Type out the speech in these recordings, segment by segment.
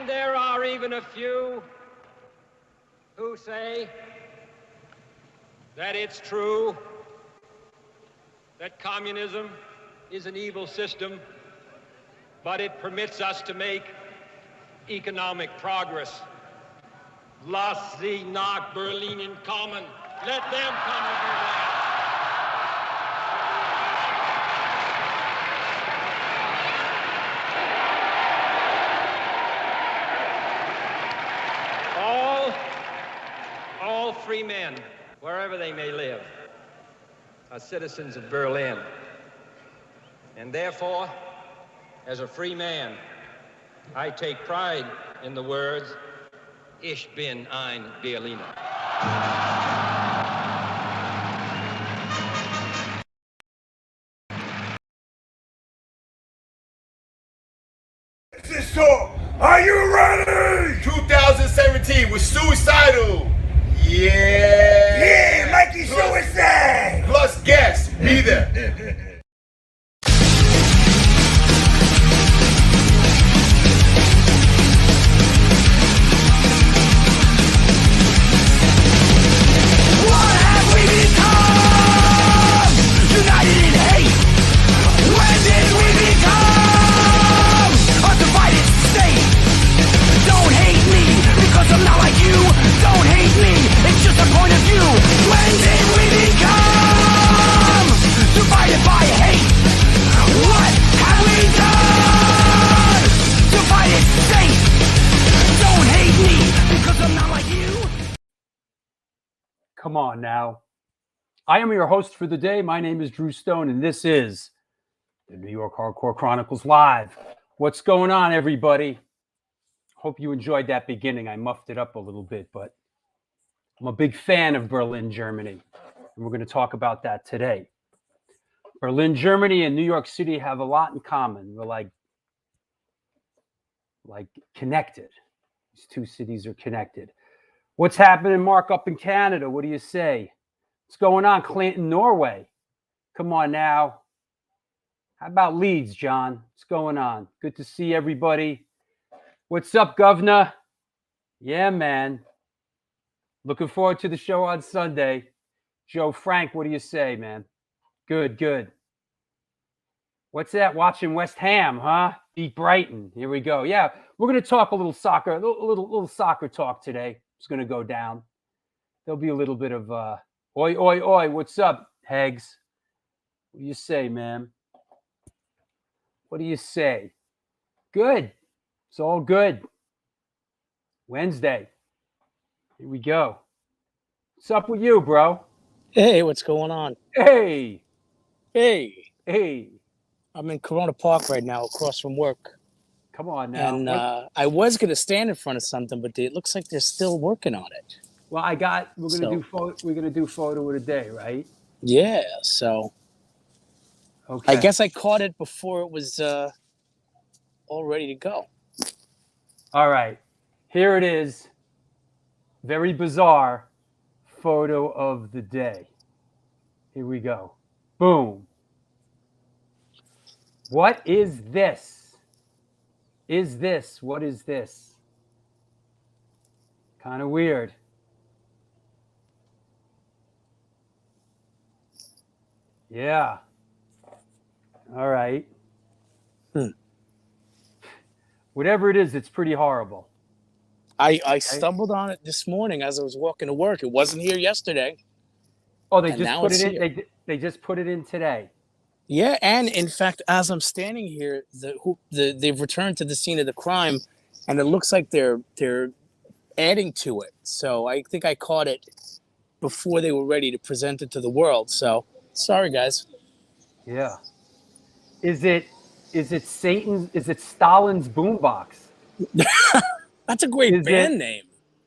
And there are even a few who say that it's true that communism is an evil system, but it permits us to make economic progress. Lass sie nach Berlin kommen. Let them come to Berlin. All free men, wherever they may live, are citizens of Berlin. And therefore, as a free man, I take pride in the words, Ich bin ein Berliner. So, are you ready? 2017 with Suicidal. Yeah, Mikey Suicide. Plus guests, be there. I'm not like you, don't hate me, it's just a point of view. When did we become divided by hate? What have we done? Divided state, don't hate me, because I'm not like you. Come on now. I am your host for the day. My name is Drew Stone, and this is the New York Hardcore Chronicles Live. What's going on, everybody? Hope you enjoyed that beginning. I muffed it up a little bit, but I'm a big fan of Berlin, Germany. And we're going to talk about that today. Berlin, Germany and New York City have a lot in common. We're like connected. These two cities are connected. What's happening, Marc, up in Canada? What do you say? What's going on, Clinton, Norway? Come on now. How about Leeds, John? What's going on? Good to see everybody. What's up, Governor? Yeah, man. Looking forward to the show on Sunday. Joe Frank, what do you say, man? Good, good. What's that? Watching West Ham, huh? Beat Brighton. Here we go. Yeah, we're going to talk a little soccer, a little soccer talk today. It's going to go down. There'll be a little bit of oi, oi, oi. What's up, Hags? What do you say, man? What do you say? Good. It's all good. Wednesday. Here we go. What's up with you, bro? Hey, what's going on? Hey. Hey. Hey. I'm in Corona Park right now, across from work. Come on now. And I was going to stand in front of something, but it looks like they're still working on it. Well, we're gonna do photo of the day, right? Yeah, so okay. I guess I caught it before it was all ready to go. All right. Here it is. Very bizarre photo of the day. Here we go. Boom. What is this? What is this? Kind of weird. Yeah. All right. Whatever it is, it's pretty horrible. I stumbled on it this morning as I was walking to work. It wasn't here yesterday. Oh, they just put it in. They just put it in today. Yeah, and in fact, as I'm standing here, they've returned to the scene of the crime, and it looks like they're adding to it. So I think I caught it before they were ready to present it to the world. So sorry, guys. Yeah. Is it Satan's? Is it Stalin's boombox? That's a great band name.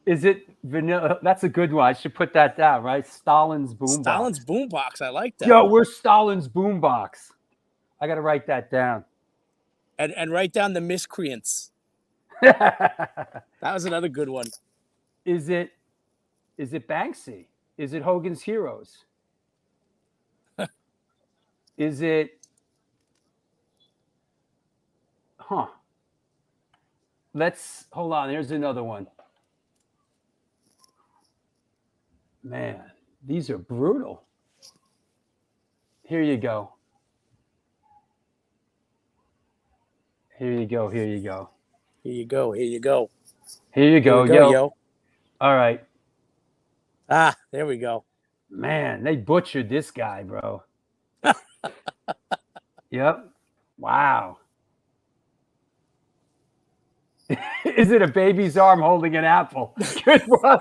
Is it Vanilla? That's a good one. I should put that down, right? Stalin's boombox. Stalin's boombox. I like that. Yo, we're Stalin's boombox. I got to write that down. And write down the miscreants. That was another good one. Is it Banksy? Is it Hogan's Heroes? Is it let's hold on. Here's another one. Man, these are brutal. Here you go. Here you go. Here you go. Here you go. Here you go. Here you go, yo. All right. Ah, there we go. Man, they butchered this guy, bro. Yep. Wow. Is it a baby's arm holding an apple? Good one.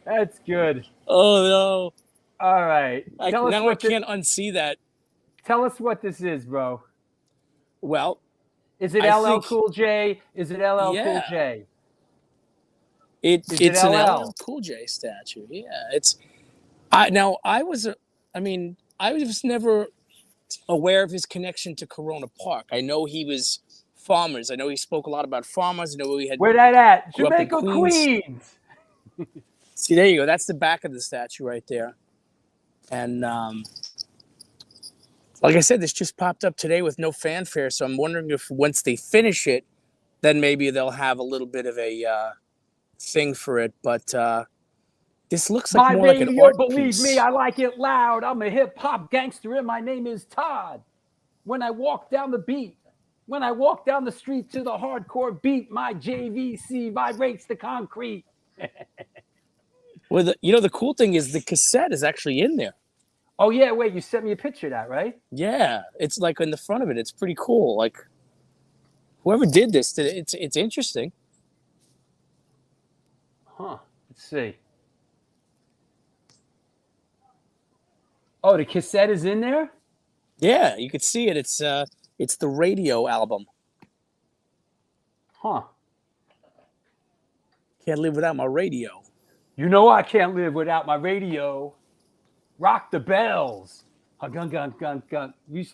That's good. Oh, no. All right. I can't unsee that. Tell us what this is, bro. Well, is it LL Cool J? Is it LL Cool J? It's an LL Cool J statue. Yeah, I was never aware of his connection to Corona Park. I know he was farmers. I know he spoke a lot about farmers. I know he had. Where that at? Jamaica, Queens. See, there you go. That's the back of the statue right there. And like I said, this just popped up today with no fanfare. So I'm wondering if once they finish it, then maybe they'll have a little bit of a thing for it. But this looks like more like an art believe piece. Me, I like it loud. I'm a hip hop gangster and my name is Todd. When I walk down the beat, when I walk down the street to the hardcore beat, my JVC vibrates the concrete. Well, the cool thing is the cassette is actually in there. Oh, yeah. Wait, you sent me a picture of that, right? Yeah. It's like in the front of it. It's pretty cool. Like whoever did this, it's interesting. Huh. Let's see. Oh, the cassette is in there? Yeah, you could see it. It's the radio album. Huh. Can't live without my radio. You know I can't live without my radio. Rock the bells. Gun, gun, gun, gun.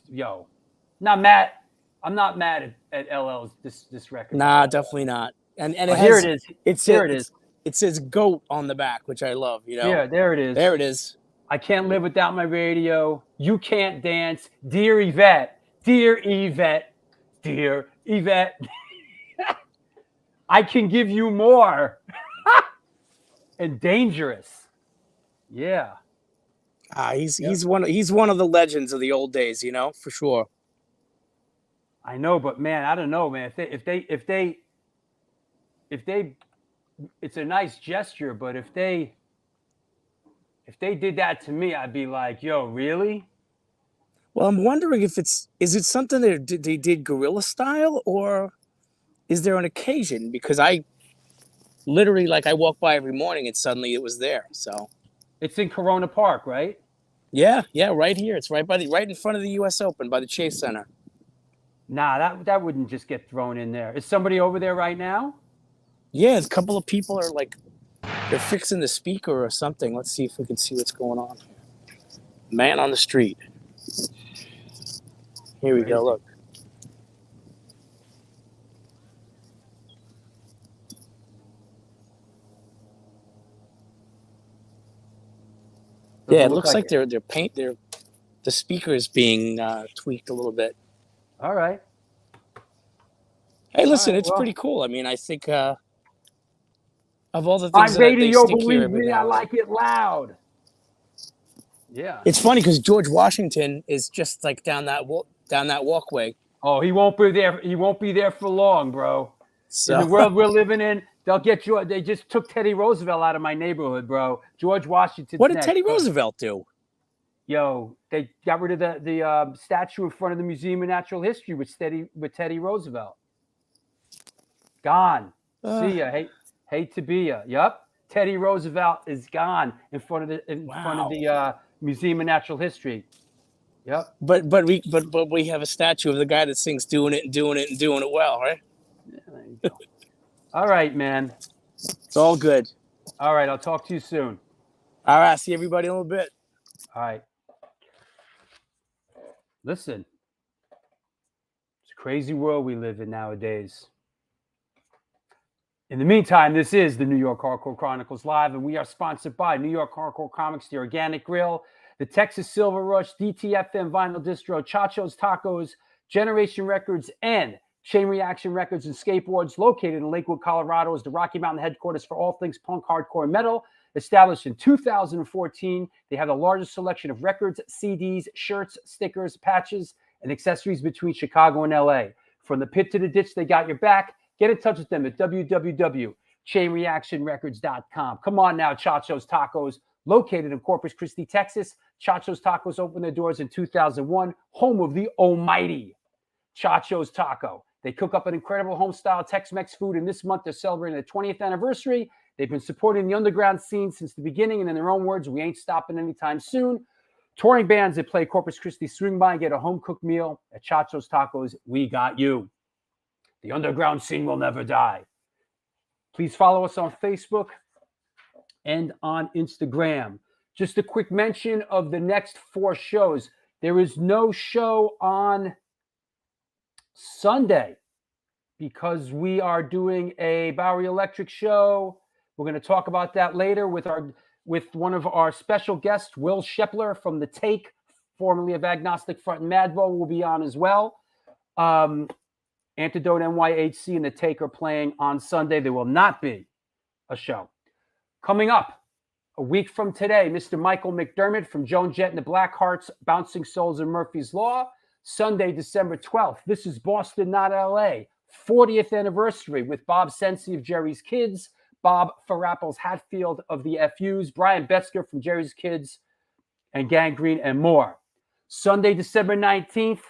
Yo. Not mad. I'm not mad at LL's this record. Nah, definitely not. And here it is. Here it is. It says GOAT on the back, which I love, you know. Yeah, there it is. There it is. I can't live without my radio. You can't dance. Dear Yvette. Dear Yvette. Dear Yvette. I can give you more. And dangerous. Yeah. He's one of the legends of the old days, you know, for sure. I know, but man, I don't know, man. If they it's a nice gesture, but if they did that to me, I'd be like, yo, really? Well, I'm wondering if is it something they did guerrilla style, or is there an occasion? Because I literally, like, I walk by every morning and suddenly it was there. So it's in Corona Park, right? Yeah, right here. It's right in front of the U.S. Open by the Chase Center. Nah, that wouldn't just get thrown in there. Is somebody over there right now? Yeah, a couple of people are like, they're fixing the speaker or something. Let's see if we can see what's going on here. Man on the street. Here we go, look. Yeah, it looks like the speaker is being tweaked a little bit. All right. Hey, listen, it's pretty cool. I mean, I think of all the things that they stick here, me, I like it loud. Yeah. It's funny because George Washington is just like down that walkway. Oh, he won't be there. He won't be there for long, bro. So. In the world we're living in, they'll get you. They just took Teddy Roosevelt out of my neighborhood, bro. George Washington. What did Teddy Roosevelt do? Yo, they got rid of the statue in front of the Museum of Natural History with Teddy Roosevelt. Gone. See ya. Hate to be ya. Yup. Teddy Roosevelt is gone in front of the Museum of Natural History. Yep. But we have a statue of the guy that sings doing it well, right? Yeah, there you go. All right, man. It's all good. All right, I'll talk to you soon. All right, see everybody in a little bit. All right. Listen, it's a crazy world we live in nowadays. In the meantime, this is the New York Hardcore Chronicles Live, and we are sponsored by New York Hardcore Comics, The Organic Grill, the Texas Silver Rush, DTFM Vinyl Distro, Chacho's Tacos, Generation Records, and Chain Reaction Records and Skateboards, located in Lakewood, Colorado, is the Rocky Mountain headquarters for all things punk, hardcore, and metal. Established in 2014, they have the largest selection of records, CDs, shirts, stickers, patches, and accessories between Chicago and LA. From the pit to the ditch, they got your back. Get in touch with them at www.chainreactionrecords.com. Come on now, Chacho's Tacos, located in Corpus Christi, Texas. Chacho's Tacos opened their doors in 2001, home of the almighty Chacho's Taco. They cook up an incredible home-style Tex-Mex food, and this month they're celebrating their 20th anniversary. They've been supporting the underground scene since the beginning, and in their own words, we ain't stopping anytime soon. Touring bands that play Corpus Christi swing by and get a home-cooked meal at Chacho's Tacos. We got you. The underground scene will never die. Please follow us on Facebook and on Instagram. Just a quick mention of the next 4 shows. There is no show on Sunday because we are doing a Bowery Electric show. We're going to talk about that later with one of our special guests, Will Shepler from The Take, formerly of Agnostic Front and Madball, will be on as well. Antidote, NYHC, and The Take are playing on Sunday. There will not be a show. Coming up a week from today, Mr. Michael McDermott from Joan Jett and the Blackhearts, Bouncing Souls and Murphy's Law. Sunday, December 12th. This is Boston, not LA. 40th anniversary with Bob Sensi of Jerry's Kids, Bob Faraples Hatfield of the FUs, Brian Betzker from Jerry's Kids, and Gangrene, and more. Sunday, December 19th,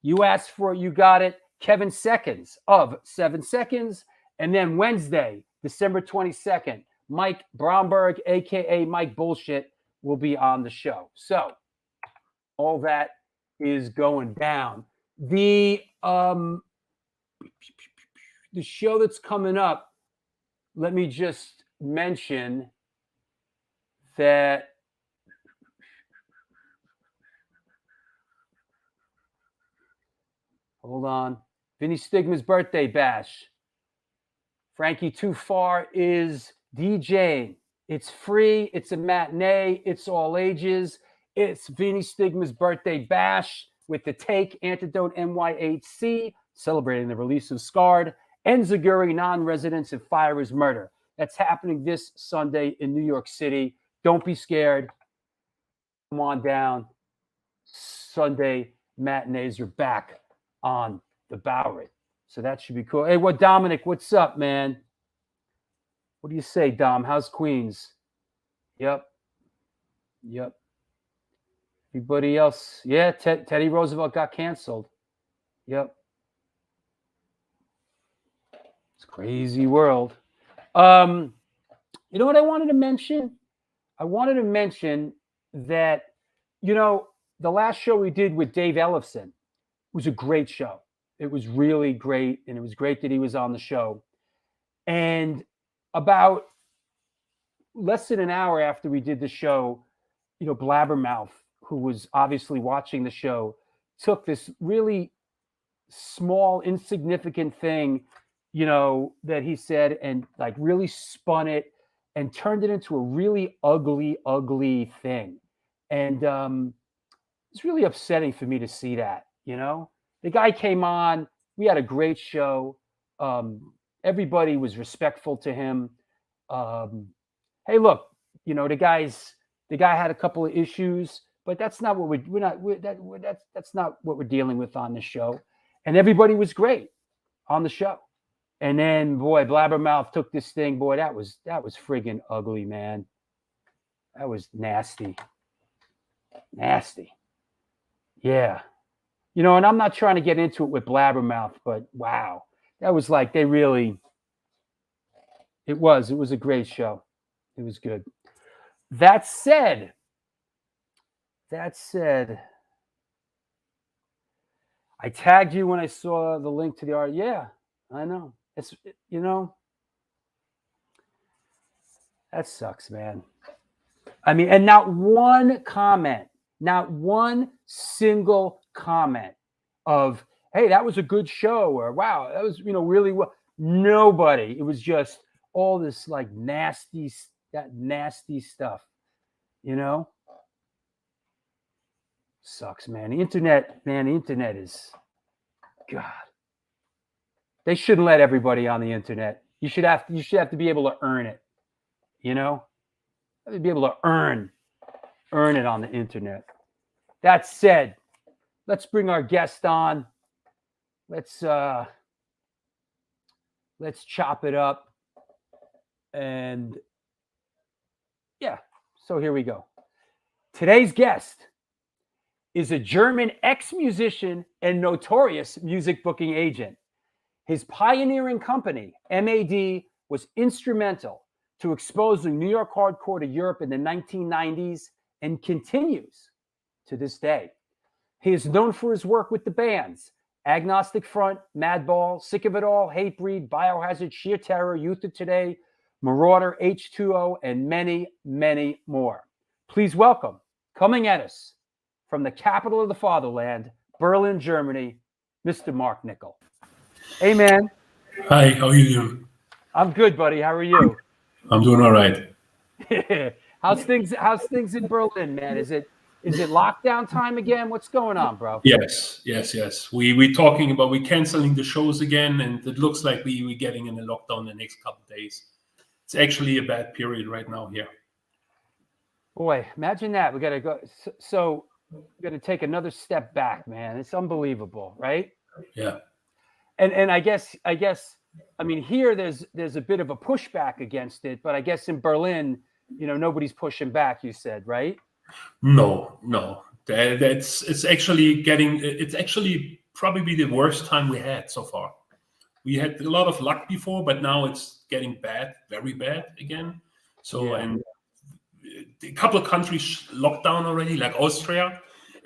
you asked for it, you got it. Kevin Seconds of 7 Seconds. And then Wednesday, December 22nd, Mike Bromberg, a.k.a. Mike Bullshit, will be on the show. So all that is going down. The show that's coming up, let me just mention that hold on. Vinny Stigma's birthday bash. Frankie Too Far is DJing. It's free. It's a matinee. It's all ages. It's Vinny Stigma's birthday bash with The Take, Antidote, NYHC, celebrating the release of Scarred, Enziguri, Non-Residents, and Fire is Murder. That's happening this Sunday in New York City. Don't be scared. Come on down. Sunday matinees are back on the Bowery. So that should be cool. Hey, Dominic, what's up, man? What do you say, Dom? How's Queens? Yep. Everybody else? Yeah, Teddy Roosevelt got canceled. Yep. It's a crazy world. You know what I wanted to mention? I wanted to mention that, the last show we did with Dave Ellefson was a great show. It was really great, and it was great that he was on the show. And about less than an hour after we did the show, Blabbermouth, who was obviously watching the show, took this really small, insignificant thing, that he said and like really spun it and turned it into a really ugly, ugly thing. And it's really upsetting for me to see that, The guy came on. We had a great show. Everybody was respectful to him. Hey, look, the guy had a couple of issues, but that's not what that's not what we're dealing with on the show. And everybody was great on the show. And then, boy, Blabbermouth took this thing. Boy, that was friggin' ugly, man. That was nasty. Nasty. Yeah. And I'm not trying to get into it with Blabbermouth, but wow. That was like it was a great show. It was good. That said, I tagged you when I saw the link to the art. Yeah, I know. It's, that sucks, man. I mean, and not one single comment of, hey, that was a good show, or wow, that was, really well. Nobody. It was just all this like nasty stuff, Sucks, man. The internet is, God. They shouldn't let everybody on the internet. You should have to be able to earn it. You know, be able to earn it on the internet. That said, let's bring our guest on. Let's chop it up. And yeah, so here we go. Today's guest is a German ex-musician and notorious music booking agent. His pioneering company, MAD, was instrumental to exposing New York hardcore to Europe in the 1990s and continues to this day. He is known for his work with the bands Agnostic Front, Madball, Sick of It All, Hatebreed, Biohazard, Sheer Terror, Youth of Today, Marauder, H2O, and many, many more. Please welcome, coming at us from the capital of the fatherland, Berlin, Germany, Mr. Marc Nickel. Hey, man. Hi, how are you doing? I'm good, buddy. How are you? I'm doing all right. How's things in Berlin, man? Is it lockdown time again? What's going on, bro? Yes. We're talking about canceling the shows again, and it looks like we're getting in a lockdown the next couple of days. It's actually a bad period right now here. Boy, imagine that. We got to go. So we got to take another step back, man. It's unbelievable, right? Yeah. And I guess I mean here there's a bit of a pushback against it, but I guess in Berlin, you know, nobody's pushing back. You said, right? No. It's actually probably the worst time we had so far. We had a lot of luck before, but now it's getting bad, very bad again. So, yeah. And a couple of countries locked down already, like Austria.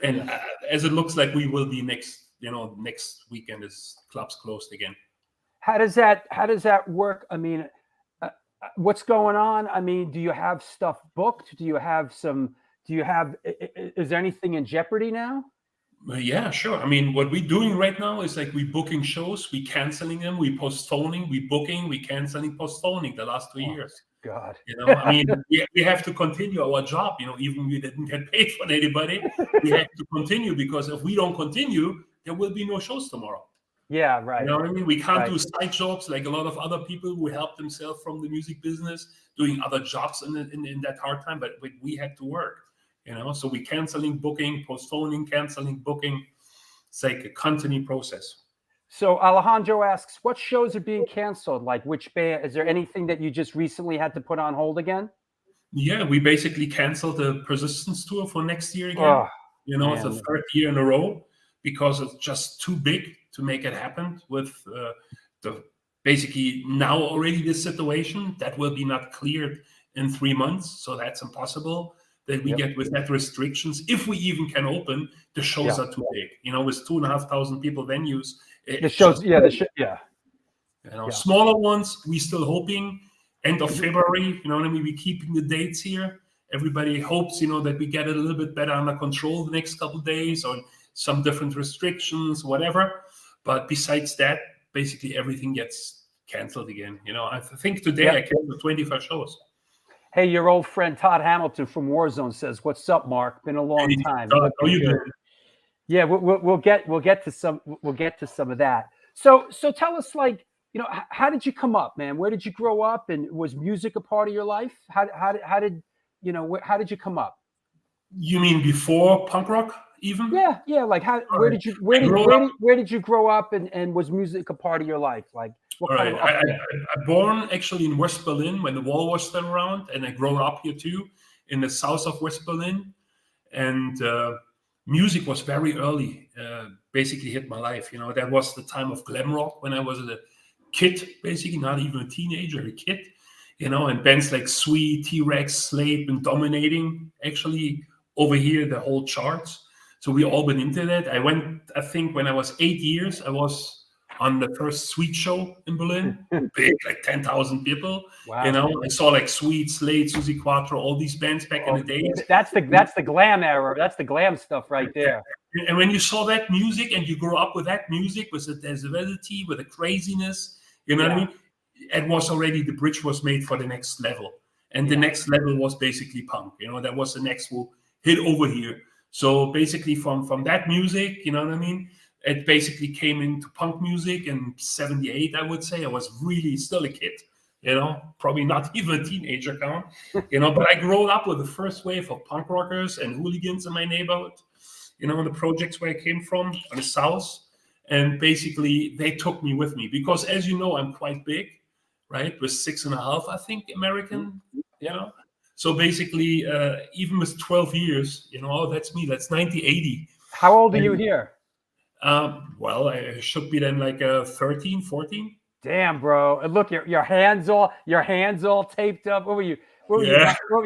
And as it looks like we will be next weekend is clubs closed again. How does that work? I mean, what's going on? I mean, do you have stuff booked? Is there anything in jeopardy now? Yeah, sure. I mean, what we're doing right now is like we're booking shows, we're canceling them, we're postponing, we're booking, we're canceling, postponing the last 2 years. God. You know, I mean, we have to continue our job, you know, even we didn't get paid for anybody. We have to continue because if we don't continue, there will be no shows tomorrow. Yeah, right. You know what I mean? We can't do side jobs like a lot of other people who help themselves from the music business, doing other jobs in that hard time, but we had to work. You know, so we're canceling booking, postponing, canceling booking. It's like a continuing process. So Alejandro asks, what shows are being canceled? Like which band? Is there anything that you just recently had to put on hold again? Yeah, we basically canceled the Persistence tour for next year again. Oh, you know, man. It's the third year in a row because it's just too big to make it happen with the basically now already this situation that will be not cleared in 3 months. So that's impossible. That we get with that restrictions, if we even can open, the shows are too big. You know, with 2,500 people venues. The shows, You know, smaller ones, we still hoping end of February. You know what I mean? We're keeping the dates here. Everybody hopes, you know, that we get it a little bit better under control the next couple of days, or some different restrictions, whatever. But besides that, basically everything gets canceled again. You know, I think today I canceled 25 shows. Hey, your old friend Todd Hamilton from Warzone says, "What's up, Marc? Been a long time." How you doing? Yeah, we'll get to some of that. So tell us, like, you know, how did you come up, man? Where did you grow up, and was music a part of your life? How did you come up? You mean before punk rock, even? Yeah. Like where did you grow up, and was music a part of your life? Like, what kind of I born actually in West Berlin when the wall was still around, and I grew up here too, in the south of West Berlin, and music was very early. Basically hit my life. You know, that was the time of glam rock when I was a kid, basically not even a teenager, a kid. You know, and bands like Sweet, T-Rex, Slave, and dominating actually over here the whole charts. So we all been into that. I think when I was 8 years, I was on the first Sweet show in Berlin, big, like 10,000 people. Wow. You know, I saw like Sweet, Slade, Susie Quattro, all these bands back in the days. That's the glam era. That's the glam stuff right there. And when you saw that music and you grew up with that music, with the visibility, with the craziness, you know what I mean? It was already, the bridge was made for the next level. And the next level was basically punk. You know, that was the next hit over here. So basically from that music, you know what I mean? it basically came into punk music in 78, I would say. I was really still a kid, probably not even a teenager count, but I grew up with the first wave of punk rockers and hooligans in my neighborhood, in the projects where I came from, on the South. And basically, they took me with me because, as you know, I'm quite big, right? With 6.5, I think, American, So basically, even with 12 years, that's me. That's 1980. How old are you here? Well, I should be then like 13, 14. Damn, bro! And look, your hands all taped up. What were you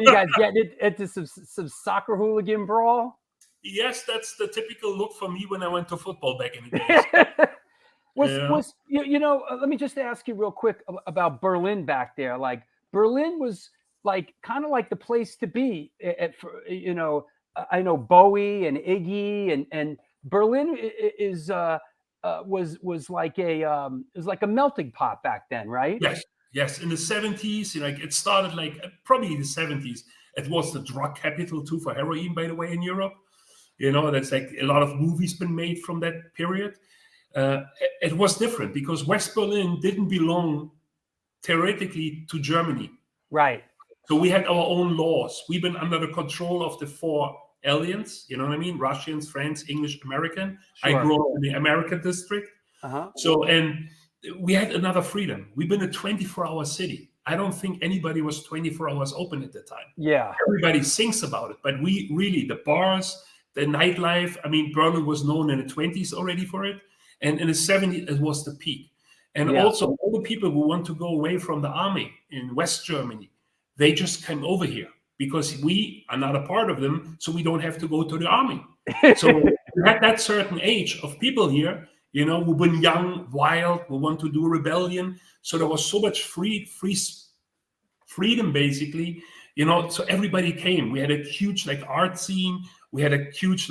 guys getting into some soccer hooligan brawl? Yes, that's the typical look for me when I went to football back in the days. Let me just ask you real quick about Berlin back there. Like Berlin was like kind of like the place to be. I know Bowie and Iggy and Berlin was like a melting pot back then, right? Yes. In the 70s, it started like probably the 70s. It was the drug capital too for heroin, by the way, in Europe. That's like a lot of movies been made from that period. It was different because West Berlin didn't belong theoretically to Germany. Right. So we had our own laws. We've been under the control of the 4 aliens, you know what I mean? Russians, French, English, American. Sure. I grew up in the American district. Uh-huh. So, and we had another freedom. We've been a 24-hour city. I don't think anybody was 24 hours open at the time. Yeah. Everybody thinks about it. But we really, the bars, the nightlife, Berlin was known in the 20s already for it. And in the 70s, it was the peak. And also, all the people who want to go away from the army in West Germany, they just came over here because we are not a part of them, so we don't have to go to the army. So we had that certain age of people here, who've been young, wild, who want to do rebellion. So there was so much freedom, basically, so everybody came. We had a huge art scene. We had a huge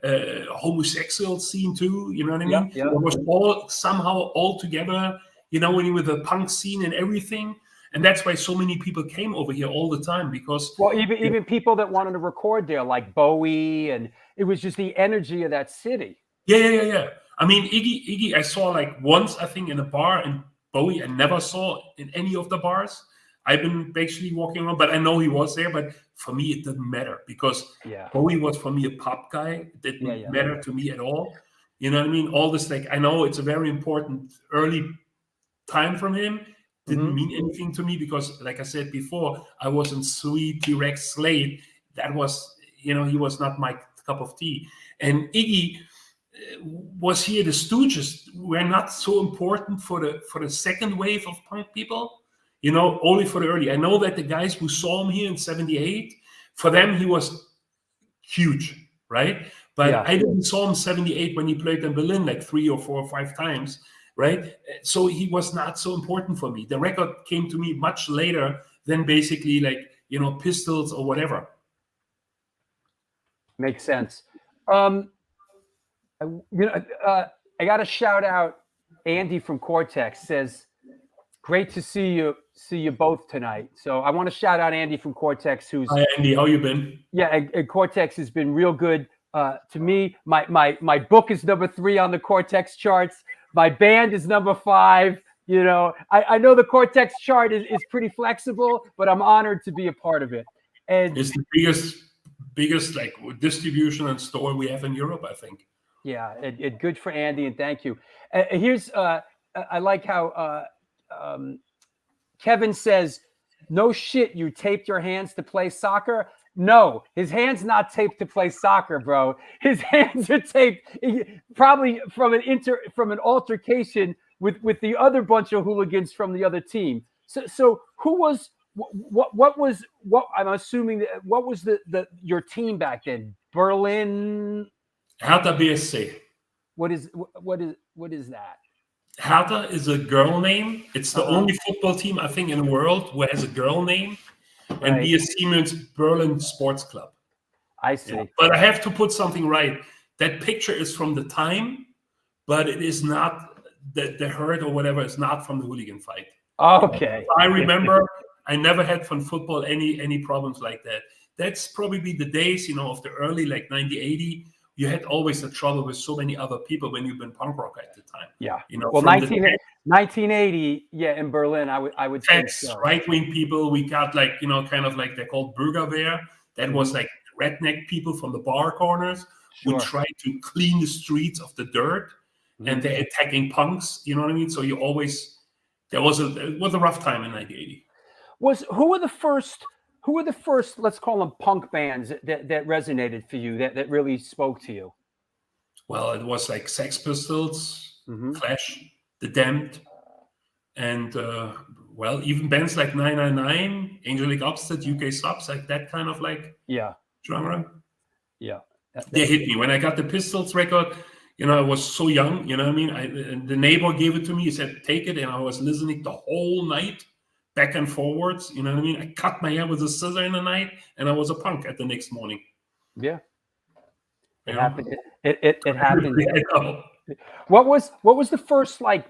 homosexual scene too, you know what I mean? Yeah. It was all somehow all together, with the punk scene and everything. And that's why so many people came over here all the time because even people that wanted to record there, like Bowie, and it was just the energy of that city. Yeah. Iggy, I saw once, I think, in a bar, and Bowie I never saw in any of the bars. I've been basically walking around, but I know he was there. But for me, it didn't matter because Bowie was for me a pop guy. It didn't matter to me at all. You know what I mean? All this, I know it's a very important early time from him. Didn't mean anything to me because, like I said before, I wasn't Sweet, T-Rex, Slade. That was, he was not my cup of tea. And Iggy was here. The Stooges were not so important for the second wave of punk people. Only for the early. I know that the guys who saw him here in 78, for them, he was huge, right? But I didn't saw him 78 when he played in Berlin 3 or 4 or 5 times, right? So he was not so important for me. The record came to me much later than basically Pistols or whatever. Makes sense. I got to shout out Andy from Cortex. Says, great to see you both tonight. So I want to shout out Andy from Cortex, who's Hi Andy, how you been? Yeah, and Cortex has been real good to me. My book is number 3 on the Cortex charts. My band is number 5. I know the Cortex chart is pretty flexible, but I'm honored to be a part of it. And it's the biggest distribution and store we have in Europe, I think. Yeah, it good for Andy, and thank you. Here's I like how Kevin says, no shit, you taped your hands to play soccer? No, his hands not taped to play soccer, bro. His hands are taped probably from an altercation with the other bunch of hooligans from the other team. So who was what I'm assuming what was your team back then? Berlin Hertha BSC. What is that? Hertha is a girl name. It's the only football team, I think, in the world who has a girl name. And BSC means Berlin Sports Club. I see. Yeah. But I have to put something right. That picture is from the time, but it is not the hurt or whatever. It's not from the hooligan fight. Okay. I remember I never had from football any problems like that. That's probably the days, of the early 1980, you had always the trouble with so many other people when you've been punk rock at the time. Yeah. You know, Well, from 1980, yeah, in Berlin, I would think so. right-wing people, we got like, you know, kind of like they're called Bürgerwehr. That was like redneck people from the bar corners who tried to clean the streets of the dirt, and they're attacking punks. You know what I mean? So you always, it was a rough time in 1980. Who were the first, let's call them punk bands that resonated for you, that really spoke to you? Well, it was like Sex Pistols, Clash, The Damned, and well, even bands like 999, Angelic Upstead, UK Subs, like that kind of like genre. Yeah. They hit me. When I got the Pistols record, you know, I was so young, you know what I mean? And the neighbor gave it to me. He said, take it. And I was listening the whole night, back and forwards. You know what I mean? I cut my hair with a scissor in the night, and I was a punk at the next morning. Yeah. It You happened. It happened. I know. What was the first, like,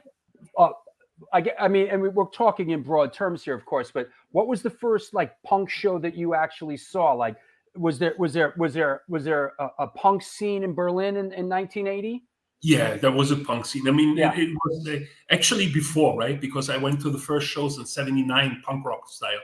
I mean, and we're talking in broad terms here, of course, but what was the first like punk show that you actually saw? Like, was there a punk scene in Berlin in 1980? Yeah, there was a punk scene. I mean, it was actually before, right? Because I went to the first shows in 79, punk rock style.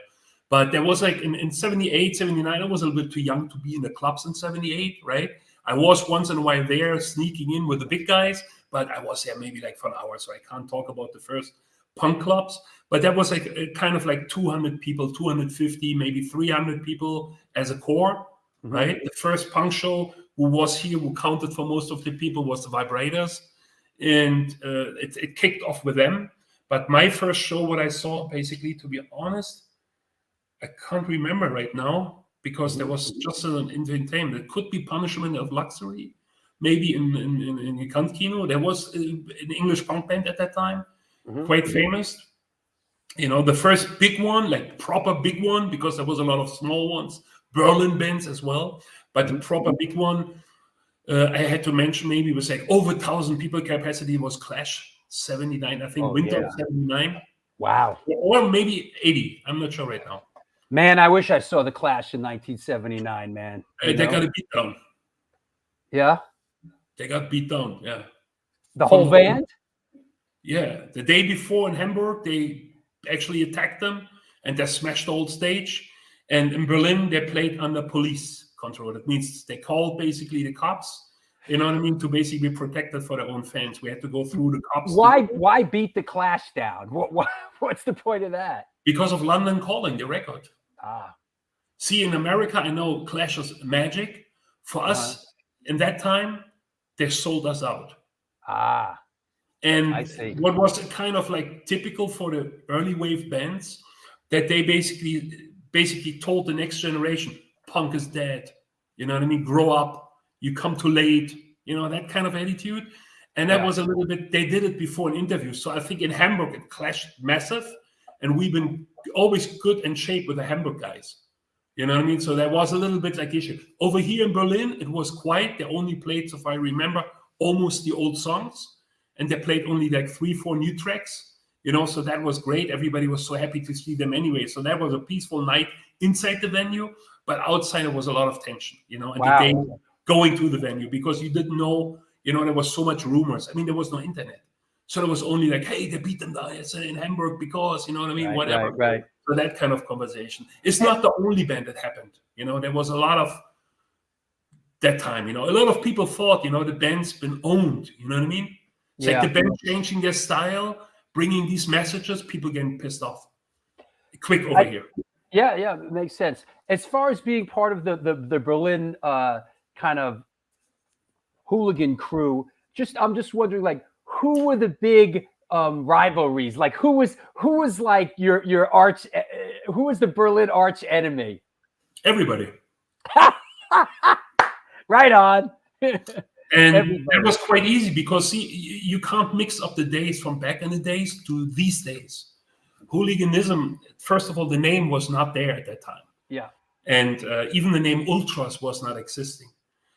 But there was like in 78, 79, I was a little bit too young to be in the clubs in 78, right? I was once in a while there sneaking in with the big guys, but I was there maybe like for an hour, so I can't talk about the first punk clubs. But that was like a kind of like 200 people, 250, maybe 300 people as a core, right? The first punk show who was here, who counted for most of the people, was the Vibrators. And it kicked off with them. But my first show, what I saw, basically, to be honest, I can't remember right now, because there was just an entertainment. It could be Punishment of Luxury, maybe in Kino. There was an English punk band at that time, quite famous. You know, the first big one, like proper big one, because there was a lot of small ones, Berlin bands as well. But the proper big one, I had to mention, maybe was like over 1,000 people capacity, was Clash, 79, I think, winter of 79. Wow. Or maybe 80. I'm not sure right now. Man, I wish I saw the Clash in 1979, man. They got a beat down. Yeah? They got beat down, yeah. The whole band? Yeah. The day before in Hamburg, they actually attacked them, and they smashed the whole stage. And in Berlin, they played under police control. That means they called basically the cops, you know what I mean, to basically be protected for their own fans. We had to go through the cops. Why beat the Clash down? What's the point of that? Because of London Calling, the record. See, in America, I know Clash is magic. For us, in that time, they sold us out. And what was kind of like typical for the early wave bands, that they basically told the next generation, punk is dead. You know what I mean? Grow up. You come too late. You know, that kind of attitude. And that was a little bit, they did it before an interview. So I think in Hamburg, it clashed massive. And we've been always good in shape with the Hamburg guys. You know what I mean? So there was a little bit like issue. Over here in Berlin, it was quiet. They only played, if I remember, almost the old songs. And they played only like 3-4 new tracks. You know, so that was great. Everybody was so happy to see them anyway. So that was a peaceful night inside the venue. But outside, there was a lot of tension, you know, and the day going to the venue, because you didn't know, you know, there was so much rumors. I mean, there was no internet. So there was only like, hey, they beat them down in Hamburg because, you know what I mean? Whatever. Right. So that kind of conversation. It's not the only band that happened. You know, there was a lot of that time, you know. A lot of people thought, you know, the band's been owned. You know what I mean? It's like the band changing their style, bringing these messages, people getting pissed off. Quick over here. Yeah, it makes sense. As far as being part of the Berlin kind of hooligan crew, I'm just wondering, like, who were the big rivalries? Like, who was like your arch? Who was the Berlin arch enemy? Everybody. Right on. And that was quite easy, because see, you can't mix up the days from back in the days to these days. Hooliganism, first of all, the name was not there at that time. Yeah. And even the name Ultras was not existing.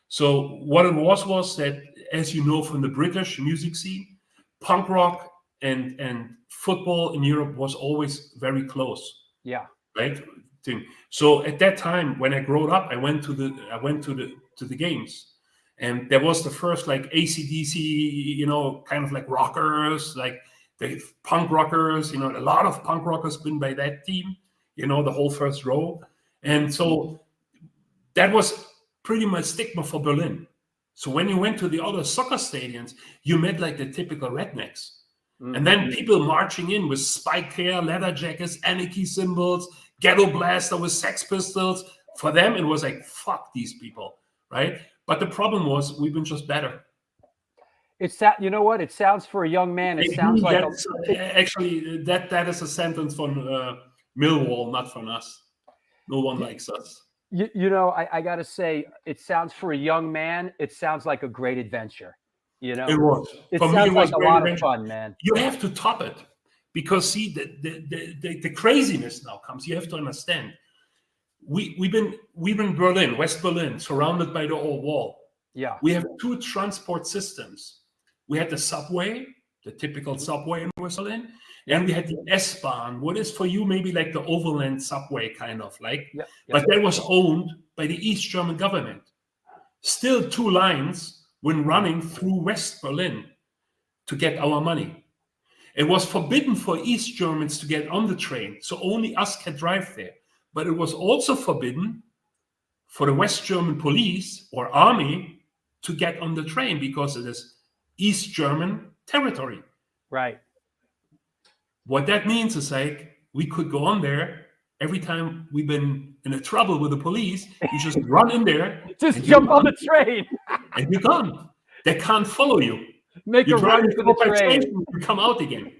So what it was that, as you know from the British music scene, punk rock and football in Europe was always very close. Yeah. Right. So at that time, when I grew up, I went to the games, And there was the first like AC/DC, you know, kind of like rockers, like the punk rockers, you know, a lot of punk rockers been by that team, you know, the whole first row. And so that was pretty much stigma for Berlin. So when you went to the other soccer stadiums, you met like the typical rednecks. And then people marching in with spike hair, leather jackets, anarchy symbols, ghetto blaster with Sex Pistols. For them, it was like, fuck these people, right? But the problem was we've been just better. It's that, you know what? It sounds for a young man. It sounds like actually that is a sentence from Millwall, not from us. No one likes us. You know, I gotta say, it sounds for a young man. It sounds like a great adventure. You know, it was. It For sounds me, like a lot adventure. of fun, man. You have to top it because see, the craziness now comes. You have to understand. We've been Berlin, West Berlin, surrounded by the old wall. Yeah. We have two transport systems. We had the subway, the typical subway in West Berlin, and we had the S-Bahn. What is for you maybe like the overland subway kind of like, but that was owned by the East German government. Still two lines when running through West Berlin to get our money. It was forbidden for East Germans to get on the train, so only us can drive there. But it was also forbidden for the West German police or army to get on the train because it is East German territory. Right. What that means is like we could go on there every time we've been in a trouble with the police. You just run in there, just jump on the train, and you're gone. They can't follow you. Make you a run to the train. You come out again.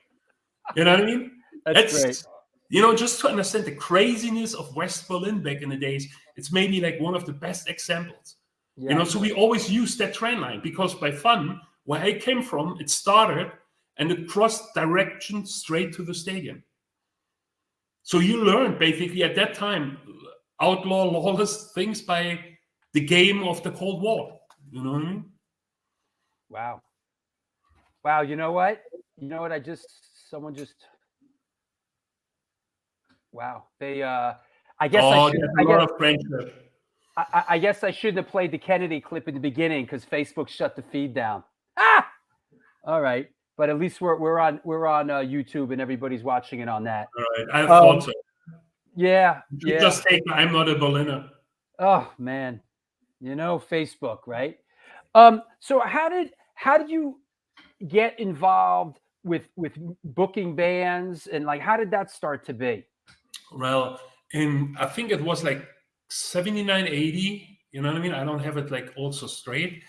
You know what I mean? That's great. You know, just to understand the craziness of West Berlin back in the days, it's maybe like one of the best examples. Yeah. You know, so we always use that train line because by fun, where I came from, it started and it crossed direction straight to the stadium. So you learned basically at that time outlaw lawless things by the game of the Cold War. You know what I mean? Wow. Wow. You know what? Wow. They, I guess I guess I shouldn't have played the Kennedy clip in the beginning because Facebook shut the feed down. All right. But at least we're on YouTube and everybody's watching it on that. All right. I thought so. Yeah. You just take I'm not a Berliner. Oh man. You know, Facebook, right? So how did you get involved with booking bands and like how did that start to be? Well, I think it was like 79, 80, you know what I mean? I don't have it like also straight.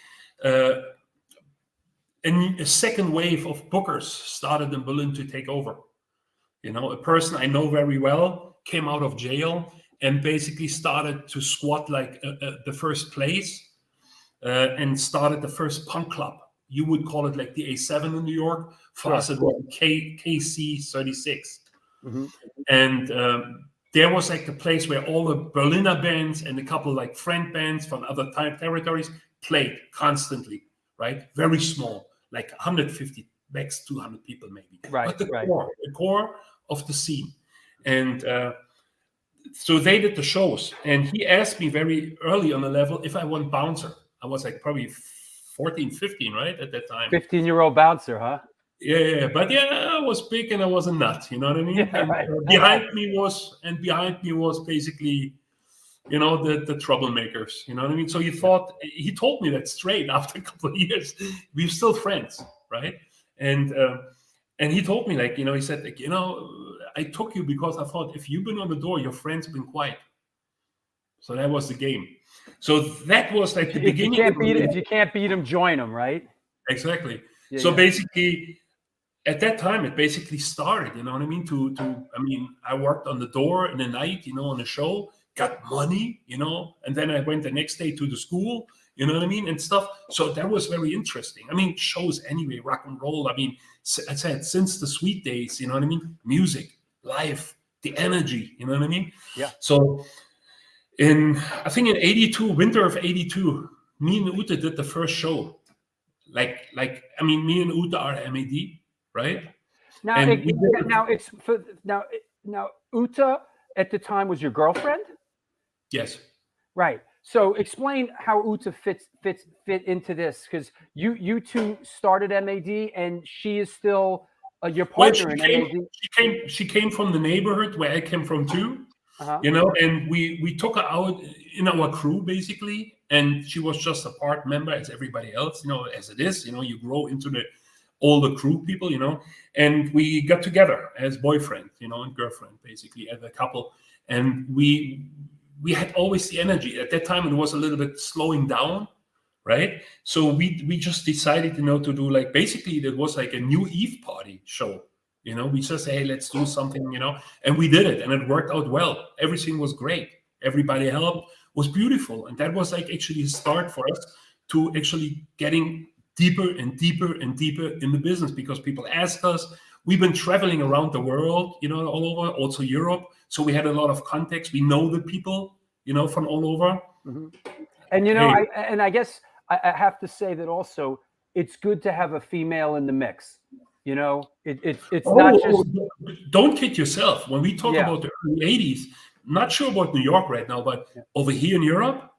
And a second wave of bookers started in Berlin to take over. You know, a person I know very well came out of jail and basically started to squat like the first place and started the first punk club. You would call it like the A7 in New York. For us, it was KC36. Mm-hmm. And there was like the place where all the Berliner bands and a couple like friend bands from other territories played constantly, right? Very small, like 150 max 200 people maybe. Right, but the core of the scene. And so they did the shows. And he asked me very early on the level if I want bouncer. I was like probably 14, 15, right? At that time. 15-year-old bouncer, huh? Yeah, but yeah, I was big and I was a nut, you know what I mean? Yeah, and, right. behind me was basically, you know, the troublemakers, you know what I mean? So he told me that straight after a couple of years. We're still friends, right? And he told me, like, you know, he said, like, you know, I took you because I thought if you've been on the door, your friends have been quiet. So that was the game. So that was like the beginning. If you can't beat them, join them, right? Exactly. Yeah, so basically, at that time, it basically started, you know what I mean? I worked on the door in the night, you know, on the show, got money, you know, and then I went the next day to the school, you know what I mean? And stuff. So that was very interesting. I mean, shows anyway, rock and roll. I mean, I said, since the sweet days, you know what I mean? Music, life, the energy, you know what I mean? Yeah. So I think in 82, winter of 82, me and Ute did the first show. Like, me and Ute are MAD, right? Now, Ute at the time was your girlfriend? Yes. Right. So explain how Uta fit into this, because you two started MAD, and she is still your partner in MAD. She came from the neighborhood where I came from too. You know, and we took her out in our crew basically, and she was just a part member as everybody else, you know, as it is, you know, you grow into all the crew people, you know, and we got together as boyfriend, you know, and girlfriend basically as a couple, and we had always the energy. At that time it was a little bit slowing down, right? So we just decided, you know, to do like, basically it was like a New Eve party show. You know, we just say, hey, let's do something, you know, and we did it, and it worked out well. Everything was great. Everybody helped. It was beautiful. And that was like actually a start for us to actually getting deeper and deeper and deeper in the business, because people asked us. We've been traveling around the world, you know, all over, also Europe. So we had a lot of contacts. We know the people, you know, from all over. And, you know, I guess I have to say that also it's good to have a female in the mix. You know, it's not just. Don't kid yourself. When we talk about the early 80s, not sure about New York right now, but over here in Europe,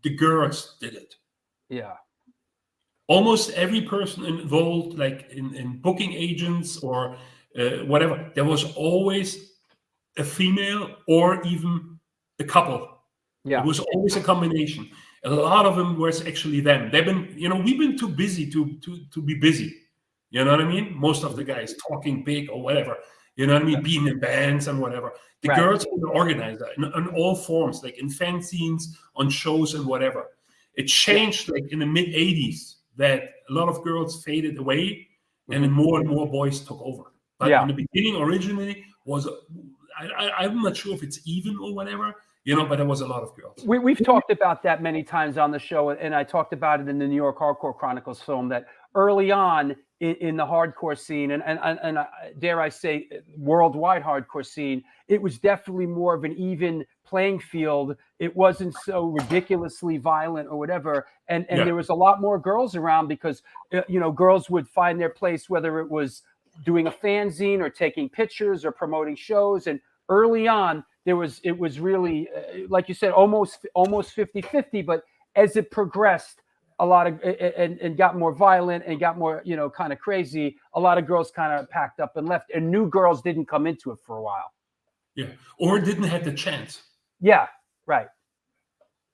the girls did it. Yeah. Almost every person involved, like in booking agents or whatever, there was always a female or even a couple. Yeah. It was always a combination. A lot of them was actually them. They've been, you know, we've been too busy to be busy. You know what I mean? Most of the guys talking big or whatever, you know what I mean? Being in bands and whatever. The girls would organize that in all forms, like in fanzines, on shows and whatever. It changed like in the mid 80s that a lot of girls faded away and then more and more boys took over. But in the beginning, originally was, I'm not sure if it's even or whatever, you know, but there was a lot of girls. We've talked about that many times on the show, and I talked about it in the New York Hardcore Chronicles film, that early on in the hardcore scene, and dare I say worldwide hardcore scene, it was definitely more of an even playing field. It wasn't so ridiculously violent or whatever, and there was a lot more girls around, because you know, girls would find their place, whether it was doing a fanzine or taking pictures or promoting shows. And early on it was really like you said, almost 50-50, but as it progressed, a lot of and got more violent and got more, you know, kind of crazy, a lot of girls kind of packed up and left, and new girls didn't come into it for a while. Yeah, or didn't have the chance. Yeah, right.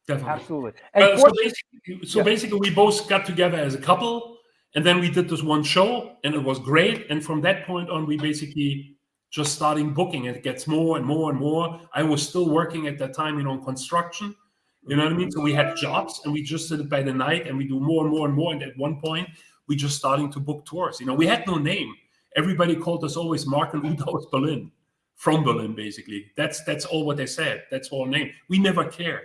Definitely. Absolutely. And so basically we both got together as a couple, and then we did this one show, and it was great. And from that point on, we basically just starting booking. It gets more and more and more. I was still working at that time, you know, in construction. You know what I mean? So we had jobs, and we just did it by the night, and we do more and more and more. And at one point, we just starting to book tours. You know, we had no name. Everybody called us always Marc and Uta aus Berlin, from Berlin, basically. That's all what they said. That's our name. We never cared.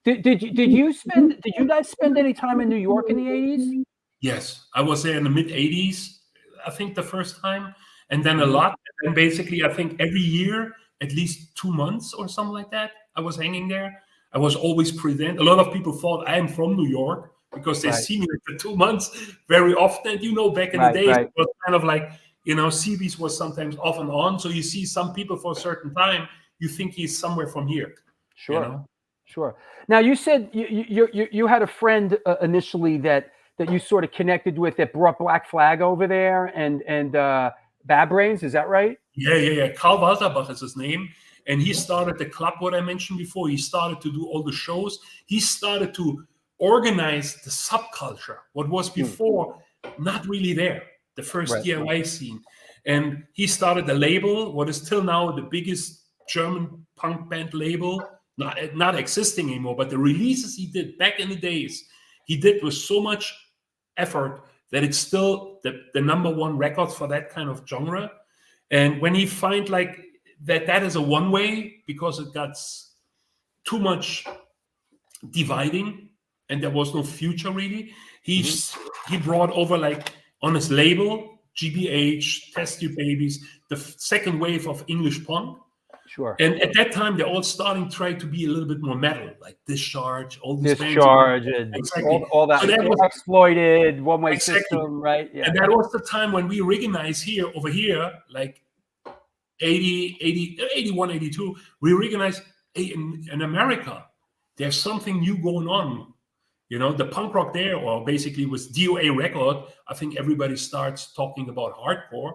Did you guys spend any time in New York in the 80s? Yes, I was there in the mid 80s, I think, the first time, and then a lot. And basically, I think every year, at least 2 months or something like that, I was hanging there. I was always present. A lot of people thought I am from New York because they see me for 2 months very often. And, you know, back in the days, it was kind of like, you know, CB's was sometimes off and on. So you see some people for a certain time, you think he's somewhere from here. Sure, you know? Sure. Now, you said you had a friend initially that you sort of connected with that brought Black Flag over there and Bad Brains. Is that right? Yeah. Karl Walterbach is his name. And he started the club, what I mentioned before. He started to do all the shows. He started to organize the subculture, what was before not really there, the first DIY scene. And he started a label, what is till now the biggest German punk band label, not existing anymore, but the releases he did back in the days, he did with so much effort that it's still the #1 record for that kind of genre. And when he find like, that is a one way, because it got too much dividing and there was no future really. He brought over, like, on his label, GBH, Test Tube Babies, the second wave of English punk. Sure. And at that time, they're all starting to try to be a little bit more metal, like Discharge, all these Discharge, and all that. So that was Exploited, One Way System, right? Yeah. And that was the time when we recognized over here, like 80, 81, 82, we recognized in America, there's something new going on. You know, the punk rock there, or basically was DOA record. I think everybody starts talking about hardcore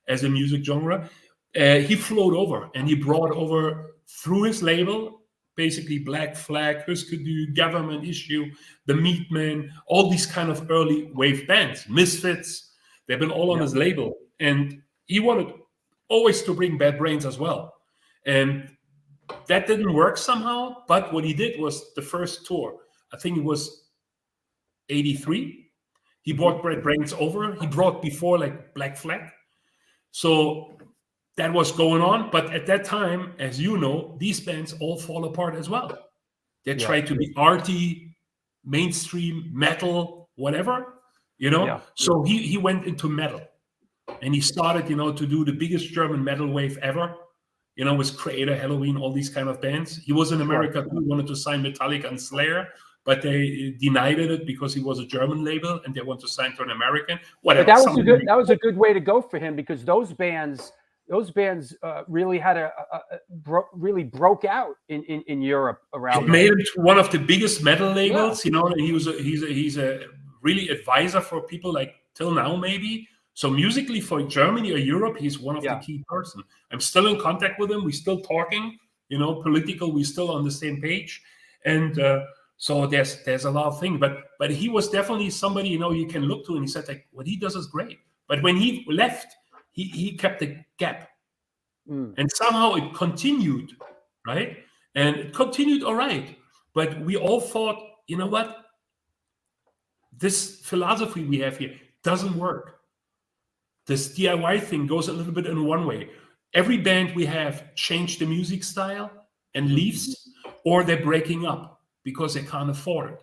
as a music genre. He flowed over, and he brought over through his label, basically Black Flag, Husker Du, Government Issue, The Meatmen, all these kind of early wave bands, Misfits. They've been all on his label, and he wanted always to bring Bad Brains as well. And that didn't work somehow, but what he did was the first tour, I think it was 83. He brought Bad Brains over. He brought before like Black Flag. So that was going on. But at that time, as you know, these bands all fall apart as well. They try to be arty, mainstream, metal, whatever, you know. Yeah. So he went into metal. And he started, you know, to do the biggest German metal wave ever. You know, with Creator, Halloween, all these kind of bands. He was in America too, wanted to sign Metallica and Slayer, but they denied it because he was a German label and they want to sign to an American. Whatever. But that was a good way to go for him, because those bands really had really broke out in Europe around. It made him one of the biggest metal labels, you know. And he's a really advisor for people like till now maybe. So musically for Germany or Europe, he's one of the key person. I'm still in contact with him. We're still talking, you know, political. We're still on the same page. And so there's a lot of things. But he was definitely somebody, you know, you can look to, and he said, like, what he does is great. But when he left, he kept the gap. And somehow it continued, right? And it continued all right. But we all thought, you know what? This philosophy we have here doesn't work. This DIY thing goes a little bit in one way. Every band we have changed the music style and leaves, or they're breaking up because they can't afford it.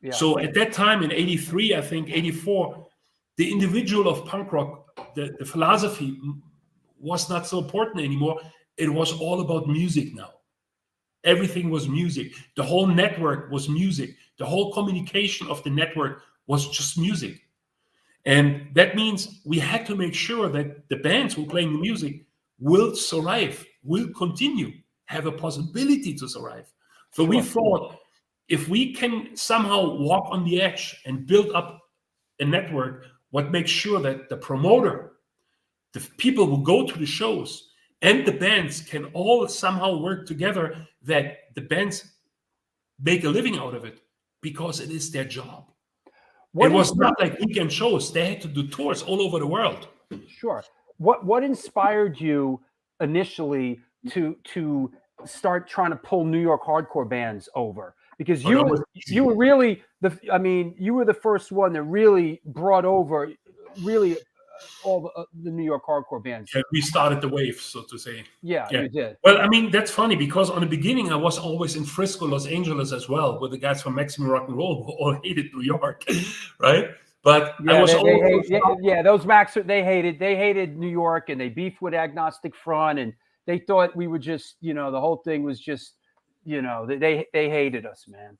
Yeah. So at that time in 83, I think 84, the individual of punk rock, the philosophy was not so important anymore. It was all about music now. Everything was music. The whole network was music. The whole communication of the network was just music. And that means we had to make sure that the bands who are playing the music will survive, will continue, have a possibility to survive. So we thought, if we can somehow walk on the edge and build up a network, what makes sure that the promoter, the people who go to the shows, and the bands can all somehow work together, that the bands make a living out of it, because it is their job. It was not like weekend shows. They had to do tours all over the world. Sure. What inspired you initially to start trying to pull New York hardcore bands over? Because you were really you were the first one that really brought over all the New York hardcore bands. Yeah, we started the wave, so to say. Yeah, you did. Well, I mean, that's funny, because on the beginning, I was always in Frisco, Los Angeles as well, with the guys from Maximum Rock and Roll who all hated New York, right? But I was those Max, they hated New York, and they beefed with Agnostic Front, and they thought we were just, you know, the whole thing was just, you know, they hated us, man.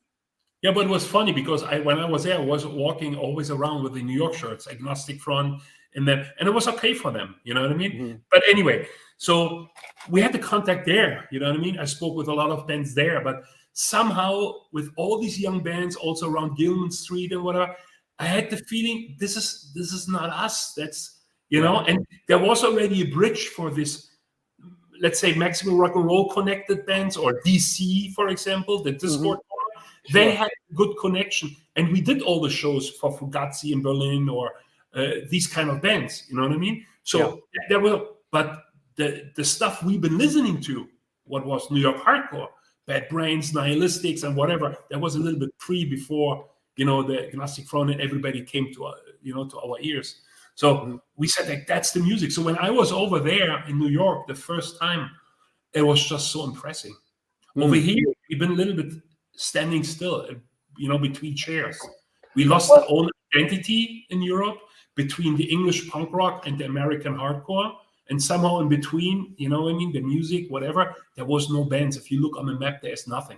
Yeah, but it was funny because when I was there, I was walking always around with the New York shirts, Agnostic Front, and it was okay for them, you know what I mean? Mm-hmm. But anyway, so we had the contact there, you know what I mean? I spoke with a lot of bands there, but somehow with all these young bands also around Gilman Street and whatever, I had the feeling this is not us. That's, you know, and there was already a bridge for this, let's say, Maximum Rock and Roll connected bands, or DC, for example, the Discord. Mm-hmm. They had a good connection, and we did all the shows for Fugazi in Berlin, or these kind of bands, you know what I mean? So there were, but the stuff we've been listening to, what was New York hardcore, Bad Brains, Nihilistics, and whatever, that was a little bit before, you know, the Agnostic Front and everybody came to, to our ears. So we said, like, that's the music. So when I was over there in New York the first time, it was just so impressive. Over here, we've been a little bit standing still, you know, between chairs. We lost our own identity in Europe between the English punk rock and the American hardcore. And somehow in between, you know what I mean, the music, whatever, there was no bands. If you look on the map, there's nothing.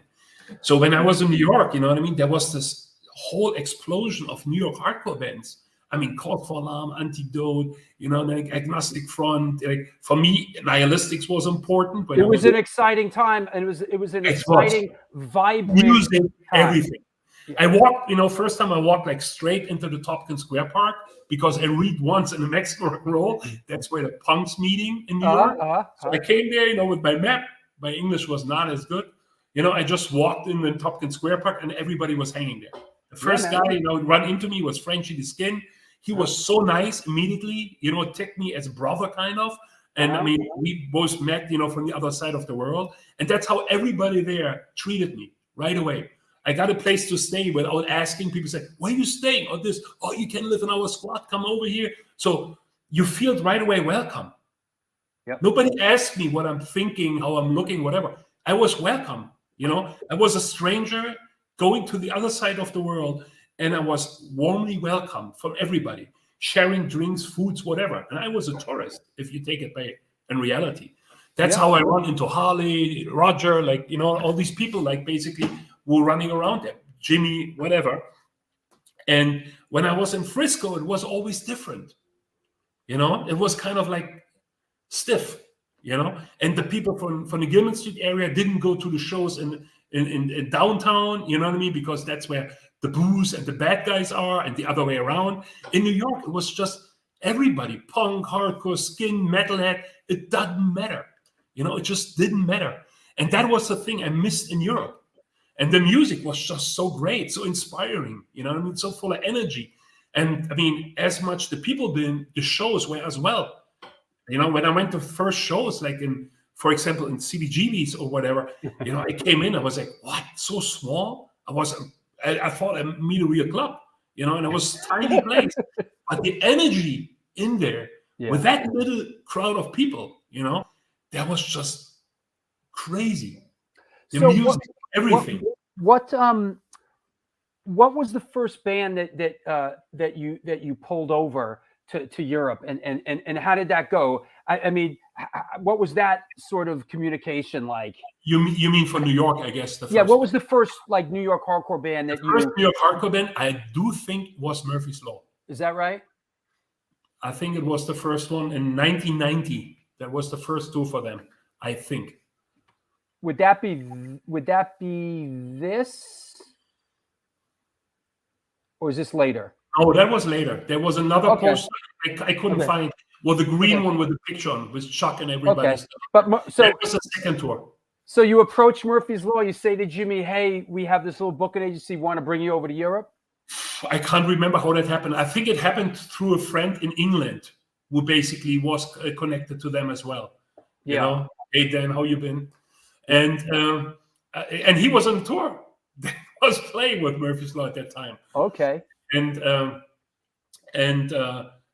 So when I was in New York, you know what I mean, there was this whole explosion of New York hardcore bands. I mean, Call for Alarm, Antidote, you know, like Agnostic Front. Like for me, Nihilistics was important. It was an exciting time, and it was an exciting, vibrant music, time. everything. Yeah. I walked, you know, first time I walked like straight into the Tompkins Square Park because I read once in the Mexican rock and roll. That's where the punks meeting in New York. So I came there, you know, with my map. My English was not as good. You know, I just walked in the Tompkins Square Park and everybody was hanging there. The first guy, you know, run into me was Frenchy the Skin. He was so nice immediately, you know, took me as a brother kind of. And I mean, we both met, you know, from the other side of the world. And that's how everybody there treated me right away. I got a place to stay without asking. People say, where are you staying? Or this, oh, you can live in our squad, come over here. So you feel right away welcome. Yep. Nobody asked me what I'm thinking, how I'm looking, whatever. I was welcome, you know. I was a stranger going to the other side of the world, and I was warmly welcomed from everybody, sharing drinks, foods, whatever. And I was a tourist, if you take it by in reality. That's how I run into Harley, Roger, like, you know, all these people, like basically were running around there, Jimmy, whatever. And when I was in Frisco, it was always different. You know, it was kind of like stiff, you know, and the people from the Gilman Street area didn't go to the shows in downtown, you know what I mean? Because that's where the booze and the bad guys are, and the other way around. In New York, it was just everybody, punk, hardcore, skin, metalhead, it doesn't matter. You know, it just didn't matter. And that was the thing I missed in Europe. And the music was just so great, so inspiring, you know what I mean? So full of energy. And I mean, as much the people did, the shows were as well. You know, when I went to first shows, like in, for example, in CBGB's or whatever, you know, I came in, I was like, what, so small? I thought I'd meet a real club, you know, and it was a tiny place. But the energy in there with that little crowd of people, you know, that was just crazy. The music, everything. What was the first band that you pulled over to Europe, and how did that go? I mean, what was that sort of communication like? You mean for New York, I guess. What was the first like New York hardcore band that first New York hardcore band? I do think was Murphy's Law. Is that right? I think it was the first one in 1990. That was the first tour for them, I think. Would that be this, or is this later? Oh, that was later. There was another poster I couldn't find. Well, the green one with the picture on with Chuck and everybody. Okay. But so that was a second tour. So you approach Murphy's Law. You say to Jimmy, "Hey, we have this little booking agency. Want to bring you over to Europe?" I can't remember how that happened. I think it happened through a friend in England who basically was connected to them as well. You know, hey Dan, how you been? And he was on tour. That was playing with Murphy's Law at that time. Okay. And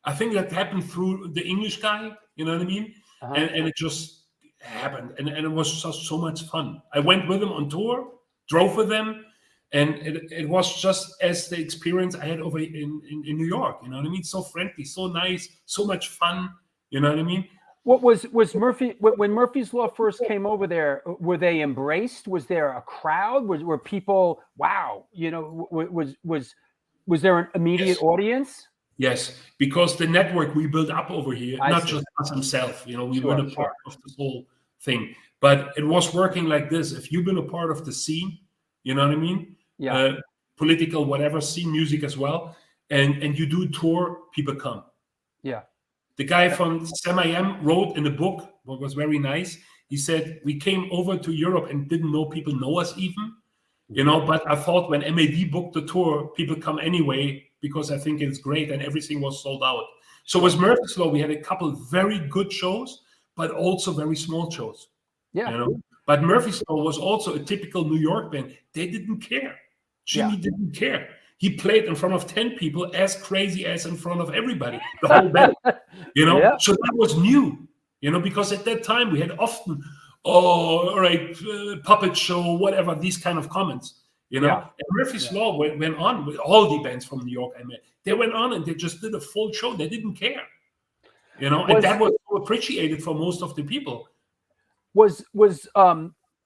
I think that happened through the English guy. You know what I mean? And it just happened, and it was just so much fun. I went with them on tour, drove with them, and it was just as the experience I had over in New York. You know what I mean? So friendly, so nice, so much fun. You know what I mean? What was Murphy when Murphy's Law first came over there? Were they embraced? Was there a crowd? Were people? Wow, you know, was there an immediate audience? Yes, because the network we built up over here, not just us himself. You know, we were a part of this whole thing, but it was working like this. If you've been a part of the scene, you know what I mean? Yeah. Political, whatever scene, music as well, and you do tour, people come. Yeah. The guy from Sam I Am wrote in the book, what was very nice. He said, we came over to Europe and didn't know people know us even, you know, but I thought when MAD booked the tour, people come anyway, because I think it's great and everything was sold out. So with Murphy's Law, we had a couple of very good shows, but also very small shows. Yeah. You know? But Murphy's Law was also a typical New York band. They didn't care. Jimmy didn't care. He played in front of 10 people as crazy as in front of everybody, the whole band, you know? Yeah. So that was new, you know, because at that time we had often, oh, all right, puppet show, whatever, these kind of comments, you know? Yeah. And Murphy's Law went on with all the bands from New York I met. They went on and they just did a full show. They didn't care, you know? And that was so appreciated for most of the people. Was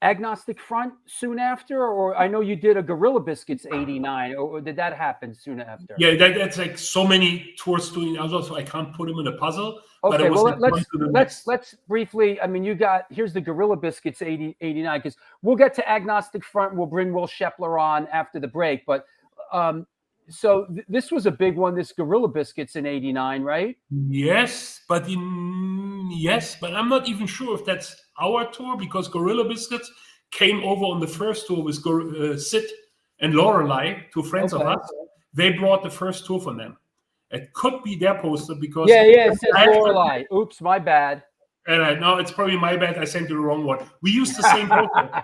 Agnostic Front soon after, or I know you did a Gorilla Biscuits '89, or did that happen soon after? Yeah, that's like so many tours doing also, so I can't put them in a puzzle. But Okay, it was well like one to the next. let's briefly. I mean, here's the Gorilla Biscuits '89 because we'll get to Agnostic Front. We'll bring Will Shepler on after the break, but so this was a big one. This Gorilla Biscuits in '89, right? Yes, but I'm not even sure if that's our tour because Gorilla Biscuits came over on the first tour with Sid and Lorelei, two friends of us. They brought the first tour from them. It could be their poster because it says Lorelei. Oops, my bad. And no, it's probably my bad. I sent you the wrong one. We used the same poster.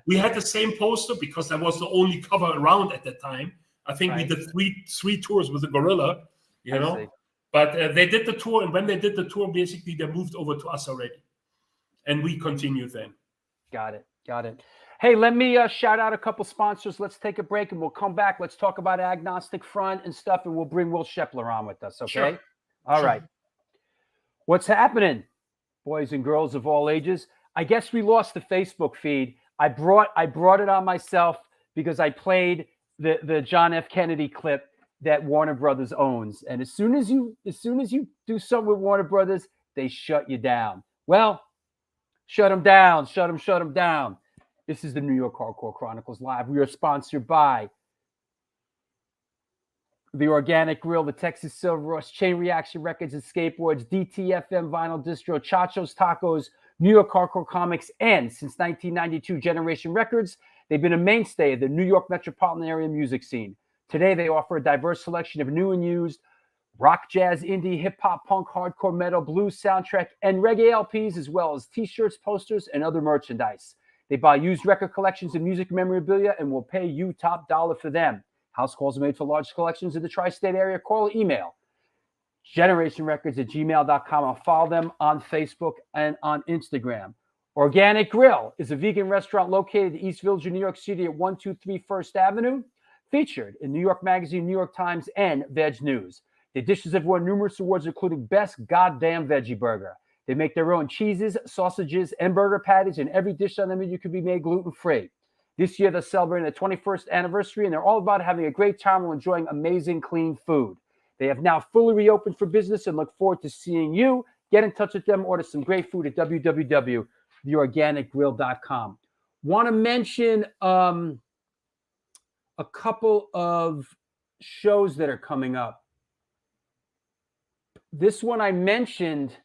We had the same poster because that was the only cover around at that time. I think we did three tours with the Gorilla, you know. But they did the tour, and when they did the tour, basically they moved over to us already, and we continued then. Got it. Hey, let me shout out a couple sponsors. Let's take a break, and we'll come back. Let's talk about Agnostic Front and stuff, and we'll bring Will Shepler on with us. Okay. Sure. All right. What's happening, boys and girls of all ages? I guess we lost the Facebook feed. I brought it on myself because I played the John F. Kennedy clip that Warner Brothers owns. And as soon as you do something with Warner Brothers, they shut you down. Well, shut them down. Shut them down. This is the New York Hardcore Chronicles Live. We are sponsored by the Organic Grill, the Texas Silver Rush, Chain Reaction Records and Skateboards, DTFM Vinyl Distro, Chacho's Tacos, New York Hardcore Comics, and since 1992, Generation Records. They've been a mainstay of the New York metropolitan area music scene. Today, they offer a diverse selection of new and used rock, jazz, indie, hip-hop, punk, hardcore, metal, blues, soundtrack, and reggae LPs, as well as T-shirts, posters, and other merchandise. They buy used record collections and music memorabilia and will pay you top dollar for them. House calls are made for large collections in the tri-state area. Call or email generationrecords@gmail.com. I'll follow them on Facebook and on Instagram. Organic Grill is a vegan restaurant located in East Village, New York City at 123 First Avenue, featured in New York Magazine, New York Times, and Veg News. The dishes have won numerous awards, including Best Goddamn Veggie Burger. They make their own cheeses, sausages, and burger patties, and every dish on the menu can be made gluten-free. This year, they're celebrating their 21st anniversary, and they're all about having a great time while enjoying amazing, clean food. They have now fully reopened for business and look forward to seeing you. Get in touch with them. Order some great food at www.theorganicgrill.com. Want to mention a couple of shows that are coming up. This one I mentioned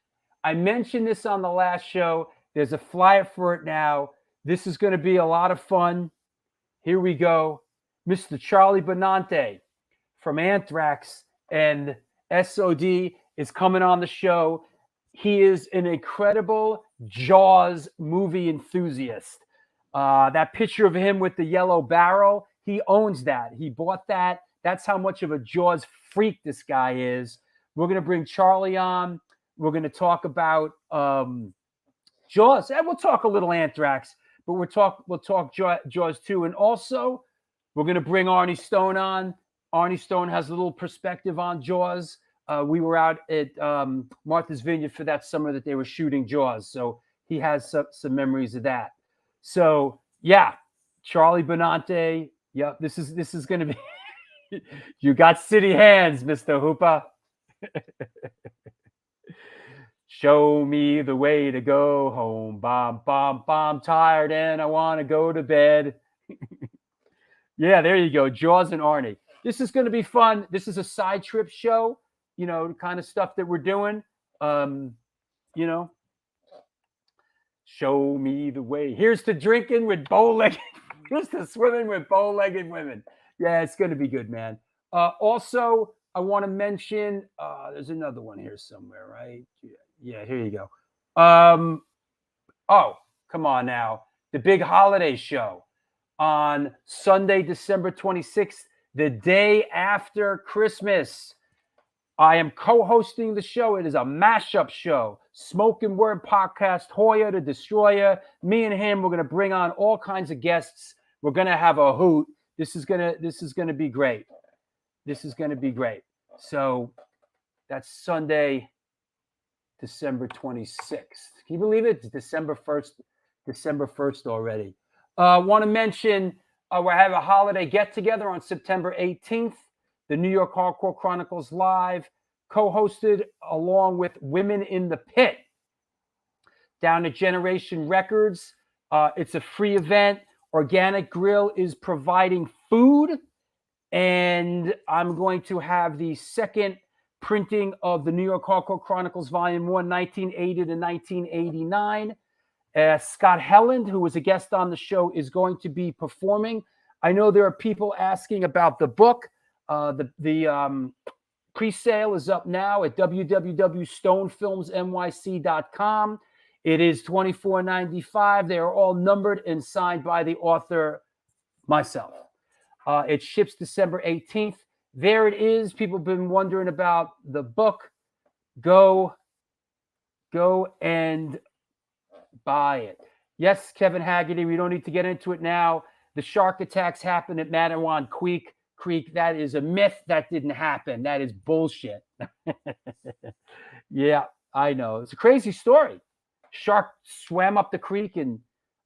this on the last show. There's a flyer for it now. This is going to be a lot of fun. Here we go. Mr. Charlie Benante from Anthrax and SOD is coming on the show. He is an incredible Jaws movie enthusiast. That picture of him with the yellow barrel, he owns that. He bought that. That's how much of a Jaws freak this guy is. We're going to bring Charlie on. We're going to talk about Jaws. And we'll talk a little Anthrax, but we'll talk Jaws too. And also, we're going to bring Arnie Stone on. Arnie Stone has a little perspective on Jaws. We were out at Martha's Vineyard for that summer that they were shooting Jaws. So he has some memories of that. So, yeah, Charlie Benante. Yeah, this is going to be – you got city hands, Mr. Hooper. Show me the way to go home. I'm tired and I want to go to bed. Yeah, there you go. Jaws and Arnie. This is going to be fun. This is a side trip show, you know, the kind of stuff that we're doing. You know, show me the way. Here's to drinking with bow-legged. Here's to swimming with bow-legged women. Yeah, it's going to be good, man. Also, I want to mention, there's another one here somewhere, right? Yeah, here you go. Oh, come on now. The big holiday show on Sunday, December 26th, the day after Christmas. I am co-hosting the show. It is a mashup show. Spoken Word Podcast, Hoya the Destroyer. Me and him, we're going to bring on all kinds of guests. We're going to have a hoot. This is going to be great. This is going to be great. So that's Sunday, December 26th. Can you believe it? It's December 1st. December 1st already. Want to mention we're having a holiday get-together on September 18th. The New York Hardcore Chronicles Live, co-hosted along with Women in the Pit, down at Generation Records. It's a free event. Organic Grill is providing food, and I'm going to have the second printing of the New York Hardcore Chronicles Volume 1, 1980 to 1989. Scott Helland, who was a guest on the show, is going to be performing. I know there are people asking about the book. The pre-sale is up now at www.stonefilmsnyc.com. It is $24.95. They are all numbered and signed by the author, myself. It ships December 18th. There it is. People have been wondering about the book. Go and buy it. Yes, Kevin Haggerty, we don't need to get into it now. The shark attacks happened at Matawan Creek. That is a myth. That didn't happen. That is bullshit. Yeah, I know. It's a crazy story. Shark swam up the creek and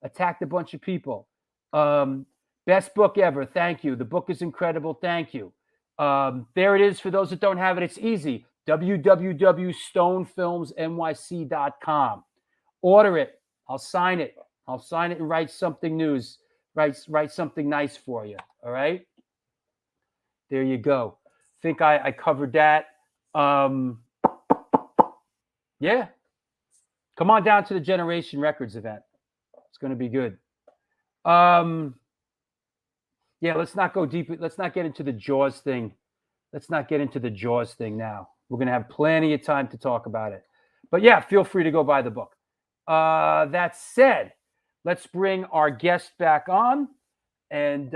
attacked a bunch of people. Best book ever. Thank you. The book is incredible. Thank you. There it is. For those that don't have it, it's easy. www.stonefilmsnyc.com. Order it. I'll sign it. I'll sign it and write something news. Write something nice for you. All right. There you go. Think I covered that. Yeah. Come on down to the Generation Records event. It's going to be good. Yeah, let's not go deep. Let's not get into the Jaws thing. Let's not get into the Jaws thing now. We're going to have plenty of time to talk about it. But yeah, feel free to go buy the book. That said, let's bring our guest back on and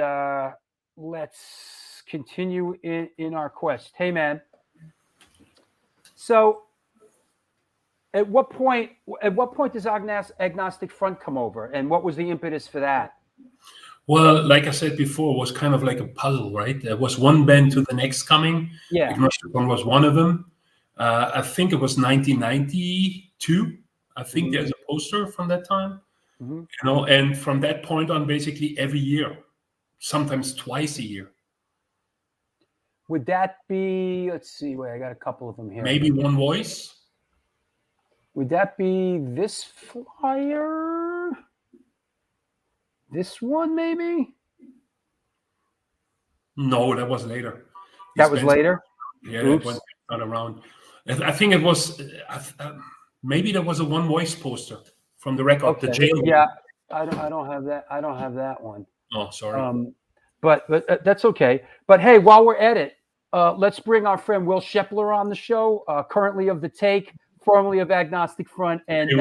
let's continue in our quest. Hey, man. So at what point does Agnostic Front come over, and what was the impetus for that? Well, like I said before, it was kind of like a puzzle, right? There was one band to the next coming. Yeah. Agnostic Front was one of them. I think it was 1992. I think there's a poster from that time. You know, and from that point on, basically every year, sometimes twice a year. Would that be, let's see, wait, I got a couple of them here. Maybe One Voice. Would that be this flyer? This one, maybe? No, that was later. That was later? Yeah, that was not around. I think it was, maybe there was a One Voice poster from the record, Okay. the jail. Yeah, I don't have that. I don't have that one. Oh, sorry. But that's okay. But hey, while we're at it, let's bring our friend Will Shepler on the show, currently of The Take, formerly of Agnostic Front. And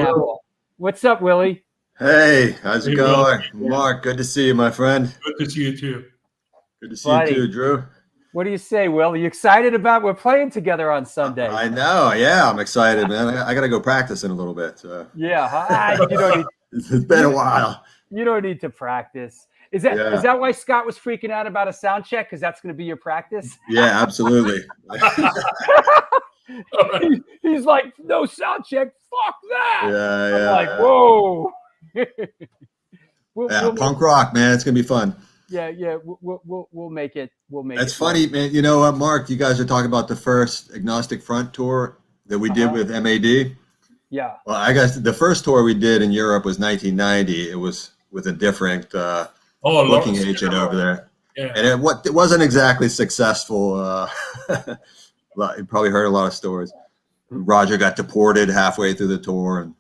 what's up, Willie? Hey, how's it Hey, going? Will. Mark, good to see you, my friend. Good to see you too. Good to see Buddy. you too, Drew. What do you say, Will? Are you excited about we're playing together on Sunday? I know, yeah, I'm excited, man. I got to go practice in a little bit. So. Yeah, you don't need, It's been a while. you don't need to practice. Is that why Scott was freaking out about a sound check? Because that's going to be your practice? Yeah, absolutely. He's like, no sound check. Fuck that. Yeah, I'm yeah. like, whoa. Punk rock, man. It's gonna be fun. We'll make it. That's funny, man. You know what, Mark? You guys are talking about the first Agnostic Front tour that we did with MAD. Yeah. Well, I guess the first tour we did in Europe was 1990. It was with a different booking agent over there. Yeah. And it wasn't exactly successful. You probably heard a lot of stories. Roger got deported halfway through the tour,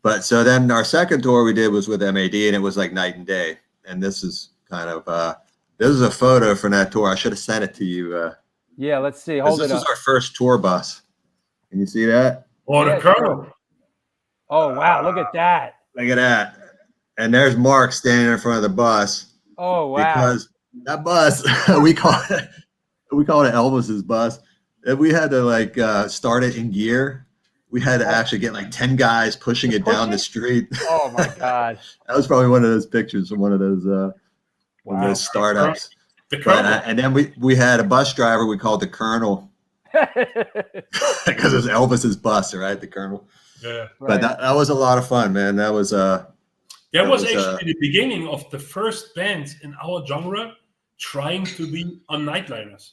but so then our second tour we did was with MAD, and it was like night and day. And this is kind of this is a photo from that tour. I should have sent it to you. Yeah, let's see. Hold it up. This is our first tour bus. Can you see that? Oh, the Colonel. Oh wow, look at that. Look at that. And there's Mark standing in front of the bus. Oh wow. Because that bus we call it Elvis's bus. And we had to start it in gear. We had to actually get 10 guys pushing it down the street. Oh my God. That was probably one of those pictures from one of those startups. The Colonel. And then we had a bus driver we called the Colonel because it was Elvis's bus, right? The Colonel. Yeah. But that was a lot of fun, man. That was actually the beginning of the first bands in our genre trying to be on Nightliners.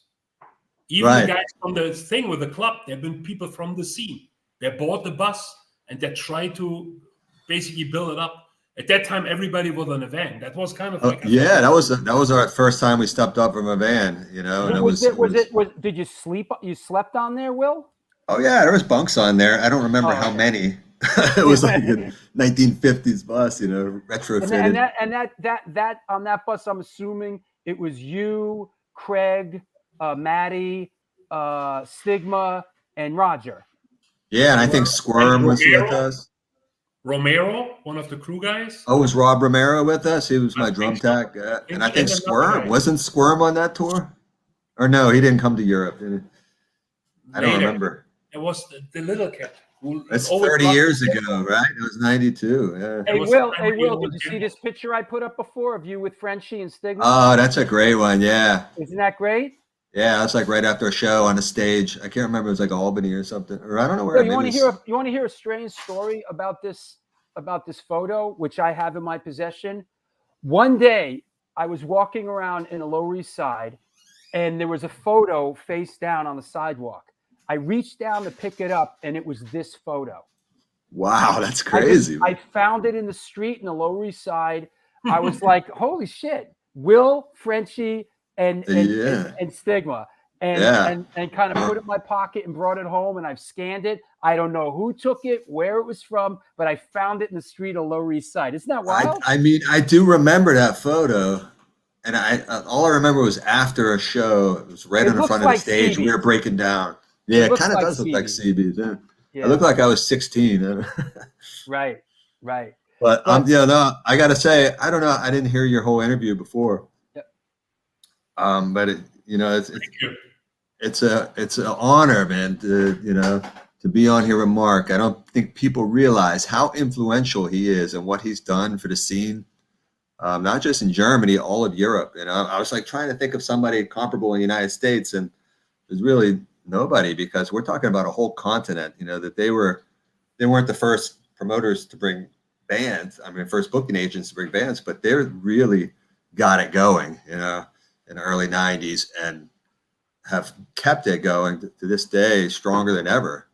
Even the guys from the thing with the club, there have been people from the scene. They bought the bus and they tried to basically build it up. At that time, everybody was on a van. That was kind of like that was our first time we stepped up from a van, you know. And did you sleep? You slept on there, Will? Oh yeah, there was bunks on there. I don't remember how many. It was like a 1950s bus, you know, retrofitted. And that on that bus, I'm assuming it was you, Craig, Maddie, Stigma, and Roger. Yeah, and I think Squirm was with us. Romero, one of the crew guys. Oh, was Rob Romero with us? He was my drum tech. And I think Squirm, wasn't Squirm on that tour? Or no, he didn't come to Europe. I don't remember. It was the little kid. That's 30 years ago, right? It was 92. Yeah. Hey, Will, did you see this picture I put up before of you with Frenchie and Stigma? Oh, that's a great one. Yeah. Isn't that great? Yeah, that's like right after a show on a stage. I can't remember. It was like Albany or something, or I don't know where. You want to hear a strange story about this photo, which I have in my possession? One day, I was walking around in the Lower East Side, and there was a photo face down on the sidewalk. I reached down to pick it up, and it was this photo. Wow, that's crazy. I found it in the street in the Lower East Side. I was like, "Holy shit!" Will, Frenchie, and Stigma, and kind of put it in my pocket and brought it home, and I've scanned it. I don't know who took it, where it was from, but I found it in the street of Lower East Side. Isn't that wild? I mean, I do remember that photo, and all I remember was after a show. It was right on the front of the stage. We were breaking down. Yeah, it kind of does look like CB's. Yeah. It looked like I was 16. Right. But I got to say, I don't know. I didn't hear your whole interview before. But it's an honor, man, to be on here with Marc. I don't think people realize how influential he is and what he's done for the scene, not just in Germany, all of Europe. I was like trying to think of somebody comparable in the United States, and there's really nobody, because we're talking about a whole continent. That they weren't the first promoters to bring bands. I mean, first booking agents to bring bands, but they really got it going. In the early 90s, and have kept it going to this day, stronger than ever.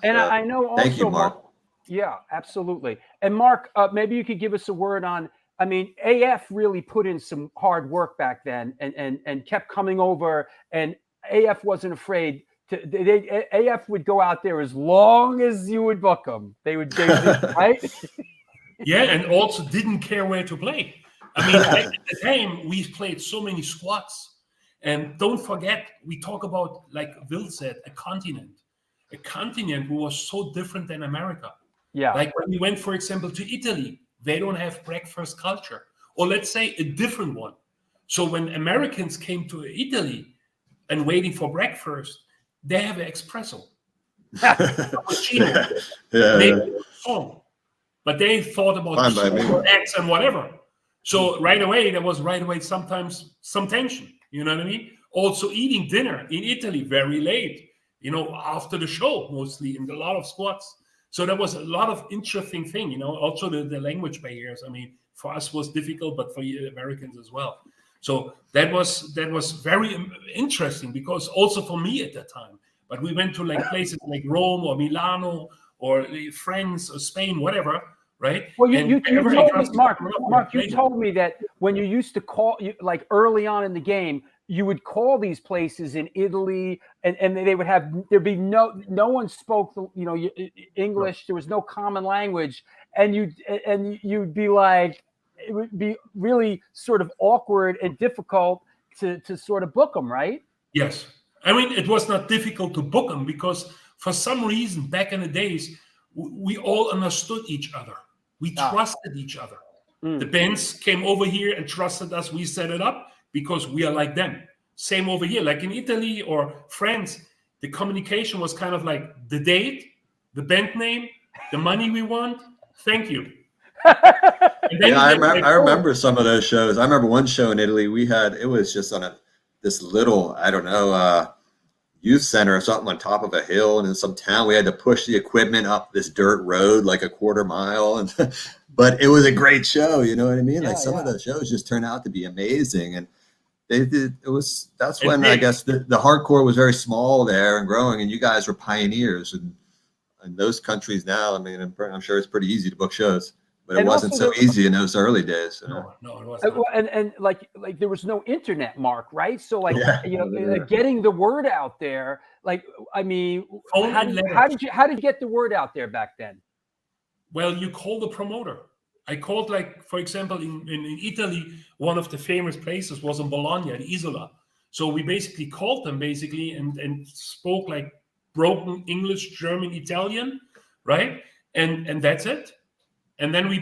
And I know also, thank you, Marc. Yeah, absolutely. And Marc, maybe you could give us a word on, I mean, AF really put in some hard work back then and kept coming over, and AF wasn't afraid to, AF would go out there as long as you would book them. They would, right? Yeah, and also didn't care where to play. I mean, at the time, we played so many squats. And don't forget, we talk about, like Will said, a continent who was so different than America. Yeah. Like when we went, for example, to Italy, they don't have breakfast culture. Or let's say a different one. So when Americans came to Italy and waiting for breakfast, they have an espresso. Cappuccino. Maybe a song. But they thought about eggs and whatever. So right away, there was sometimes some tension. You know what I mean? Also eating dinner in Italy very late, after the show, mostly, in a lot of squats. So there was a lot of interesting thing, also the language barriers. I mean, for us was difficult, but for Americans as well. So that was very interesting, because also for me at that time. But we went to like places like Rome or Milano or France or Spain, whatever. Right. Well, you told me, Marc, you told me that when you used to call, like early on in the game, you would call these places in Italy, and there'd be no one spoke, English. There was no common language, and you'd be like, it would be really sort of awkward and difficult to sort of book them, right? Yes, I mean, it was not difficult to book them, because for some reason back in the days we all understood each other. We trusted each other. The bands came over here and trusted us. We set it up because we are like them. Same over here, like in Italy or France, the communication was kind of like the date, the band name, the money we want. Thank you. I remember some of those shows. I remember one show in Italy it was just on this little, I don't know, youth center or something on top of a hill, and in some town we had to push the equipment up this dirt road like a quarter mile, and but it was a great show, you know what I mean? Like some of the shows just turned out to be amazing, and that's when I guess the hardcore was very small there and growing, and you guys were pioneers in those countries. Now I mean, I'm sure it's pretty easy to book shows, but it wasn't so easy in those early days. You know? No, it wasn't. And like there was no internet, Mark, right? So like getting the word out there, like I mean, how did you get the word out there back then? Well, you call the promoter. I called, like, for example, in Italy, one of the famous places was in Bologna, in Isola. So we basically called them and spoke like broken English, German, Italian, right? And that's it. And then we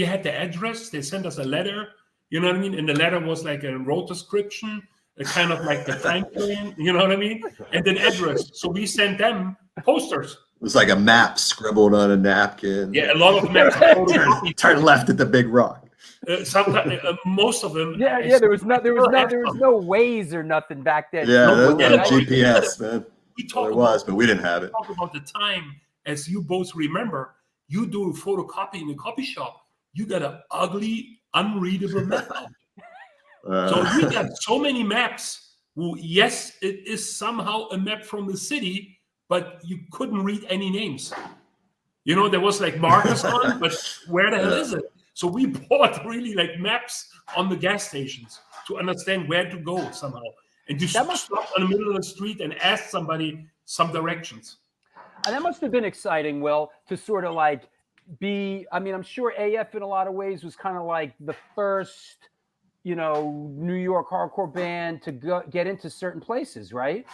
had the address. They sent us a letter, you know what I mean? And the letter was like a road description, a kind of like the Franklin, you know what I mean? And an address. So we sent them posters. It was like a map scribbled on a napkin. Yeah, a lot of maps. Turn left at the big rock. Sometimes, most of them. Yeah. There was no Waze or nothing back then. Yeah, no GPS, man. There was, but we didn't have it. Talk about the time, as you both remember. You do a photocopy in a copy shop. You got an ugly, unreadable map out. So we got so many maps. Well, yes, it is somehow a map from the city, but you couldn't read any names. You know, there was like markers on, but where the hell is it? So we bought really like maps on the gas stations to understand where to go somehow. And you stop in the middle of the street and ask somebody some directions. And that must have been exciting, Will, to sort of like be, I mean, I'm sure AF in a lot of ways was kind of like the first, you know, New York hardcore band to get into certain places, right?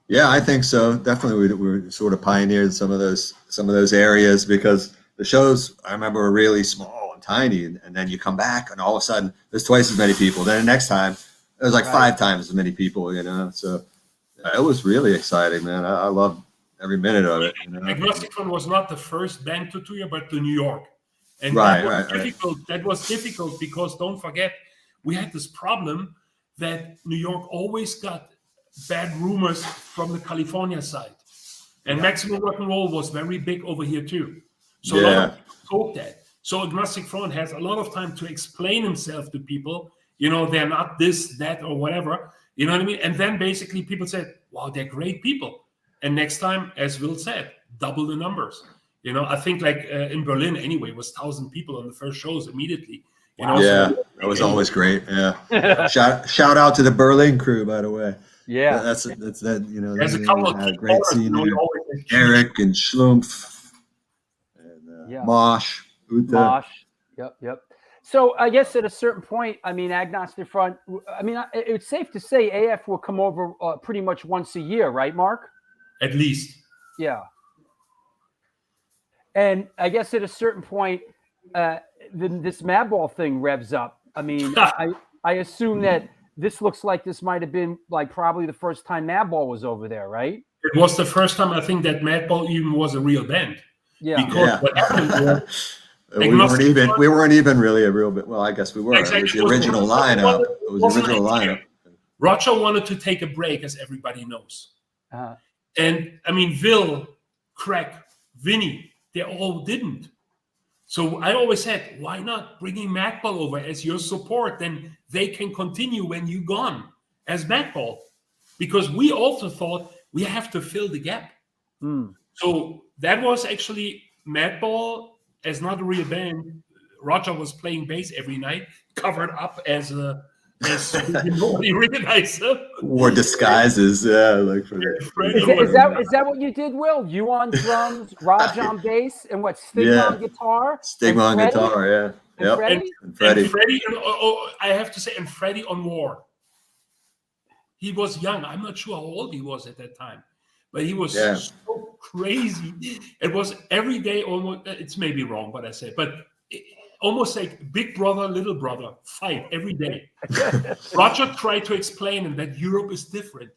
Yeah, I think so. Definitely, we were sort of pioneered some of those areas, because the shows I remember were really small and tiny, and then you come back and all of a sudden there's twice as many people. Then the next time there's like 5 times as many people. You know, so it was really exciting, man. I loved every minute of it. You know? Agnostic was not the first band to tour, but to New York, and that was difficult because don't forget we had this problem that New York always got bad rumors from the California side, and Maximum Rock and Roll was very big over here too. So a lot of people told that. So Agnostic Front has a lot of time to explain himself to people. You know, they're not this, that, or whatever. You know what I mean? And then basically people said, "Wow, they're great people." And next time, as Will said, double the numbers. You know, I think like in Berlin anyway, was 1,000 people on the first shows immediately. You know, that was always great. Yeah, shout out to the Berlin crew, by the way. Yeah, that's that. You know, there's a couple of had a great scene there. Eric and Schlumpf and Mosh, Uta. Mosh. Yep. So I guess at a certain point, I mean, Agnostic Front. I mean, it's safe to say AF will come over pretty much once a year, right, Mark? At least. Yeah. And I guess at a certain point, this Madball thing revs up. I mean, I assume that this looks like this might have been like probably the first time Madball was over there, right? It was the first time I think that Madball even was a real band. Yeah. Because what happened was we weren't even really a real band. Well, I guess we were. Exactly. It was the original lineup. It was the original lineup. Roger wanted to take a break, as everybody knows. And I mean, Will, Craig, Vinny, they all didn't. So I always said, why not bringing Madball over as your support? Then they can continue when you're gone as Madball. Because we also thought we have to fill the gap. So that was actually Madball as not a real band. Roger was playing bass every night, covered up as nobody recognized him. Wore disguises, like for is that what you did, Will? You on drums, Raj on bass, and what? Stigma on guitar. Stigma on guitar, yeah. And Freddie? And Freddie. And Freddie, I have to say, and Freddie on war. He was young. I'm not sure how old he was at that time, but he was so crazy. It was every day almost. It's maybe wrong what I said, but. Almost like big brother, little brother fight every day. Roger tried to explain him that Europe is different.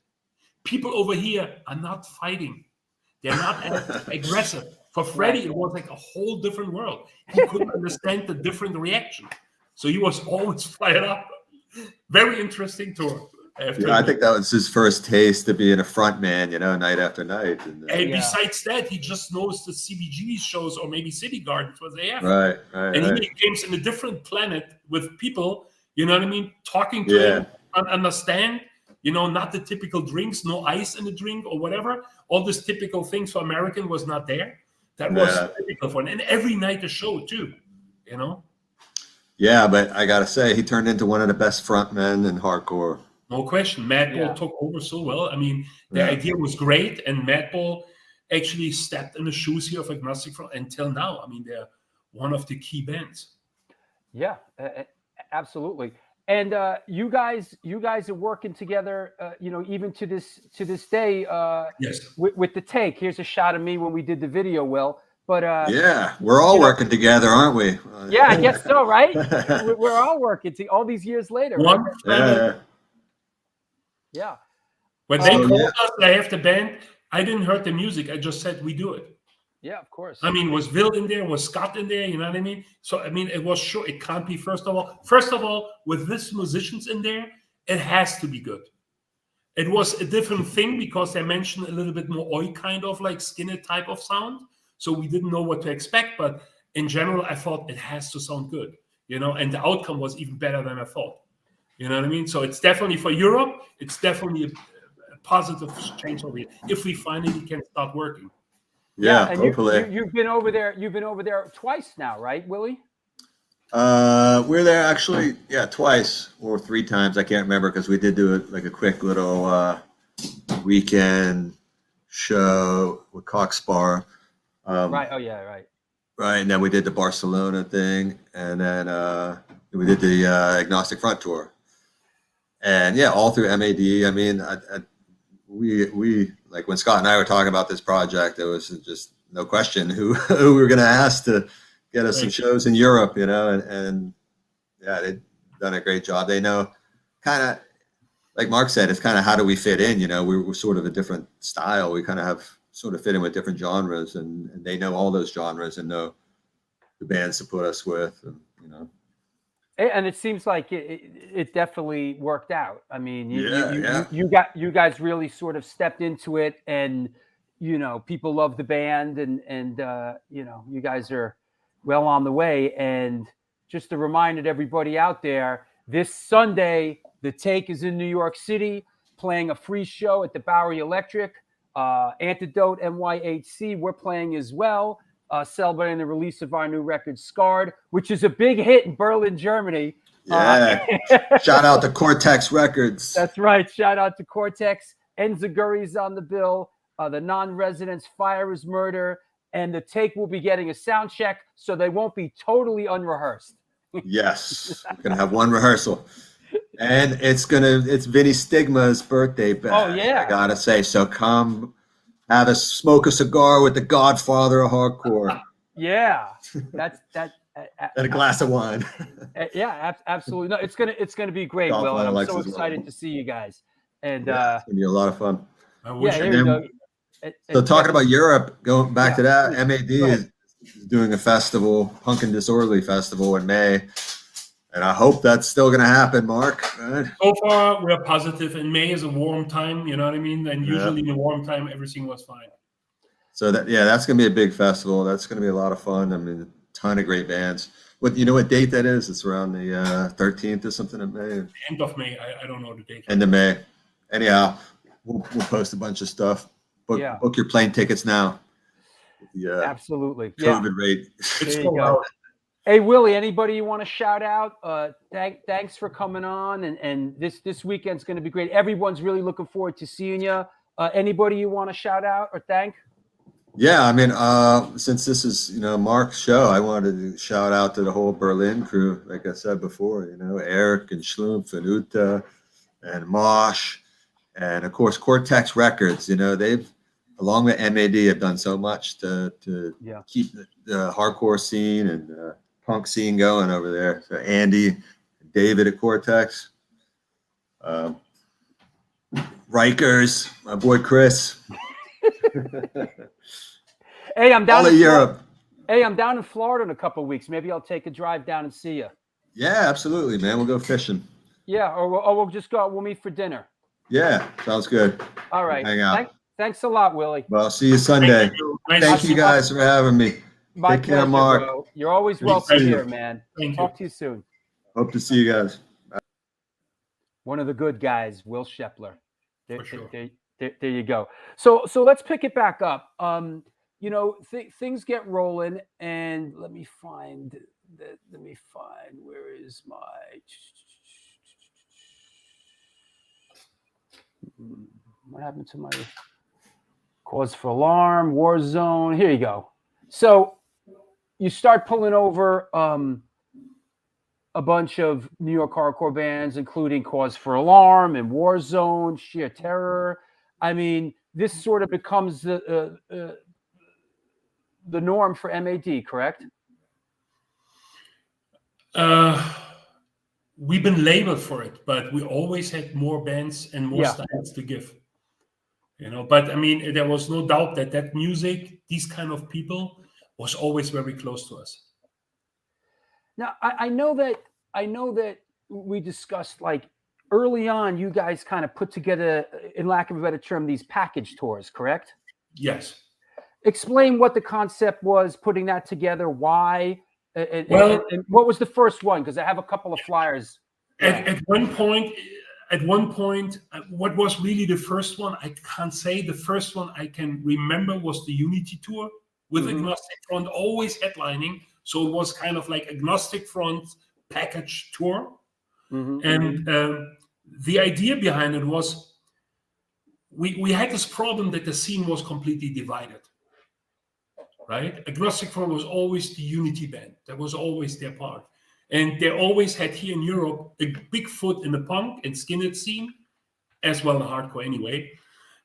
People over here are not fighting. They're not as aggressive. For Freddie, it was like a whole different world. He couldn't understand the different reaction. So he was always fired up. Very interesting tour. I think that was his first taste of being a front man, night after night. And besides that, he just knows the CBGB shows or maybe City Gardens was AF. Right. And he games in a different planet with people, you know what I mean? Talking to him, understand, not the typical drinks, no ice in the drink or whatever. All these typical things for American was not there. That was typical for him. And every night a show too, Yeah, but I got to say, he turned into one of the best frontmen in hardcore. No question. Madball took over so well. I mean, the idea was great, and Madball actually stepped in the shoes here of Agnostic until now. I mean, they're one of the key bands. Yeah, absolutely. And you guys are working together, even to this day. Yes. With the Take. Here's a shot of me when we did the video, Will. But we're all working together, aren't we? Yeah, I guess so, right? We're all working all these years later. Right? Yeah. When they called us, I have the band. I didn't hear the music. I just said we do it. Yeah, of course. I mean, was Will in there? Was Scott in there? You know what I mean? So I mean, it was sure it can't be. First of all, with this musicians in there, it has to be good. It was a different thing because they mentioned a little bit more oi kind of like skinhead type of sound. So we didn't know what to expect, but in general, I thought it has to sound good, and the outcome was even better than I thought. You know what I mean? So it's definitely for Europe. It's definitely a positive change over here if we finally can start working. Yeah, and hopefully. You've been over there. You've been over there twice now, right, Willie? We're there actually, twice or 3 times. I can't remember because we did do a quick little weekend show with Cockspar. Right. Oh yeah. Right. Right, and then we did the Barcelona thing, and then we did the Agnostic Front tour. And all through MAD. I mean, we like when Scott and I were talking about this project, there was just no question who we were going to ask to get us some shows in Europe, and they've done a great job. They know kind of, like Marc said, it's kind of how do we fit in, we're sort of a different style. We kind of have sort of fit in with different genres, and they know all those genres and know the bands to put us with, And it seems like it definitely worked out. I mean, you guys really sort of stepped into it, and people love the band, and you guys are well on the way. And just a reminder to everybody out there, this Sunday, the Take is in New York City, playing a free show at the Bowery Electric. Antidote, NYHC, we're playing as well. Celebrating the release of our new record, Scarred, which is a big hit in Berlin, Germany. Shout out to Cortex Records. That's right. Shout out to Cortex. Enziguri's on the bill. The Non-Residents, Fire is Murder. And the Take will be getting a sound check, so they won't be totally unrehearsed. Yes. We're going to have one rehearsal. And it's Vinny Stigma's birthday back. Oh, yeah. I got to say. So come smoke a cigar with the godfather of hardcore. Yeah, that's that. And a glass of wine. Yeah, absolutely. No, it's gonna be great, Will. And I'm so excited to see you guys. And it's gonna be a lot of fun. Here we go. So talking about Europe, going back to that, MAD is doing a festival, Punk and Disorderly Festival in May. And I hope that's still going to happen, Marc. Right? So far, we're positive. And May is a warm time, you know what I mean? And usually in a warm time, everything was fine. So that's going to be a big festival. That's going to be a lot of fun. I mean, a ton of great bands. What date that is? It's around the 13th or something of May. End of May. I don't know the date. End of May. Anyhow, we'll post a bunch of stuff. Book your plane tickets now. Absolutely. COVID rate. It's still out. Hey, Willie, anybody you want to shout out? Thanks for coming on. And this weekend's going to be great. Everyone's really looking forward to seeing you. Anybody you want to shout out or thank? Yeah, I mean, since this is, Marc's show, I wanted to shout out to the whole Berlin crew. Like I said before, Eric and Schlumpf and Uta and Mosh and, of course, Cortex Records. They've, along with MAD, have done so much to keep the hardcore scene and punk scene going over there. So Andy, David at Cortex, Rikers, my boy Chris. Hey, I'm down in Europe. Hey, I'm down in Florida in a couple of weeks. Maybe I'll take a drive down and see you. Yeah, absolutely, man. We'll go fishing. Yeah, or we'll just go. We'll meet for dinner. Yeah, sounds good. All right. Hang out. Thanks a lot, Willie. Well, see you Sunday. Thank you guys for having me. My Take care, pleasure, Marc. bro. You're always Good to welcome see you. here, man. Thank Talk you. to you soon. Hope to see you guys. One of the good guys, Will Shepler. There, For sure. there you go. So let's pick it back up. You know, things get rolling, and let me find where is my. What happened to my cause for alarm? War zone. Here you go. So you start pulling over a bunch of New York hardcore bands, including Cause for Alarm and War Zone, Sheer Terror. I mean, this sort of becomes the norm for MAD, correct? We've been labeled for it, but we always had more bands and more styles to give. You know, but I mean, there was no doubt that music, these kind of people, was always very close to us. Now, I know that we discussed, like, early on, you guys kind of put together, in lack of a better term, these package tours, correct? Yes. Explain what the concept was, putting that together, why, and what was the first one? Because I have a couple of flyers. At one point, what was really the first one? I can't say. The first one I can remember was the Unity tour with Agnostic Front always headlining. So it was kind of like Agnostic Front package tour. And the idea behind it was we had this problem that the scene was completely divided. Right? Agnostic Front was always the Unity band. That was always their part. And they always had here in Europe a big foot in the punk and skinhead scene, as well as hardcore anyway.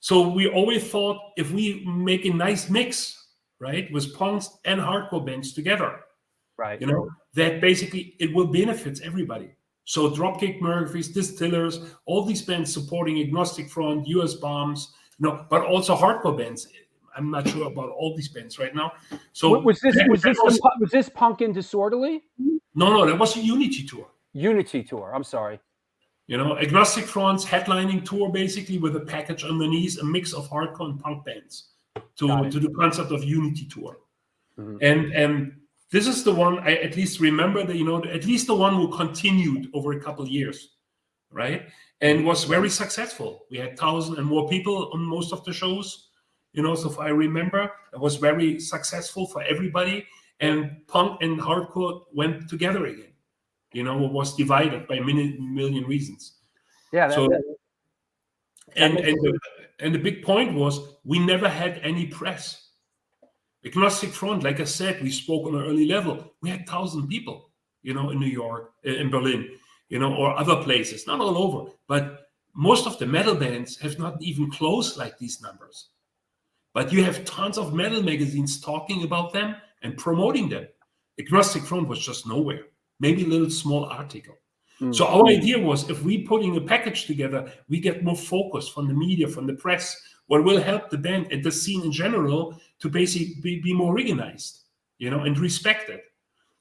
So we always thought if we make a nice mix, right, with punks and hardcore bands together, right, you know, that basically it will benefit everybody. So Dropkick Murphys, Distillers, all these bands supporting Agnostic Front, US Bombs, you know, but also hardcore bands. I'm not sure about all these bands right now. So was this Punk and Disorderly? No, that was a Unity tour. Unity tour. I'm sorry. You know, Agnostic Front's headlining tour, basically with a package underneath, a mix of hardcore and punk bands to the concept of Unity tour. And this is the one I at least remember that, you know, at least the one who continued over a couple of years, right? And was very successful. We had 1,000 and more people on most of the shows. You know, so if I remember, it was very successful for everybody, and punk and hardcore went together again. You know, it was divided by a million reasons. Yeah. And the big point was we never had any press. Agnostic Front, like I said, we spoke on an early level. We had 1,000 people, you know, in New York, in Berlin, you know, or other places, not all over. But most of the metal bands have not even close like these numbers. But you have tons of metal magazines talking about them and promoting them. Agnostic Front was just nowhere. Maybe a little small article. So our idea was, if we putting a package together, we get more focus from the media, from the press, what will help the band and the scene in general to basically be more organized, you know, and respected.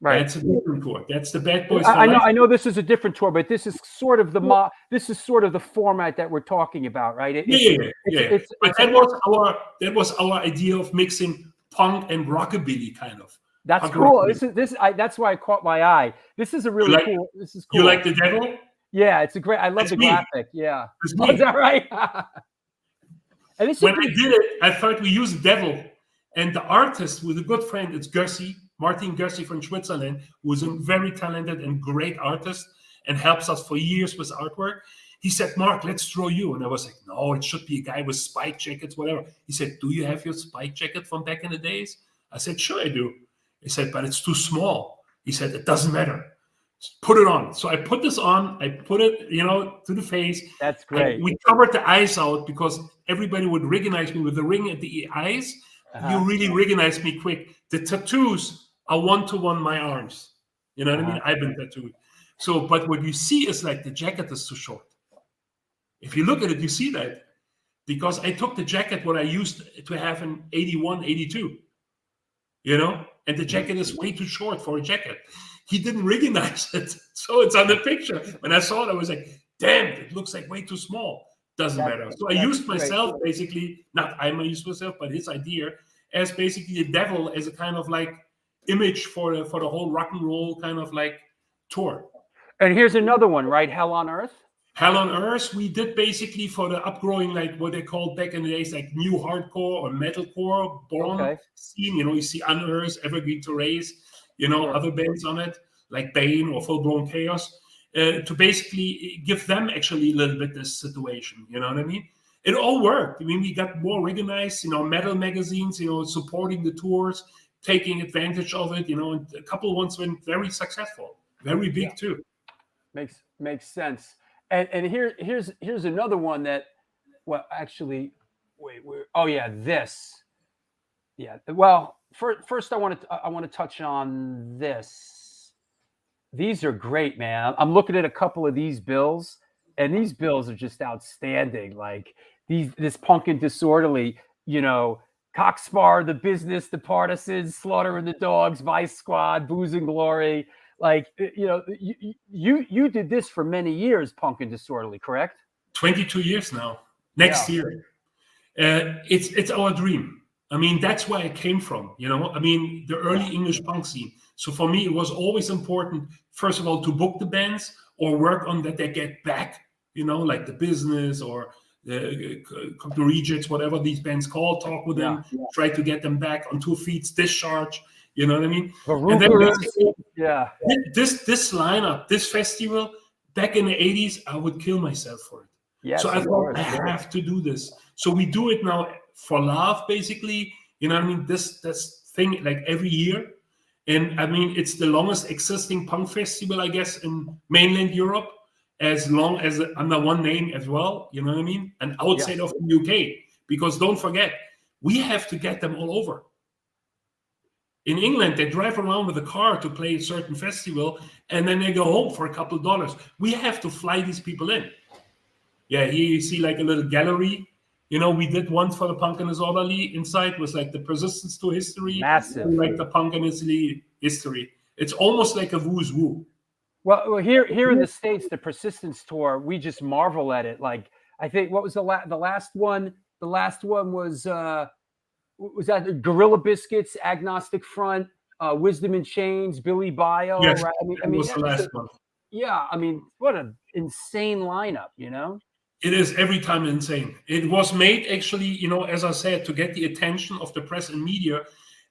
Right. That's a different tour. That's the Bad Boys. I know this is a different tour, but this is sort of the format that we're talking about, right? But that was our idea of mixing punk and rockabilly, kind of. That's punk cool. Rockabilly. That's why it caught my eye. This is a really cool. This is cool. You like the Devil? Yeah, it's a great. I love the graphic. Yeah, is that right? And when I did it, I thought we used the Devil, and the artist with a good friend, it's Gersi. Martin Gersi from Switzerland, who is a very talented and great artist and helps us for years with artwork. He said, Marc, let's draw you. And I was like, no, it should be a guy with spike jackets, whatever. He said, do you have your spike jacket from back in the days? I said, sure, I do. He said, but it's too small. He said, it doesn't matter. Just put it on. So I put this on. I put it, you know, to the face. That's great. We covered the eyes out because everybody would recognize me with the ring at the eyes. You really recognize me quick. The tattoos are one-to-one my arms. You know what I mean? I've been tattooed. So, but what you see is like the jacket is too short. If you look at it, you see that. Because I took the jacket what I used to have in 81, 82. You know? And the jacket is way too short for a jacket. he didn't recognize it. So it's on the picture. When I saw it, I was like, damn, it looks like way too small. Doesn't matter. So I used myself basically, not I used myself, but his idea as basically the devil as a kind of like image for the whole rock and roll kind of like tour. And here's another one, right? Hell on Earth. Hell on Earth, we did basically for the upgrowing, like what they called back in the days, like new hardcore or metalcore born scene. You know, you see Unearth, Evergreen to Raise, you know, other bands on it, like Bane or Full Blown Chaos, to basically give them actually a little bit this situation. You know what I mean? It all worked. I mean, we got more recognized, you know, metal magazines, you know, supporting the tours, taking advantage of it, you know, and a couple ones went very successful, very big too. Makes sense. And here's another one that, well, actually, this. Yeah. Well, first I want to touch on this. These are great, man. I'm looking at a couple of these bills, and these bills are just outstanding. Like this Punk and Disorderly, you know, Cockspar, The Business, The Partisans, Slaughter and the Dogs, Vice Squad, Booze and Glory. Like, you know, you did this for many years, Punk and Disorderly, correct? 22 years now. Next year. It's our dream. I mean, that's where I came from, you know. I mean, the early English punk scene. So for me, it was always important, first of all, to book the bands or work on that they get back, you know, like The Business or the Rejects, whatever these bands call, talk with them, try to get them back on 2 feet, Discharge. You know what I mean? And then this lineup, this festival, back in the 80s, I would kill myself for it. Yes, so I thought I have to do this. So we do it now for love, basically. You know what I mean? This thing like every year. And I mean, it's the longest existing punk festival, I guess, in mainland Europe, as long as under one name as well. You know what I mean? And outside of the UK. Because don't forget, we have to get them all over. In England, they drive around with a car to play a certain festival, and then they go home for a couple of dollars. We have to fly these people in. Yeah, here you see like a little gallery. You know, we did one for the Punk and Disorderly. Inside was like the Persistence to History. Massive. Like the Punk and Disorderly history. It's almost like a who's who. Well, here in the States, the Persistence tour, we just marvel at it. Like, I think, what was the last one? The last one was that Gorilla Biscuits, Agnostic Front, Wisdom in Chains, Billy Bio. Yes, right? I mean, was the last one. Yeah, I mean, what an insane lineup, you know? It is every time insane. It was made actually, you know, as I said, to get the attention of the press and media,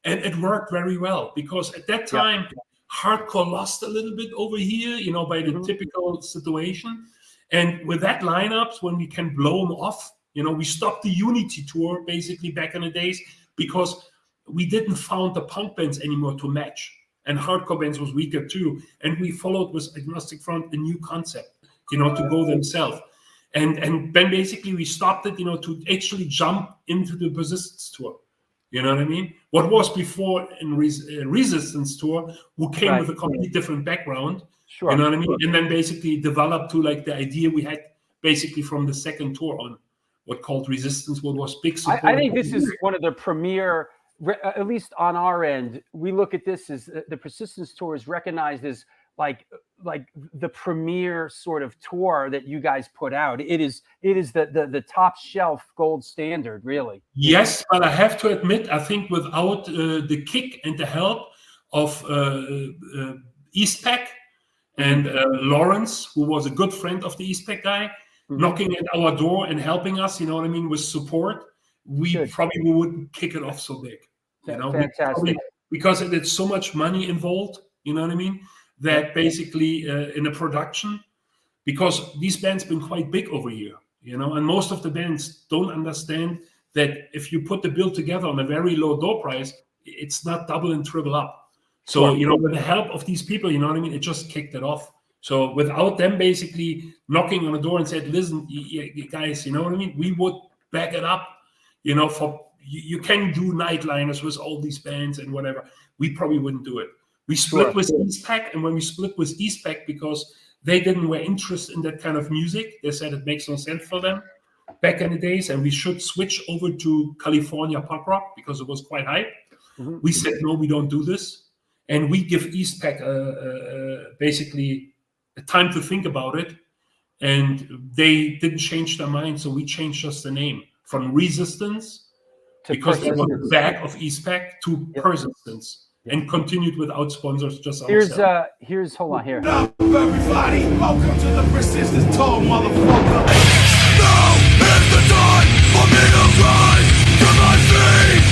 and it worked very well because at that time, hardcore lost a little bit over here, you know, by the typical situation. And with that lineup, when we can blow them off, you know, we stopped the Unity tour basically back in the days because we didn't found the punk bands anymore to match. And hardcore bands was weaker too. And we followed with Agnostic Front a new concept, you know, to go themselves. And then basically we stopped it, you know, to actually jump into the Persistence tour. You know what I mean? What was before in Resistance tour, who came with a completely different background. Sure. You know what I mean? And then basically developed to like the idea we had basically from the second tour on what called Resistance, what was big support. I think this is one of the premier, at least on our end, we look at this as the Persistence tour is recognized as like the premier sort of tour that you guys put out. It is the top shelf gold standard, really. Yes, but I have to admit, I think without the kick and the help of Eastpak and Lawrence, who was a good friend of the Eastpak guy, knocking at our door and helping us, you know what I mean, with support, we probably wouldn't kick it off so big. You know, fantastic. Because it's so much money involved, you know what I mean, that basically in a production, because these bands been quite big over here, you know, and most of the bands don't understand that if you put the bill together on a very low door price, it's not double and triple up. So, you know, with the help of these people, you know what I mean, it just kicked it off. So without them basically knocking on the door and said, listen, you guys, you know what I mean? We would back it up, you know, for you can do nightliners with all these bands and whatever. We probably wouldn't do it. We split with Eastpak, and when we split with Eastpak, because they didn't were interested in that kind of music, they said it makes no sense for them back in the days, and we should switch over to California pop rock because it was quite hype. We said, no, we don't do this. and we give Eastpak basically a time to think about it, and they didn't change their mind, so we changed just the name from Resistance, because that was the back of Eastpak, to Persistence, and continued without sponsors, just ourselves. Here's hold on here. Now, everybody, welcome to the Persistence Talk, motherfucker. Now is the time for me to rise to my feet.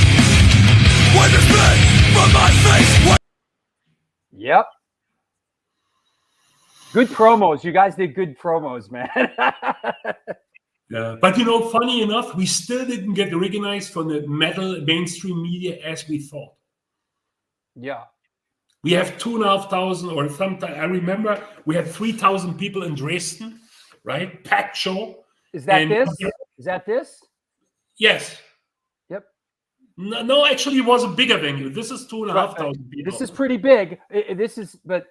Wipe the spit from my face. Yep. Good promos. You guys did good promos, man. Yeah, but you know, funny enough, we still didn't get recognized from the metal mainstream media as we thought. Yeah. We have 2,500, or sometimes I remember we had 3,000 people in Dresden, right? Packed show. Is that this? Is that this? Yes. Yep. No, actually, it was a bigger venue. This is 2,500 people. This is pretty big. This is, but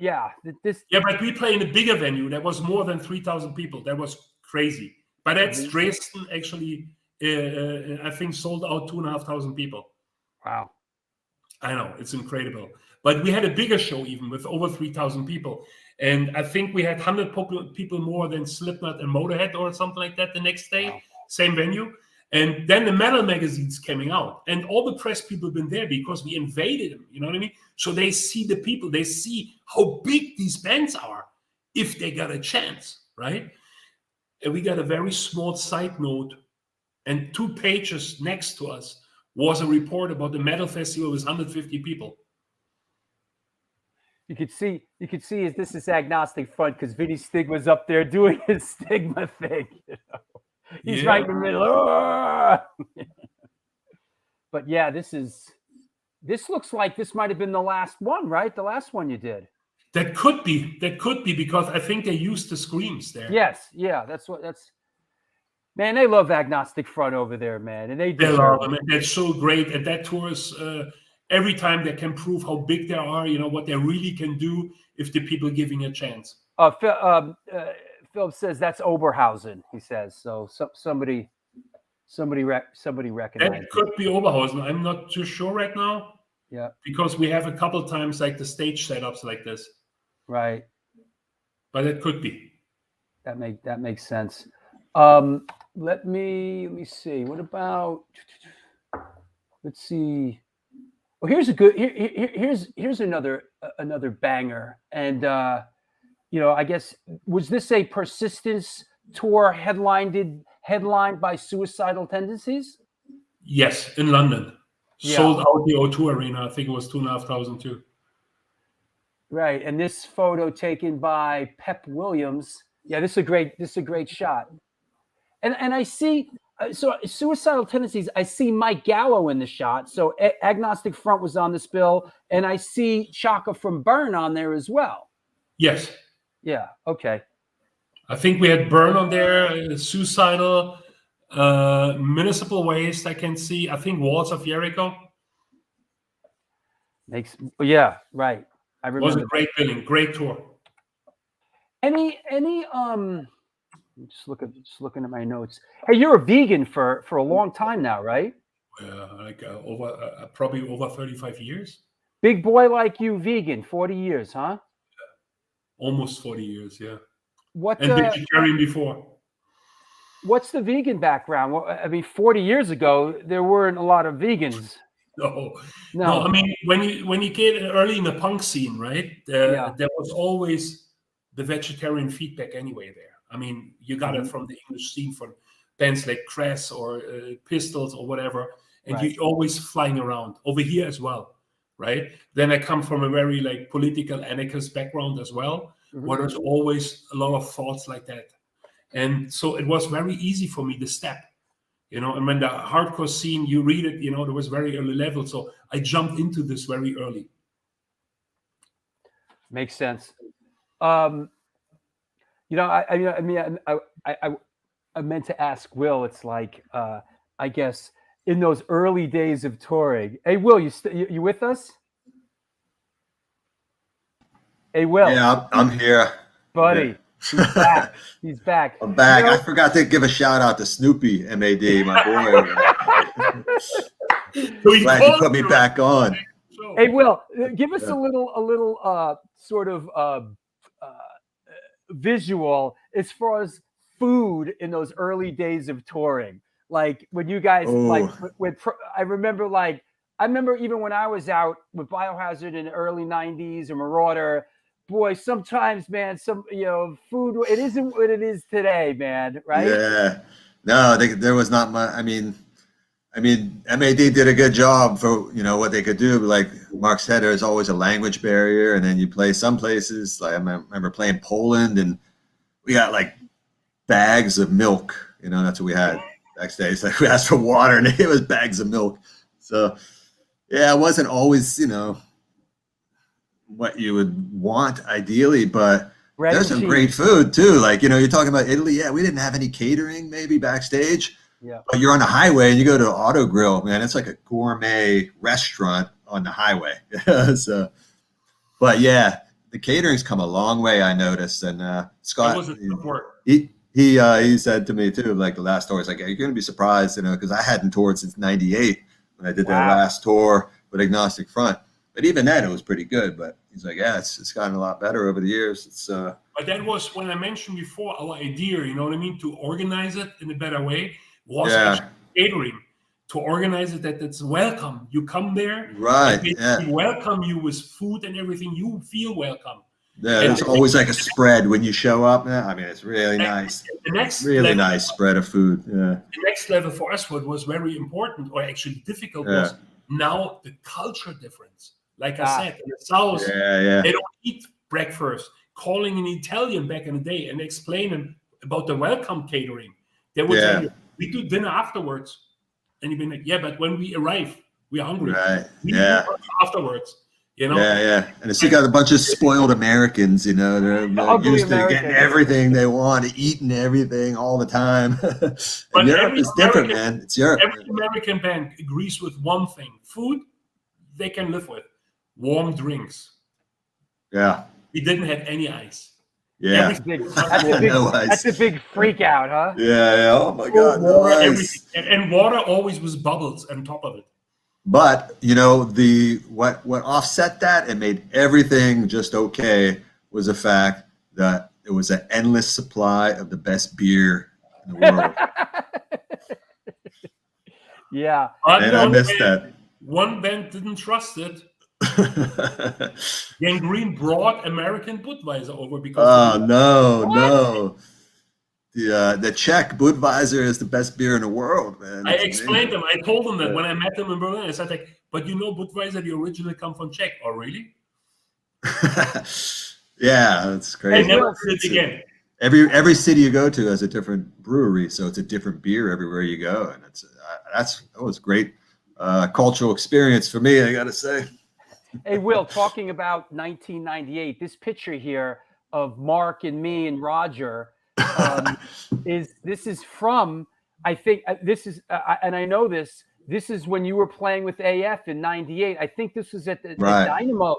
yeah, this. Yeah, but we play in a bigger venue. That was more than 3,000 people. That was crazy. But that's Dresden. Actually, I think sold out 2,500 people. Wow. I know, it's incredible. But we had a bigger show even with over 3,000 people. And I think we had 100 people more than Slipknot and Motorhead or something like that the next day. Wow. Same venue. And then the metal magazines coming out. And all the press people have been there because we invaded them. You know what I mean? So they see the people. They see how big these bands are if they got a chance, right? And we got a very small side note. And 2 pages next to us was a report about the metal festival with 150 people. You could see this is Agnostic Front because Vinny Stigma's up there doing his Stigma thing. You know? He's right in the middle. But yeah, this looks like this might have been the last one, right? The last one you did. That could be because I think they used the screams there. Yes, yeah, that's. Man, they love Agnostic Front over there, man, and they love them. That's so great, and that tour is every time they can prove how big they are. You know what they really can do if the people giving a chance. Philip says that's Oberhausen. He says so. Somebody recognized. That could be Oberhausen. I'm not too sure right now. Yeah, because we have a couple times like the stage setups like this. Right. But it could be. That makes sense. Let me see. What about? Let's see. Well, here's a good. Here's another banger. And I guess was this a Persistence tour headlined by Suicidal Tendencies? Yes, in London. Yeah. Sold out the O2 Arena. I think it was 2,500 too. Right, and this photo taken by Pep Williams. Yeah, this is a great shot. And I see, so Suicidal Tendencies, I see Mike Gallo in the shot. So Agnostic Front was on this bill, and I see Chaka from Burn on there as well. Yes. Yeah, okay. I think we had Burn on there, Suicidal, Municipal Waste, I can see. I think Walls of Jericho. Yeah, right. I remember. It was a great billing, great tour. Any just looking at my notes. Hey, you're a vegan for a long time now, right? Probably over 35 years. Big boy like you, vegan, 40 years, huh? Almost 40 years, yeah. And vegetarian before. What's the vegan background? Well, I mean, 40 years ago, there weren't a lot of vegans. No. I mean, when you get early in the punk scene, right? There was always the vegetarian feedback anyway there. I mean, you got it from the English scene, from bands like Cress or Pistols or whatever, and you're always flying around over here as well, right? Then I come from a very like political anarchist background as well, where there's always a lot of thoughts like that. And so it was very easy for me to step, and when the hardcore scene, you read it, there was very early level. So I jumped into this very early. Makes sense. I meant to ask Will. It's like, I guess in those early days of touring. Hey, Will, you with us? Hey, Will. Yeah, I'm here, buddy. He's back. He's back. I'm back. I forgot to give a shout out to Snoopy, MAD, my boy. So glad you put me back on. Hey, Will, give us a little sort of visual as far as food in those early days of touring. Like when you guys I remember even when I was out with Biohazard in the early 90s or Marauder, boy, sometimes, man, food, it isn't what it is today, man, right? Yeah. No, there was not much. I mean, MAD did a good job for, what they could do. Like Marc said, there's always a language barrier. And then you play some places, like I remember playing Poland, and we got like bags of milk. That's what we had backstage. Like we asked for water and it was bags of milk. So yeah, it wasn't always, what you would want ideally, but there's some great food too. Like, you're talking about Italy. Yeah, we didn't have any catering maybe backstage. Yeah. But you're on the highway and you go to Auto Grill, man. It's like a gourmet restaurant on the highway. So, but yeah, the catering's come a long way, I noticed. And Scott, he said to me too, like the last tour, he's like, you're going to be surprised, because I hadn't toured since '98 when I did that last tour with Agnostic Front. But even then, it was pretty good. But he's like, yeah, it's gotten a lot better over the years. It's But that was when I mentioned before our idea, you know what I mean, to organize it in a better way. Was actually catering, to organize it that it's welcome. You come there, right? They welcome you with food and everything. You feel welcome. Yeah, there's always like a spread when you show up. I mean, it's really nice. The next really nice spread of food. Yeah. The next level for us, what was very important or actually difficult, was now the culture difference. Like I said, in the South, they don't eat breakfast. Calling an Italian back in the day and explaining about the welcome catering, they would tell you, we do dinner afterwards. And you'd be like, yeah, but when we arrive, we're hungry. Right. We do afterwards. Yeah. And it's got a bunch of spoiled Americans, they're used to getting everything they want, eating everything all the time. But Europe is different, man. It's Europe. Every American band agrees with one thing. Food, they can live with. Warm drinks. Yeah. We didn't have any ice. Yeah. That's a big freak out, huh? Yeah. Oh my God. No ice. And water always was bubbles on top of it. But what offset that and made everything just okay was the fact that it was an endless supply of the best beer in the world. Yeah. And I missed that. One band didn't trust it. Gangrene brought American Budweiser over because no. The Czech Budweiser is the best beer in the world, man. I explained them. I told them that when I met them in Berlin. I said, but Budweiser, the original come from Czech. Oh, really? Yeah, that's crazy. I never did it again. Every city you go to has a different brewery, so it's a different beer everywhere you go, and that was great cultural experience for me, I got to say. Hey, Will, talking about 1998, this picture here of Marc and me and Roger this is from, I think this is, and I know this is when you were playing with AF in '98. I think this was at the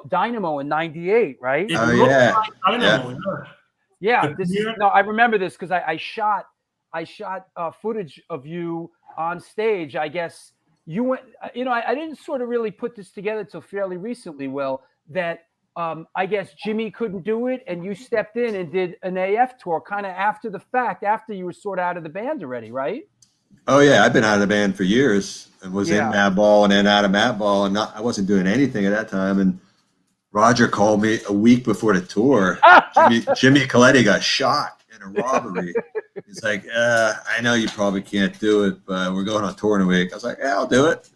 Dynamo in '98, right? Oh yeah. Yeah. I remember this because I shot footage of you on stage. I guess you went, I didn't sort of really put this together till fairly recently, Will, that I guess Jimmy couldn't do it and you stepped in and did an AF tour kind of after the fact, after you were sort of out of the band already, right? Oh yeah, I've been out of the band for years and was in Madball and then out of Madball, and I wasn't doing anything at that time. And Roger called me a week before the tour. Jimmy Coletti got shot in a robbery. He's like, I know you probably can't do it, but we're going on tour in a week. I was like, yeah, I'll do it.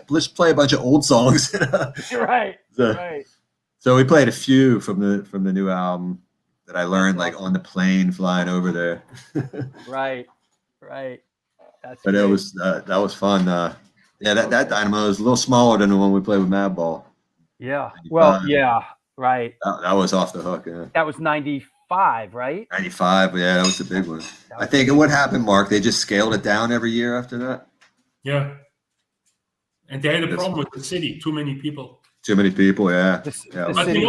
Let's play a bunch of old songs. Right. So we played a few from the new album that I learned like on the plane flying over there. Right. That's but great. That was fun. That Dynamo was a little smaller than the one we played with Madball. Yeah. Well, yeah. Right. That was off the hook. Yeah. That was 95, right? 95. Yeah, that was a big one. I think what happened, Marc, they just scaled it down every year after that. Yeah. And they had a problem with the city. Too many people. Too many people, yeah. But to be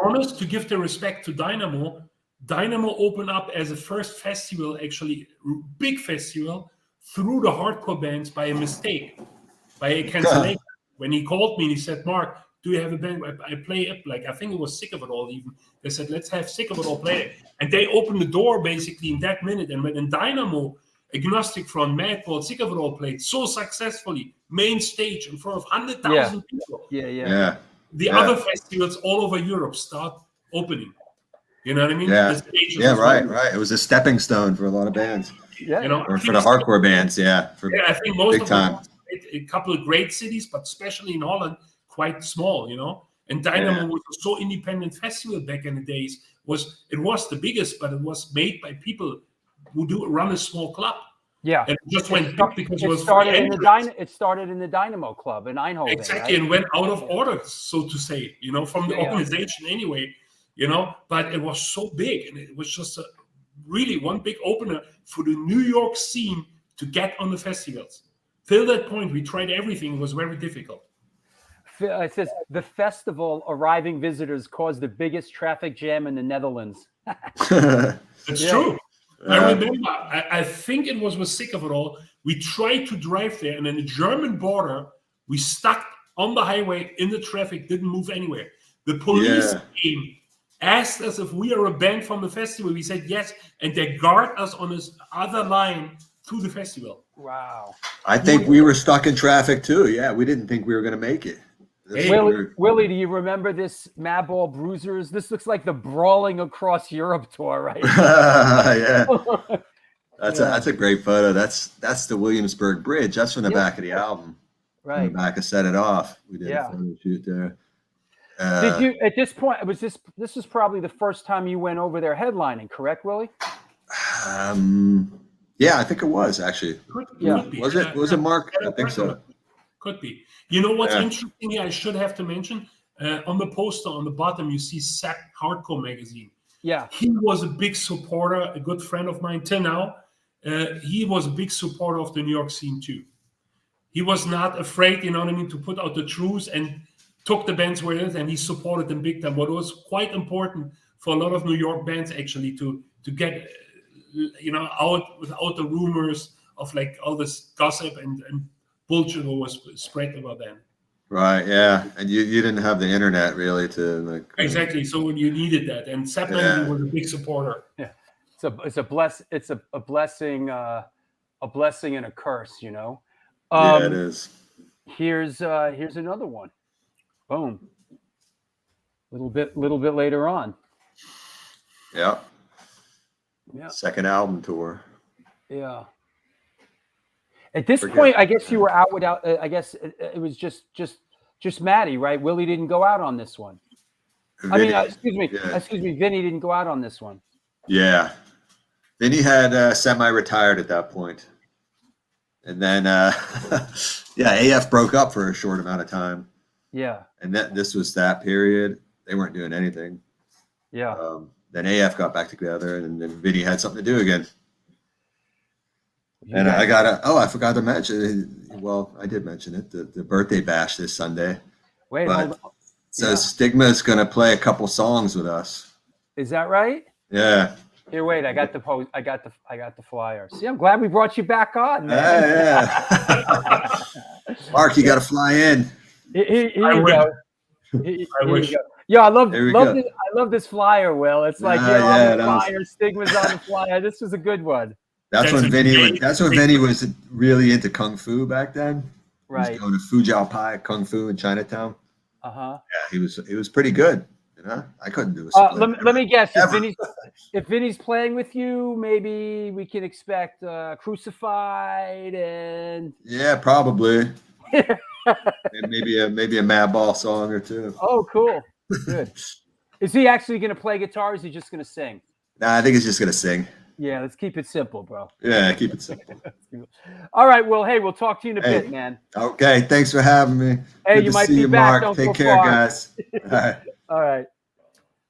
honest, to give the respect to Dynamo opened up as a first festival, actually big festival, through the hardcore bands by a mistake, by a cancellation. When he called me and he said, Marc, do you have a band? I play it, like, I think it was Sick of It All even. They said, let's have Sick of It All play it. And they opened the door basically in that minute. And when in Dynamo, Agnostic front, Madball, Sick of It All played so successfully, main stage in front of 100,000 people. Yeah. The other festivals all over Europe start opening. You know what I mean? Yeah. The stages Yeah, as right, well. right. It was a stepping stone for a lot of bands. Yeah. You know, Or for the hardcore bands, yeah. I think most big of time. them, a couple of great cities, but especially in Holland, quite small, you know. And Dynamo was a so independent festival back in the days. It was the biggest, but it was made by people who run a small club. Yeah. And it just went big because it was started in it started in the Dynamo Club in Eindhoven. Exactly, right? and went out of order, so to say, you know, from the organization anyway, you know. But it was so big, and it was just really one big opener for the New York scene to get on the festivals. Till that point, we tried everything. It was very difficult. It says the festival arriving visitors caused the biggest traffic jam in the Netherlands. It's true. I remember, I think it was Sick of It All. We tried to drive there, and in the German border, we stuck on the highway in the traffic, didn't move anywhere. The police came, asked us if we are a band from the festival. We said yes, and they guard us on this other line to the festival. Wow. I think we were stuck in traffic too. Yeah, we didn't think we were going to make it. Willie, do you remember this Madball Bruisers? This looks like the Brawling Across Europe tour, right? Yeah. That's a great photo. That's the Williamsburg Bridge. That's from the back of the album. Right. From the back of Set It Off. We did a photo shoot there. Did you at this point? This was probably the first time you went over there headlining, correct, Willie? Yeah, I think it was actually. Could be. Was it Marc? I think so. Could be. You know what's interesting here? I should have to mention on the poster on the bottom you see Sack Hardcore magazine. Yeah, he was a big supporter, a good friend of mine till now. He was a big supporter of the New York scene too. He was not afraid, you know what I mean, to put out the truths and took the bands where it is, and he supported them big time. But it was quite important for a lot of New York bands actually to get out without the rumors of like all this gossip and bullshit that was spread about them. Right, yeah, and you didn't have the internet really to like. Exactly, so you needed that, and Sepp was a big supporter. Yeah, it's a blessing and a curse, you know. Yeah, it is. Here's another one. Boom. Little bit later on. Yeah. Yeah. Second album tour. Yeah. At this point, I guess you were out without. I guess it was just Maddie, right? Willie didn't go out on this one. Vinny, excuse me. Vinny didn't go out on this one. Yeah, Vinny had semi-retired at that point, and then AF broke up for a short amount of time. Yeah, and this was that period. They weren't doing anything. Yeah. Then AF got back together, and then Vinny had something to do again. And I forgot to mention. Well, I did mention it. The birthday bash this Sunday. Wait, hold on. So Stigma is going to play a couple songs with us. Is that right? Yeah. Here, wait. I got the post. I got the flyer. See, I'm glad we brought you back on, man. Yeah. Marc, you got to fly in. Here you go. I wish. Yeah, I love this flyer, Will. It's like on the flyer, Stigma's on the flyer. This was a good one. That's when Vinny was really into Kung Fu back then. Right. He was going to Fujao Pai Kung Fu in Chinatown. Uh-huh. Yeah, he was pretty good. You know, I couldn't do a split. Let me guess. If Vinny's playing with you, maybe we can expect Crucified and. Yeah, probably. maybe a Madball song or two. Oh, cool. Good. Is he actually going to play guitar? Or is he just going to sing? Nah, I think he's just going to sing. Yeah, let's keep it simple, bro. Yeah, keep it simple. All right, well, hey, we'll talk to you in a bit, man. Okay, thanks for having me. Hey, Good you to might see be you, back. Marc. Don't Take go care, far. guys. All right. All right.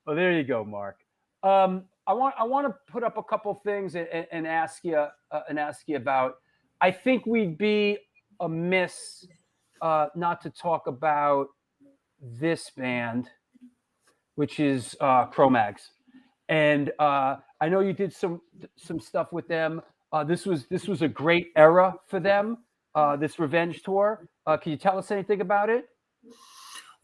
Well, there you go, Marc. I want to put up a couple things and ask you about. I think we'd be amiss not to talk about this band, which is Cro-Mags. And I know you did some stuff with them. This was a great era for them. This revenge tour. Can you tell us anything about it?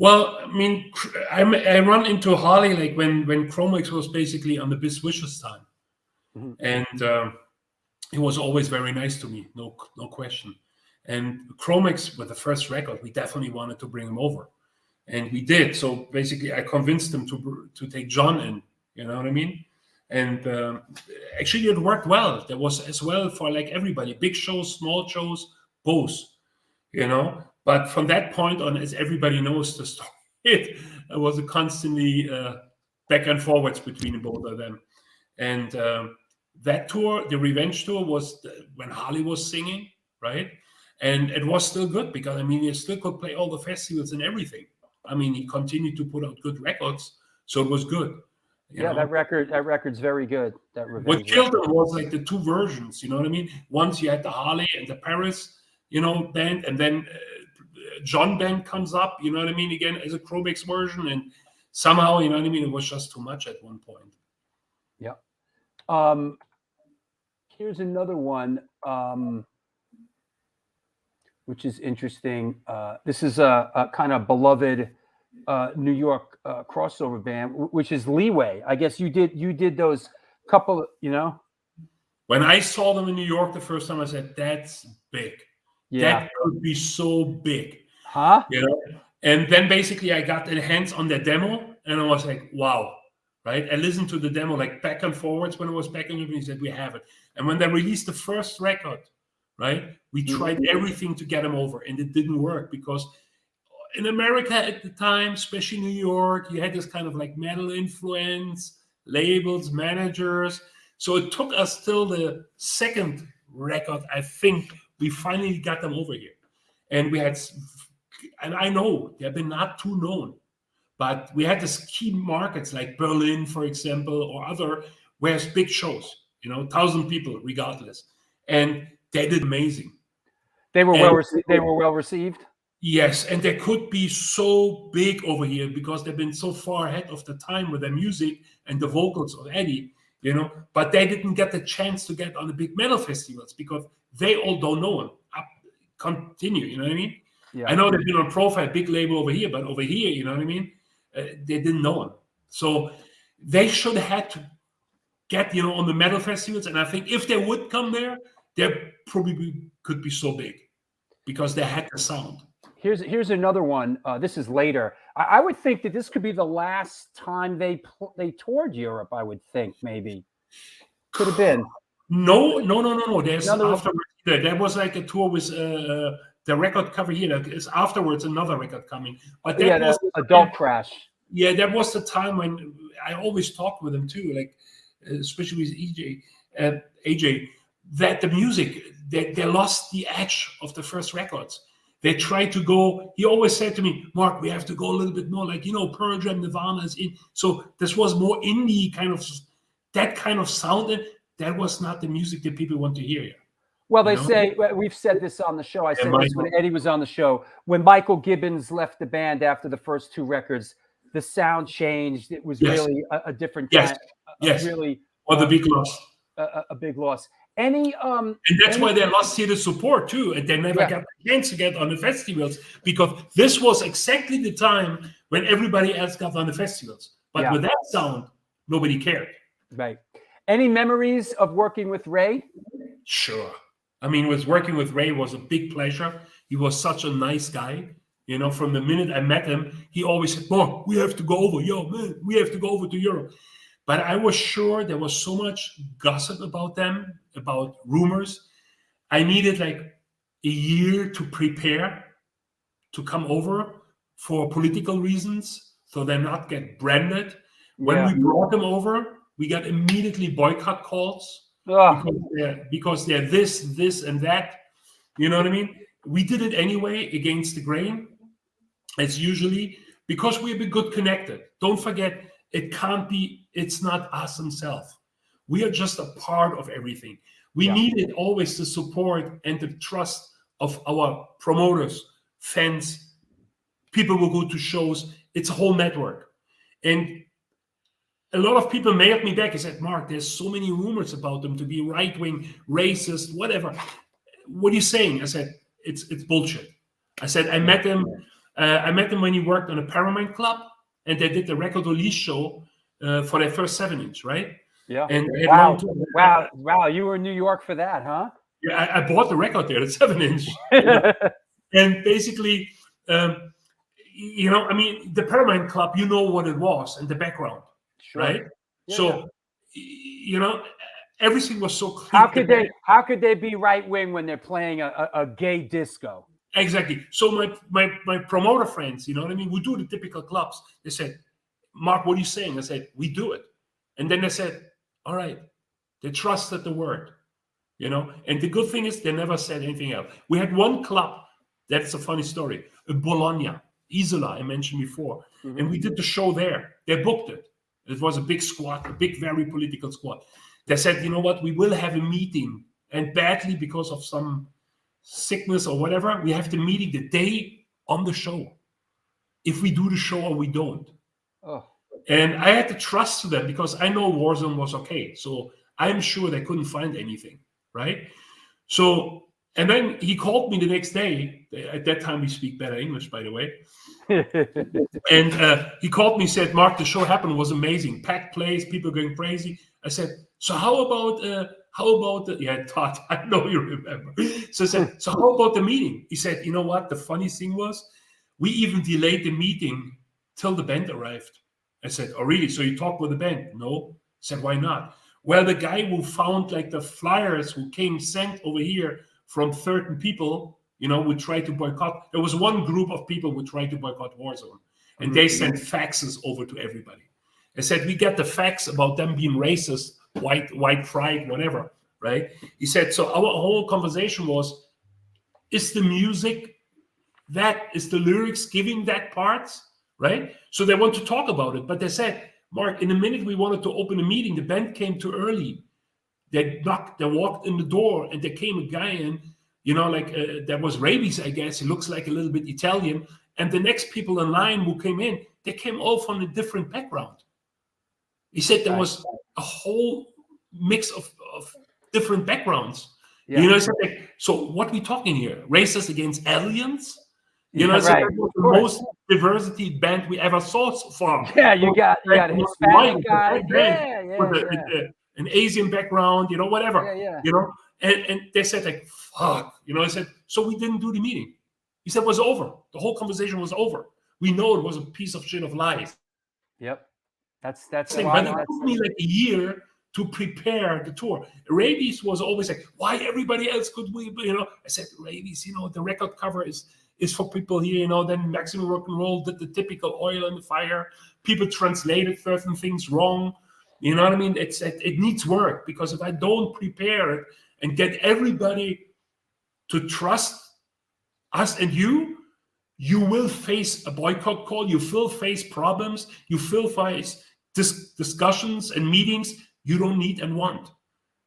Well, I mean, I run into Harley like when Cro-Mags was basically on the Biz Vicious time, and he was always very nice to me, no question. And Cro-Mags with the first record, we definitely wanted to bring him over, and we did. So basically, I convinced him to take John in. You know what I mean? And actually, it worked well. There was as well for like everybody, big shows, small shows, both. You know. But from that point on, as everybody knows the story, it was a constantly back and forwards between both of them. And that tour, the Revenge tour, was when Harley was singing, right? And it was still good because, I mean, he still could play all the festivals and everything. I mean, he continued to put out good records, so it was good. You know? That record's very good. That Revenge. What killed him was like the two versions, you know what I mean? Once you had the Harley and the Paris, you know, band, and then John band comes up, you know what I mean, again as a Cro-Mags version, and somehow, you know what I mean, it was just too much at one point. Yeah. Here's another one, which is interesting. This is a kind of beloved New York crossover band, which is Leeway. I guess you did those couple, you know. When I saw them in New York the first time, I said, "That's big. Yeah. That could be so big." Huh? You know? And then basically I got the hands on the demo and I was like, wow, right? I listened to the demo like back and forwards when it was back in Germany. He said, we have it. And when they released the first record, right, we tried everything to get them over and it didn't work because in America at the time, especially New York, you had this kind of like metal influence, labels, managers. So it took us till the second record, I think, we finally got them over here. And we had, and I know they've been not too known, but we had these key markets like Berlin, for example, or other, where it's big shows, you know, 1,000 people regardless. And they did amazing. They were well received. Yes, and they could be so big over here because they've been so far ahead of the time with their music and the vocals of Eddie, you know, but they didn't get the chance to get on the big metal festivals because they all don't know him. Continue, you know what I mean? Yeah. I know they've been on Profile, big label over here, but over here, you know what I mean? They didn't know him. So they should have had to get, you know, on the metal festivals. And I think if they would come there, they probably could be so big because they had the sound. Here's another one. This is later. I would think that this could be the last time they toured Europe. I would think maybe could have been. No. There's afterwards. There was like a tour with the record cover here. Is afterwards another record coming. But that was Adult Crash. Yeah, that was the time when I always talked with him too, like especially with AJ, that the music they lost the edge of the first records. They tried to go. He always said to me, Mark, we have to go a little bit more, like, you know, Pearl Jam, Nirvana is in. So this was more indie kind of, that kind of sound. That was not the music that people want to hear. Well, they say, we've said this on the show. I said this when Eddie was on the show. When Michael Gibbons left the band after the first two records, the sound changed. It was really a different kind. Really, or the big loss. A big loss. And that's why they lost here the support too, and they never got the chance to get on the festivals because this was exactly the time when everybody else got on the festivals. But with that sound, nobody cared. Right. Any memories of working with Ray? Sure. I mean, working with Ray was a big pleasure. He was such a nice guy. You know, from the minute I met him, he always said, "Mark, we have to go over. Yo, man, we have to go over to Europe." But I was sure there was so much gossip about them, about rumors. I needed like a year to prepare to come over for political reasons, so they not get branded. When we brought them over, we got immediately boycott calls because they're this, and that. You know what I mean? We did it anyway against the grain, as usually, because we've been good connected. Don't forget, it's not us themselves. We are just a part of everything. We needed always the support and the trust of our promoters, fans, people who go to shows. It's a whole network. And a lot of people mailed me back and said, Mark, there's so many rumors about them to be right-wing, racist, whatever. What are you saying? I said, it's bullshit. I said, I met them I met him when he worked on a Paramount Club, and they did the record release show for their first 7-inch, right? Yeah. And they had Wow. long tour. Wow. You were in New York for that, huh? Yeah, I bought the record there, the 7-inch. You know? And basically, you know, I mean, the Paramount Club, you know what it was and the background, Sure. right? Yeah, so, you know, everything was so clear. How could they be right wing when they're playing a gay disco? Exactly. So my promoter friends, you know what I mean? We do the typical clubs. They said, Mark, what are you saying? I said, we do it. And then they said, all right. They trusted the word, you know? And the good thing is they never said anything else. We had one club, that's a funny story, Bologna, Isola, I mentioned before. Mm-hmm. And we did the show there. They booked it. It was a big squad, a big, very political squad. They said, you know what? We will have a meeting. And badly, because of some sickness or whatever, we have the meeting the day on the show. If we do the show or we don't. Oh. And I had to trust to them because I know Warzone was okay. So I'm sure they couldn't find anything, right? So, and then he called me the next day. At that time, we speak better English, by the way. And he called me and said, Mark, the show happened, was amazing. Packed place, people going crazy. I said, so how about yeah, Todd, I know you remember. So I said, so how about the meeting? He said, you know what? The funny thing was, we even delayed the meeting till the band arrived. I said, oh, really? So you talked with the band? No. I said, why not? Well, the guy who found like the flyers who came sent over here from certain people, you know, would try to boycott. There was one group of people who tried to boycott Warzone, and they sent faxes over to everybody. I said, we get the facts about them being racist, white pride, whatever, right? He said, so our whole conversation was, is the music, that is the lyrics giving that parts, right? So they want to talk about it, but they said, Mark, in a minute we wanted to open a meeting, the band came too early. They knocked, they walked in the door, and there came a guy in, you know, like that was Rabies, I guess. He looks like a little bit Italian. And the next people in line who came in, they came all from a different background. He said there was a whole mix of different backgrounds. Yeah. You know, so what are we talking here? Racist against aliens? You know, right. The most diversity band we ever saw from. Yeah, you got a Hispanic guy. An Asian background, you know, whatever. You know, and they said like, fuck. You know, I said, so we didn't do the meeting. He said it was over. The whole conversation was over. We know it was a piece of shit of lies. Yep. That's but it took me like a year to prepare the tour. Rabies was always like, why everybody else could we, you know? I said, Rabies, you know, the record cover is for people here, you know. Then Maximum Rock and Roll did the typical oil in the fire. People translated certain things wrong. You know what I mean? It needs work, because if I don't prepare it and get everybody to trust us and you will face a boycott call. You will face problems. You will face discussions and meetings you don't need and want,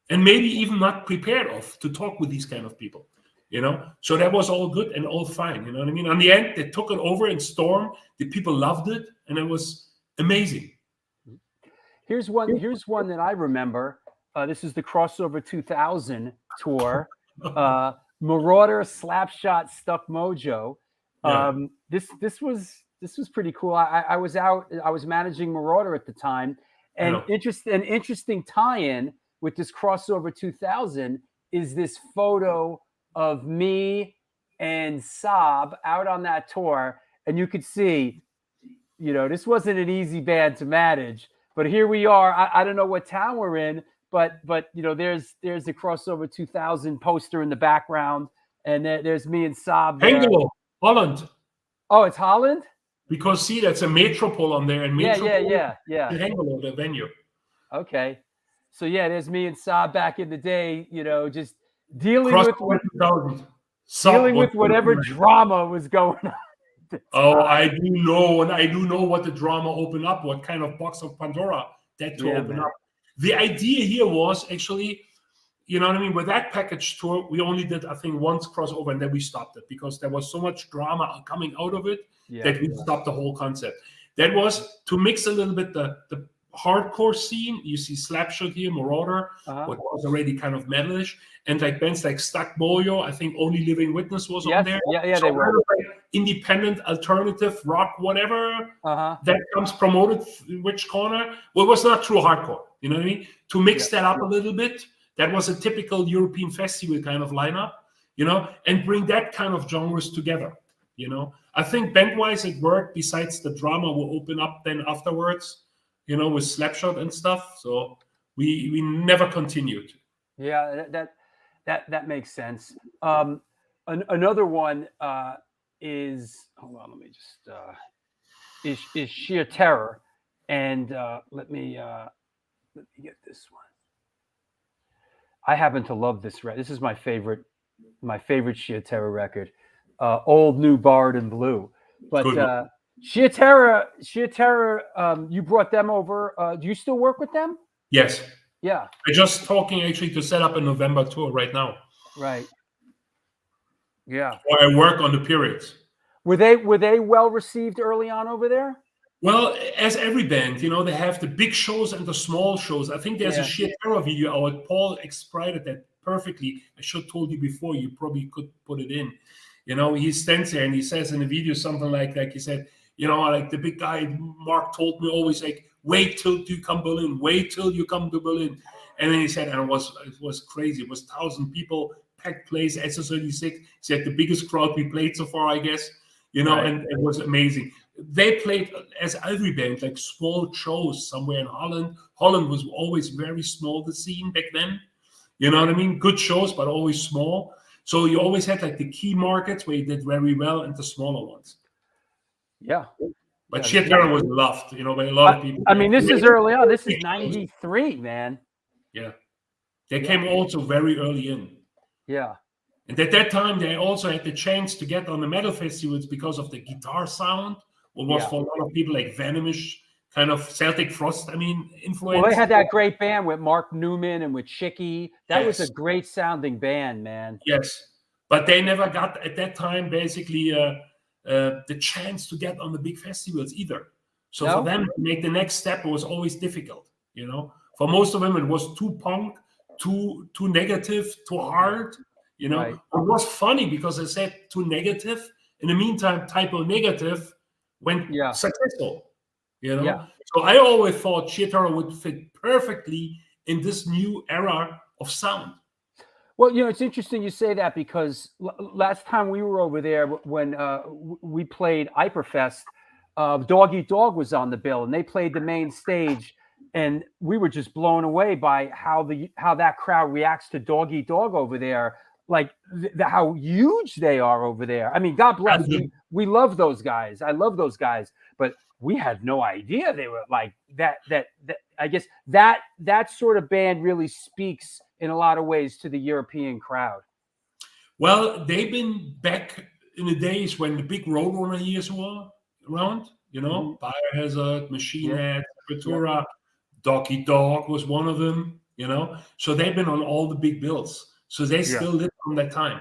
and maybe even not prepared of to talk with these kind of people. You know, so that was all good and all fine. You know what I mean? On the end, they took it over in storm. The people loved it, and it was amazing. Here's one that I remember. This is the Crossover 2000 tour. Marauder, Slapshot, Stuck Mojo. This was pretty cool. I was managing Marauder at the time, and an interesting tie-in with this Crossover 2000 is this photo of me and Saab out on that tour, and you could see, you know, this wasn't an easy band to manage, but here we are. I don't know what town we're in, but you know, there's the Crossover 2000 poster in the background, and there's me and Saab. Hengelo, Holland. Oh, it's Holland? Because see, that's a Metropole on there, and Metropole, yeah. Hengelo, the venue. Okay, so yeah, there's me and Saab back in the day, you know, just dealing with whatever drama was going on. Oh, I do know, and I do know what the drama opened up, what kind of box of Pandora that to open up. The idea here was actually, you know what I mean, with that package tour, we only did, I think, once crossover, and then we stopped it because there was so much drama coming out of it that we stopped the whole concept. That was to mix a little bit the hardcore scene. You see Slapshot here, Marauder, what was already kind of metalish, and like bands like Stuck Mojo, I think Only Living Witness was on there. Yeah, so they were. independent, alternative, rock, whatever Uh-huh. that comes promoted which corner. Well, it was not true hardcore, you know what I mean? To mix that up a little bit, that was a typical European festival kind of lineup, you know, and bring that kind of genres together, you know. I think band-wise it worked, besides the drama will open up then afterwards, you know, with Slapshot and stuff. So we never continued. Yeah, that makes sense. Another one is, hold on, let me just is Sheer Terror, and let me get this one. I happen to love this record. This is my favorite Sheer Terror record. Old, New, Borrowed, and Blue. But Sheer Terror, you brought them over. Do you still work with them? Yes. Yeah. I'm just talking actually to set up a November tour right now. Right. Yeah. Or I work on the periods. Were they well received early on over there? Well, as every band, you know, they have the big shows and the small shows. I think there's a Sheer Terror video out. Paul explained that perfectly. I should have told you before. You probably could put it in. You know, he stands there and he says in the video something like he said, you know, like the big guy, Marc told me always, like, wait till you come Berlin, wait till you come to Berlin. And then he said, and it was crazy. It was 1,000 people, packed place, SS36. He said the biggest crowd we played so far, I guess, you know, and it was amazing. They played, as every band, like small shows somewhere in Holland. Holland was always very small, the scene back then. You know what I mean? Good shows, but always small. So you always had like the key markets where you did very well and the smaller ones. Yeah. But Sheer Terror was loved, you know, by a lot of people. I mean, this is early on. This is 93, man. Yeah. They came also very early in. Yeah. And at that time, they also had the chance to get on the metal festivals because of the guitar sound. What was for a lot of people like Venomish, kind of Celtic Frost, influence. Well, they had that great band with Mark Newman and with Chicky. That was a great sounding band, man. Yes. But they never got, at that time, basically the chance to get on the big festivals either. So for them to make the next step, it was always difficult, you know. For most of them, it was too punk, too negative, too hard, you know. It was funny because I said too negative. In the meantime, Typo Negative went successful, you know. Yeah. So I always thought Sheer Terror would fit perfectly in this new era of sound. Well, you know, it's interesting you say that because last time we were over there when we played Hyperfest, Dog Eat Dog was on the bill and they played the main stage, and we were just blown away by how that crowd reacts to Dog Eat Dog over there, like how huge they are over there. I mean, God bless. We love those guys. I love those guys, but we had no idea they were like that. I guess that sort of band really speaks in a lot of ways to the European crowd. Well, they've been back in the days when the big Roadrunner years were around, you know, Biohazard, Machine Head, Sepultura, Dog Eat Dog was one of them, you know. So they've been on all the big bills. So they still live from that time.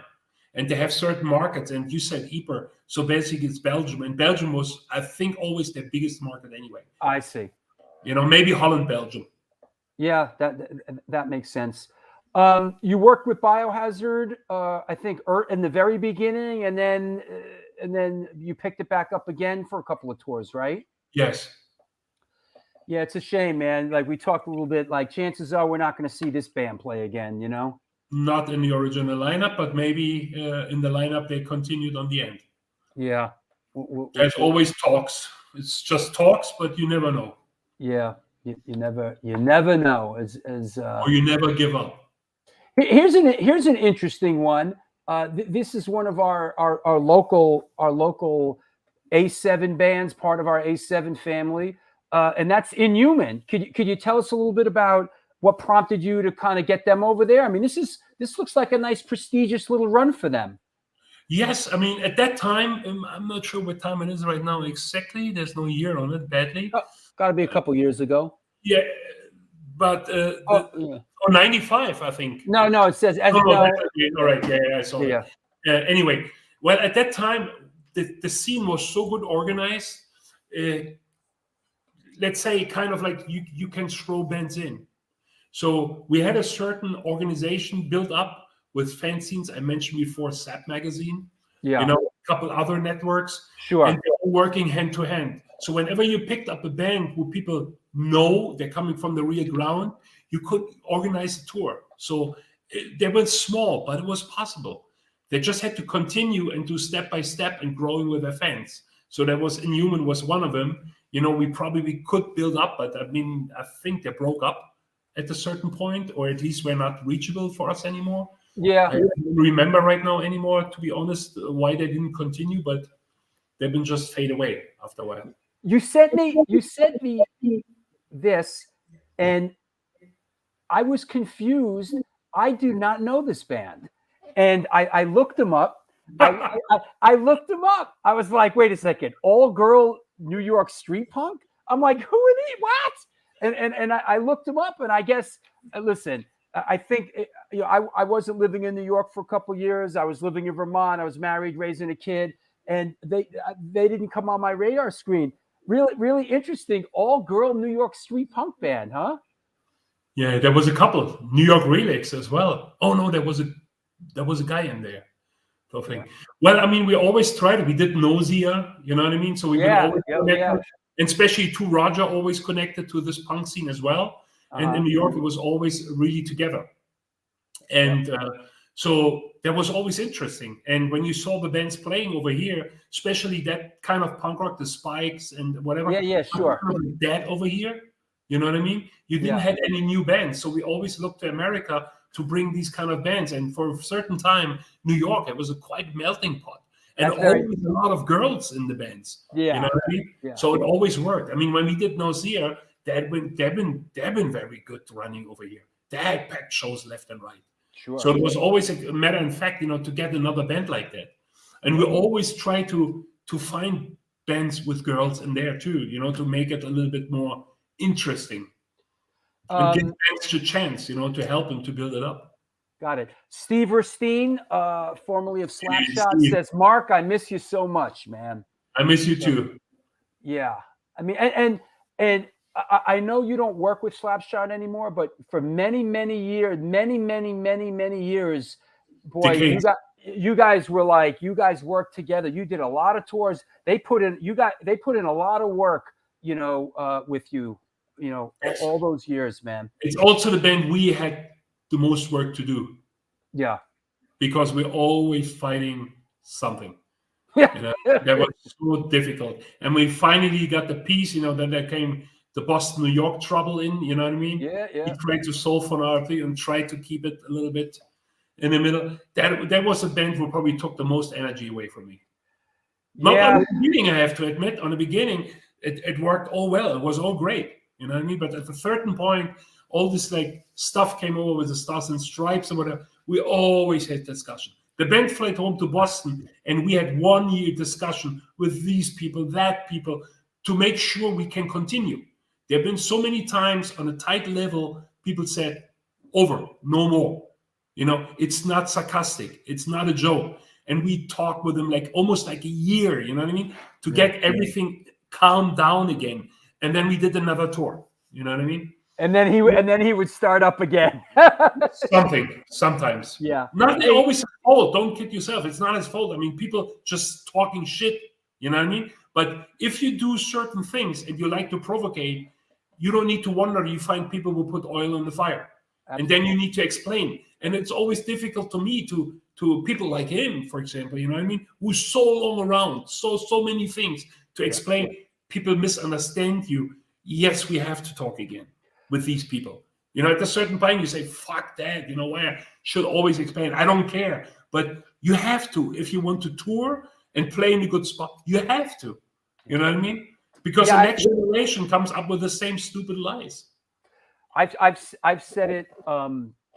And they have certain markets. And you said Ypres. So basically it's Belgium. And Belgium was, I think, always their biggest market anyway. I see. You know, maybe Holland, Belgium. Yeah, that makes sense. You worked with Biohazard, I think, in the very beginning, and then you picked it back up again for a couple of tours, right? Yes. Yeah, it's a shame, man. Like we talked a little bit, like chances are we're not going to see this band play again, you know? Not in the original lineup, but maybe in the lineup they continued on the end. Yeah. There's always talks. It's just talks, but you never know. Yeah, you never know. Or you never give up. Here's an interesting one. This is one of our local A7 bands, part of our A7 family, and that's Inhuman. Could you tell us a little bit about what prompted you to kind of get them over there? I mean, this looks like a nice, prestigious little run for them. Yes, I mean, at that time, I'm not sure what time it is right now exactly. There's no year on it, badly. Got to be a couple years ago. Yeah, but 95, I think. No, it says as all right, yeah, I saw it. Anyway, well, at that time, the scene was so good organized. Let's say, kind of like you can throw bands in. So we had a certain organization built up with fanzines. I mentioned before, Sap magazine. Yeah. You know, couple other networks, Sure. and they're all working hand to hand. So whenever you picked up a band who people know they're coming from the real ground, you could organize a tour. So they were small, but it was possible. They just had to continue and do step by step and growing with their fans. So that was Inhuman was one of them. We probably could build up, but I think they broke up at a certain point, or at least were not reachable for us anymore. Yeah. I don't remember right now anymore, to be honest, why they didn't continue, but they've been just fade away after a while. You sent me this, and I was confused. I do not know this band. And I looked them up. I looked them up. I was like, wait a second, all girl New York street punk? I'm like, who are these? What? And I looked them up, and I guess, listen, I think, I wasn't living in New York for a couple of years. I was living in Vermont. I was married, raising a kid, and they didn't come on my radar screen. Really, really interesting. All girl New York street punk band, huh? Yeah, there was a couple. New York Relics as well. Oh no, there was a guy in there. I think. Yeah. Well, we always tried. We did Nausea, you know what I mean? So we've been always connected, and especially to Roger, always connected to this punk scene as well. And in New York, it was always really together. And so that was always interesting. And when you saw the bands playing over here, especially that kind of punk rock, the Spikes and whatever. Yeah, sure. That over here, you know what I mean? You didn't have any new bands. So we always looked to America to bring these kind of bands. And for a certain time, New York, it was a quite melting pot. And always a lot of girls in the bands. Yeah. You know what I mean? Yeah. So it always worked. When we did Nausea, they've been very good running over here. They had packed shows left and right. Sure. So it was always a matter of fact, to get another band like that. And we always try to find bands with girls in there too, to make it a little bit more interesting. And give bands a chance, to help them to build it up. Got it. Steve Verstein, formerly of Slapshot, says, Mark, I miss you so much, man. I miss you too. Yeah. And I know you don't work with Slapshot anymore, but for many years, many years, boy, you guys worked together. You did a lot of tours. They put in a lot of work, with you, all those years, man. It's also the band we had the most work to do. Yeah. Because we're always fighting something. Yeah. That was so difficult. And we finally got the piece, then there came the Boston, New York trouble in, you know what I mean? Yeah. He tried to solve for our thing and tried to keep it a little bit in the middle. That was a band who probably took the most energy away from me. Not on the beginning, I have to admit. On the beginning, it worked all well. It was all great, you know what I mean? But at a certain point, all this stuff came over with the Stars and Stripes or whatever. We always had discussion. The band fled home to Boston, and we had 1 year discussion with these people, that people, to make sure we can continue. There have been so many times on a tight level, people said, over, no more. It's not sarcastic. It's not a joke. And we talked with them almost a year, you know what I mean? To get everything calmed down again. And then we did another tour, you know what I mean? And then he would start up again. Sometimes. Yeah. Not always his fault. Don't kid yourself. It's not his fault. People just talking shit, you know what I mean? But if you do certain things and you like to provocate, you don't need to wonder. You find people who put oil on the fire. Absolutely. And then you need to explain. And it's always difficult to me to people like him, for example, you know what I mean? Who's so long around, so many things to explain. Yeah. People misunderstand you. Yes, we have to talk again with these people. At a certain point, you say, fuck that. I should always explain. I don't care. But you have to. If you want to tour and play in a good spot, you have to. You know what I mean? Because the next generation comes up with the same stupid lies. I've said it.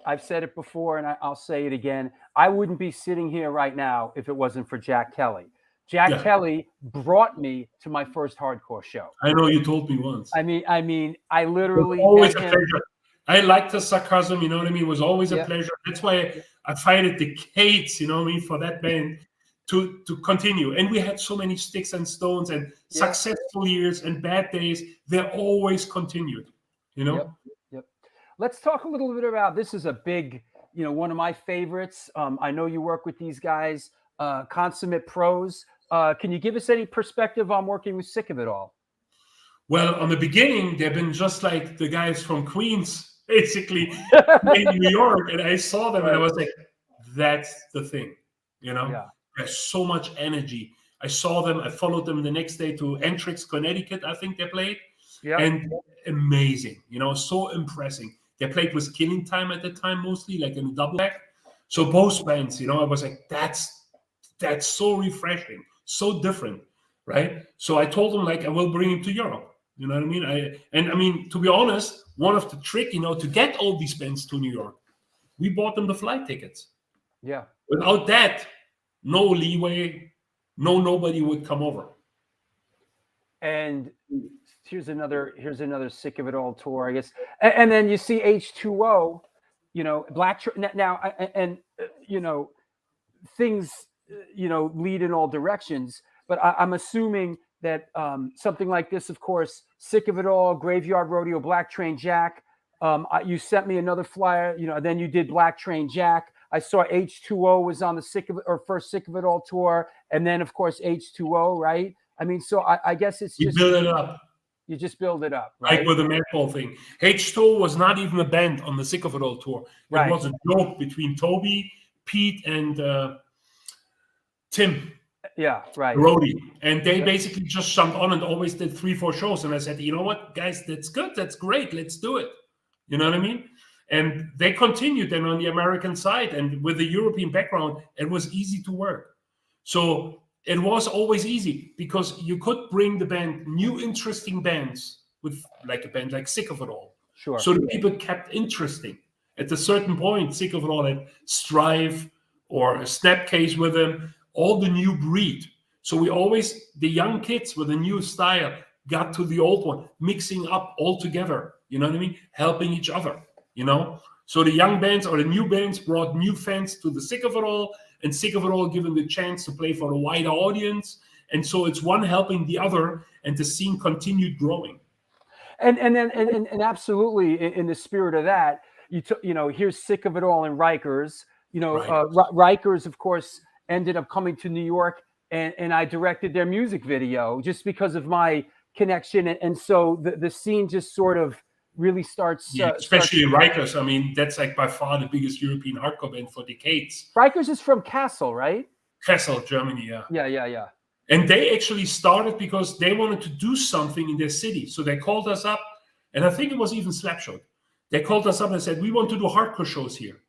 I've said it before, and I'll say it again. I wouldn't be sitting here right now if it wasn't for Jack Kelly. Jack Kelly brought me to my first hardcore show. I know you told me once. I literally always a pleasure. I liked the sarcasm, you know what I mean? It was always a pleasure. That's why I fight decades, you know what I mean, for that band to continue. And we had so many sticks and stones and successful years and bad days. They always continued, Yep. Let's talk a little bit about, this is a big, one of my favorites. I know you work with these guys. consummate pros. Can you give us any perspective on working with Sick of It All? Well, on the beginning, they've been just like the guys from Queens, basically, in New York. And I saw them and I was like, that's the thing, you know? Yeah. There's so much energy. I saw them, I followed them the next day to Entrix, Connecticut, I think they played. Yeah. And amazing, you know, so impressive. They played with Killing Time at the time, mostly, like in a double back. So both bands, you know, I was like, that's so refreshing, so different, right? So I told them, like, I will bring him to Europe. You know what I mean? I mean, to be honest, one of the trick, you know, to get all these bands to New York, we bought them the flight tickets. Yeah. Without that, no leeway, nobody would come over. And here's another Sick of It All tour, I guess. And then you see H2O, you know, you know, things, you know, lead in all directions. But I'm assuming that something like this, of course, Sick of It All, Graveyard Rodeo, Black Train Jack. You sent me another flyer, you know, then you did Black Train Jack. I saw H2O was on the first Sick of It All tour. And then, of course, H2O, right? I mean, so I guess it's just... You build it up. You just build it up, right? Like with the Madball thing. H2O was not even a band on the Sick of It All tour. It was a joke between Toby, Pete, and Tim. Yeah, right. Brody. And they basically just jumped on and always did 3-4 shows. And I said, you know what, guys, that's good. That's great. Let's do it. You know what I mean? And they continued then on the American side. And with the European background, it was easy to work. So it was always easy because you could bring the band new interesting bands with like a band like Sick of It All. Sure. So the people kept interesting. At a certain point, Sick of It All had Strive or a Snapcase with them. All the new breed. So we always, the young kids with a new style got to the old one, mixing up all together. You know what I mean? Helping each other, you know? So the young bands or the new bands brought new fans to the Sick of It All, and Sick of It All given the chance to play for a wider audience. And so it's one helping the other, and the scene continued growing. And absolutely in the spirit of that, you know, here's Sick of It All in Rikers. You know, Rikers, of course, ended up coming to New York, and I directed their music video just because of my connection. And so the scene just sort of really starts. Especially in Rikers. I mean, that's like by far the biggest European hardcore band for decades. Rikers is from Kassel, right? Kassel, Germany, yeah. Yeah. And they actually started because they wanted to do something in their city. So they called us up, and I think it was even Slapshot. They called us up and said, we want to do hardcore shows here.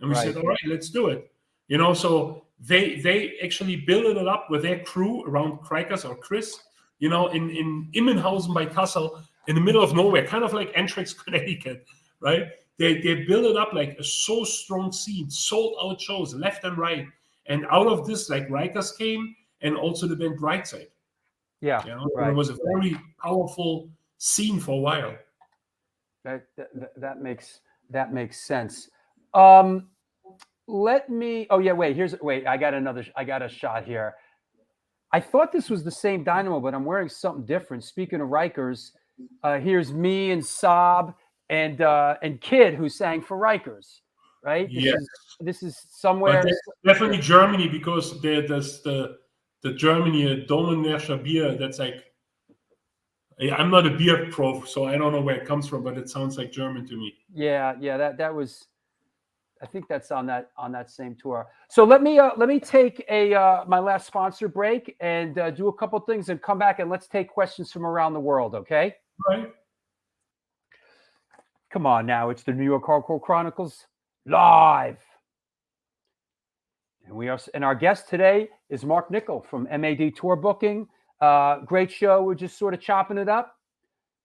And we said, all right, let's do it. You know, so they actually built it up with their crew around Krikers or Chris, you know, in Immenhausen by Kassel, in the middle of nowhere, kind of like Entrix, Connecticut, right? They built it up like a so strong scene, sold out shows left and right. And out of this, like Rikers came, and also the band Brightside. Yeah, you know? It was a very powerful scene for a while. That makes sense. Let me. Oh yeah, wait. I got a shot here. I thought this was the same Dynamo, but I'm wearing something different. Speaking of Rikers, here's me and Saab and Kid, who sang for Rikers, right? This is somewhere. Definitely Germany, because there's the Germany Domenerscher beer. That's like, I'm not a beer pro, so I don't know where it comes from, but it sounds like German to me. Yeah. That was. I think that's on that same tour. So let me take my last sponsor break and do a couple things and come back, and let's take questions from around the world. Okay. Right. Come on now, it's the New York Hardcore Chronicles live, and our guest today is Marc Nickel from MAD Tour Booking. Great show. We're just sort of chopping it up,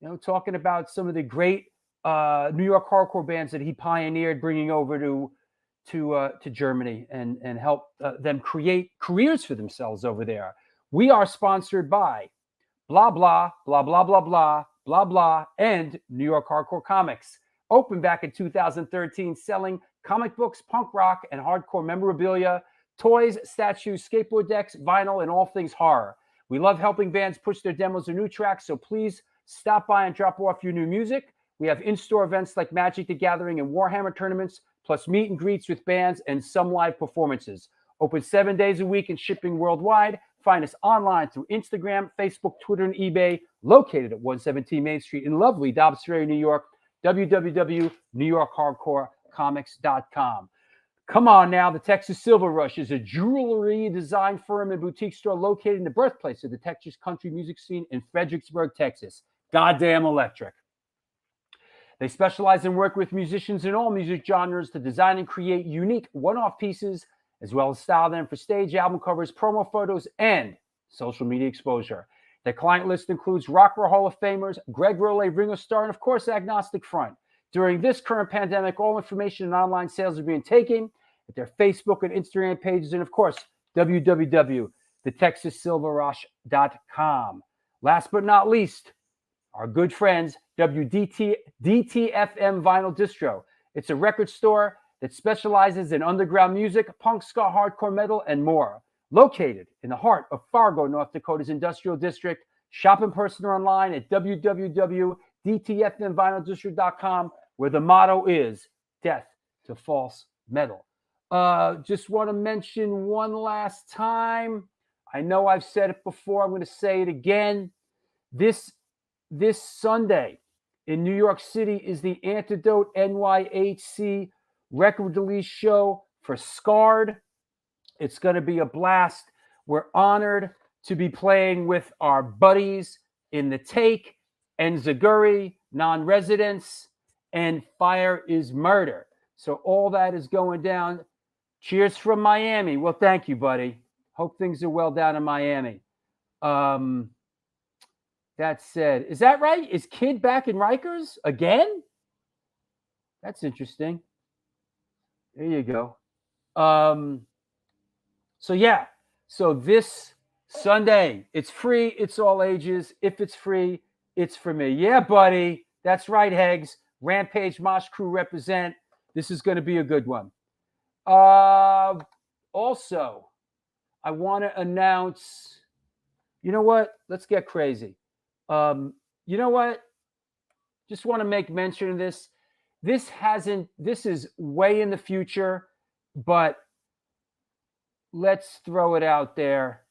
you know, talking about some of the great New York hardcore bands that he pioneered, bringing over to Germany and help them create careers for themselves over there. We are sponsored by blah blah blah blah blah blah blah blah and New York Hardcore Comics. Opened back in 2013, selling comic books, punk rock, and hardcore memorabilia, toys, statues, skateboard decks, vinyl, and all things horror. We love helping bands push their demos or new tracks, so please stop by and drop off your new music. We have in-store events like Magic the Gathering and Warhammer tournaments, plus meet and greets with bands and some live performances. Open 7 days a week and shipping worldwide. Find us online through Instagram, Facebook, Twitter, and eBay. Located at 117 Main Street in lovely Dobbs Ferry, New York. www.newyorkhardcorecomics.com. Come on now, the Texas Silver Rush is a jewelry design firm and boutique store located in the birthplace of the Texas country music scene in Fredericksburg, Texas. Goddamn electric. They specialize in work with musicians in all music genres to design and create unique one-off pieces, as well as style them for stage, album covers, promo photos, and social media exposure. Their client list includes Rock and Roll Hall of Famers, Greg Rowley, Ringo Starr, and of course, Agnostic Front. During this current pandemic, all information and online sales are being taken at their Facebook and Instagram pages, and of course, www.thetexassilverrush.com. Last but not least, our good friends, DTFM Vinyl Distro. It's a record store that specializes in underground music, punk, ska, hardcore metal, and more. Located in the heart of Fargo, North Dakota's industrial district. Shop in person or online at www.dtfmvinyldistrict.com, where the motto is death to false metal. Just want to mention one last time. I know I've said it before. I'm going to say it again. This Sunday in New York City is the Antidote NYHC record release show for Scarred. It's going to be a blast. We're honored to be playing with our buddies in The Take and Zaguri, Non-Residents, and Fire is Murder. So all that is going down. Cheers from Miami. Well, thank you, buddy. Hope things are well down in Miami. That said, is that right? Is Kid back in Rikers again? That's interesting. There you go. So this Sunday, it's free. It's all ages. If it's free, it's for me. Yeah, buddy. That's right, Hegs. Rampage Mosh Crew represent. This is going to be a good one. Also, I want to announce, you know what? Let's get crazy. You know what? Just want to make mention of this. This is way in the future, but let's throw it out there.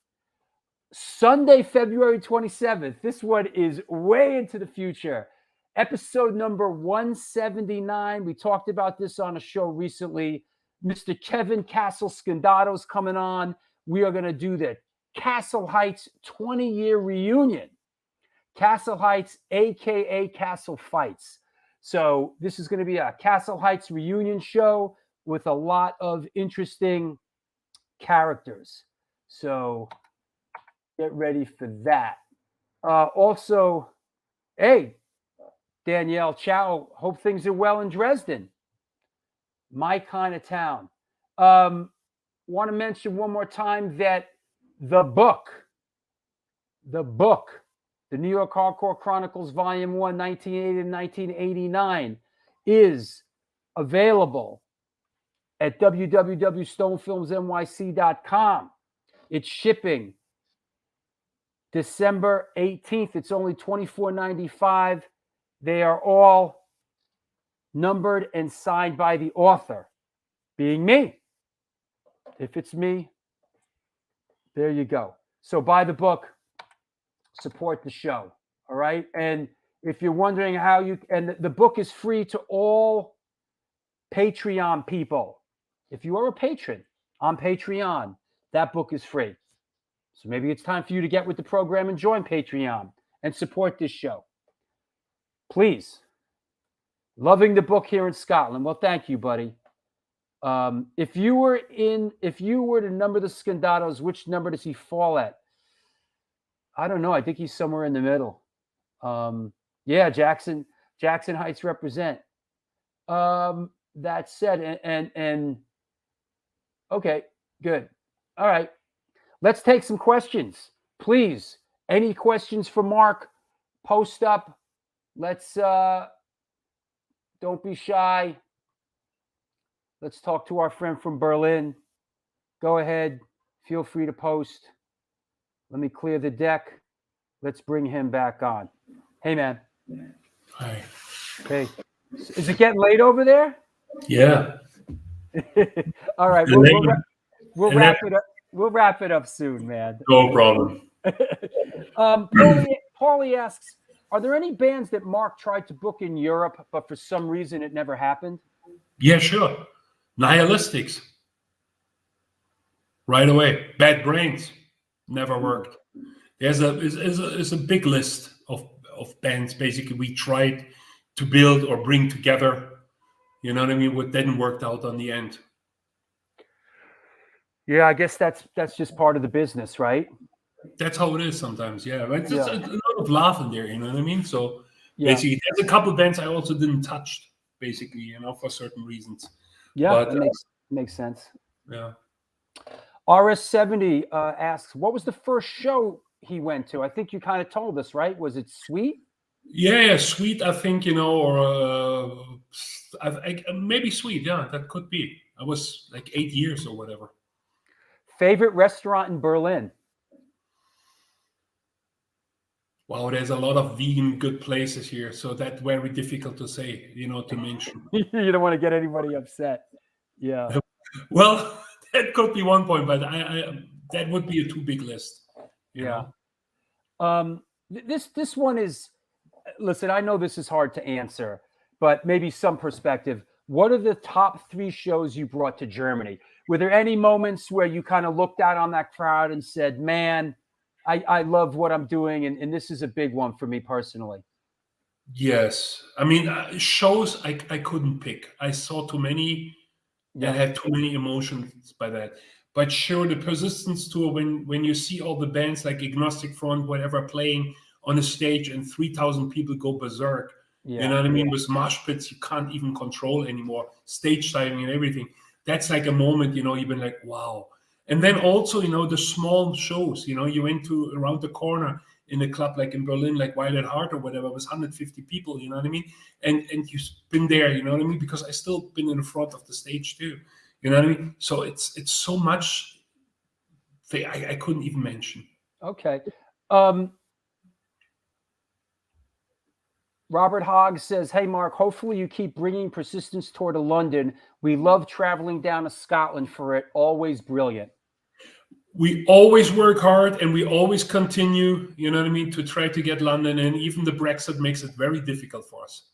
Sunday, February 27th. This one is way into the future. Episode number 179. We talked about this on a show recently. Mr. Kevin Castle Scandato's coming on. We are going to do the Castle Heights 20-year reunion. Castle Heights, a.k.a. Castle Fights. So this is going to be a Castle Heights reunion show with a lot of interesting characters. So get ready for that. Also, hey, Danielle Chow, hope things are well in Dresden. My kind of town. Want to mention one more time that the book, The New York Hardcore Chronicles, Volume 1, 1980 and 1989, is available at www.stonefilmsnyc.com. It's shipping December 18th. It's only $24.95. They are all numbered and signed by the author, being me. If it's me, there you go. So buy the book. Support the show. All right. And if you're wondering how and the book is free to all Patreon people. If you are a patron on Patreon, that book is free. So maybe it's time for you to get with the program and join Patreon and support this show. Please. Loving the book here in Scotland. Well, thank you, buddy. If you were to number the Scandatos, which number does he fall at? I don't know. I think he's somewhere in the middle. Yeah, Jackson Heights represent. That said, and okay, good. All right. Let's take some questions, please. Any questions for Marc? Post up. Let's don't be shy. Let's talk to our friend from Berlin. Go ahead. Feel free to post. Let me clear the deck. Let's bring him back on. Hey, man. Hi. Hey. Is it getting late over there? Yeah. All right. We'll And wrap it up. We'll wrap it up soon, man. No problem. Paulie asks, are there any bands that Marc tried to book in Europe, but for some reason it never happened? Yeah, sure. Nihilistics. Right away. Bad Brains. Never worked. There's a big list of bands basically we tried to build or bring together. You know what I mean? What didn't work out on the end. Yeah, I guess that's just part of the business, right? That's how it is sometimes, yeah. But there's a lot of laugh in there, you know what I mean? So Yeah. basically, there's a couple of bands I also didn't touch, basically, you know, for certain reasons. Yeah, But, that makes sense. Yeah. RS70 asks, what was the first show he went to? I think you kind of told us, right? Was it Sweet? Yeah, Sweet, I think, you know, or maybe Sweet, yeah, that could be. I was like 8 years or whatever. Favorite restaurant in Berlin? Wow, there's a lot of vegan good places here, so that's very difficult to say, you know, to mention. You don't want to get anybody upset. Yeah. Well, that could be one point, but I that would be a too big list. Yeah. This one is, listen, I know this is hard to answer, but maybe some perspective. What are the top 3 shows you brought to Germany? Were there any moments where you kind of looked out on that crowd and said, man, I love what I'm doing, and this is a big one for me personally? Yes. I mean, shows I couldn't pick. I saw too many and had too many emotions by that. But sure, the Persistence tour, when you see all the bands like Agnostic Front, whatever, playing on a stage and 3,000 people go berserk, you know what I mean? With mosh pits you can't even control anymore, stage diving and everything. That's like a moment, you know, you've been like, wow. And then also, you know, the small shows, you know, you went to around the corner in a club like in Berlin, like Wild at Heart or whatever, it was 150 people, you know what I mean? And you've been there, you know what I mean? Because I still been in the front of the stage too, you know what I mean? So it's so much I couldn't even mention. Okay. Robert Hogg says, hey, Marc, hopefully you keep bringing Persistence Tour to London. We love traveling down to Scotland for it. Always brilliant. We always work hard and we always continue, you know what I mean, to try to get London in. Even the Brexit makes it very difficult for us.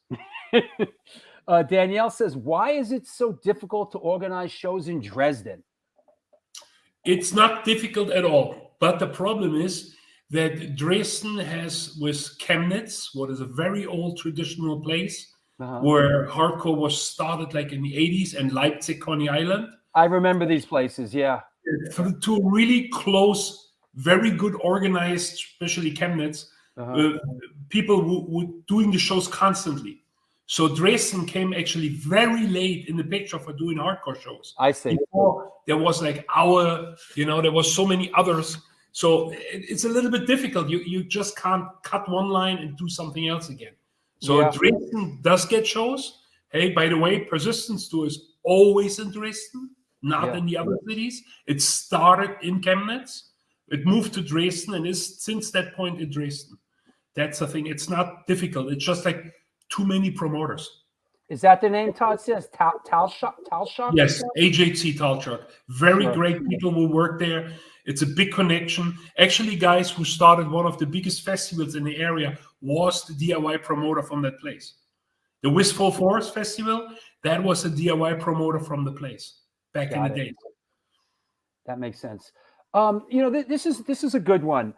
Danielle says, why is it so difficult to organize shows in Dresden? It's not difficult at all. But the problem is that Dresden has, with Chemnitz, what is a very old traditional place where hardcore was started like in the 80s, and Leipzig, Coney Island. I remember these places, yeah. To really close, very good organized, especially Chemnitz, people who were doing the shows constantly. So Dresden came actually very late in the picture for doing hardcore shows. I see. Before there was like there was so many others. So it's a little bit difficult. You just can't cut one line and do something else again. So Dresden does get shows. Hey, by the way, Persistence Tour is always in Dresden, not in the other cities. It started in Chemnitz. It moved to Dresden and is since that point in Dresden. That's the thing. It's not difficult. It's just like too many promoters. Is that the name Todd says? Talshock? Yes, AJC Talshock. Very great people who work there. It's a big connection. Actually, guys who started one of the biggest festivals in the area was the DIY promoter from that place. The Wistful Forest Festival, that was a DIY promoter from the place back in the day. That makes sense. This is a good one.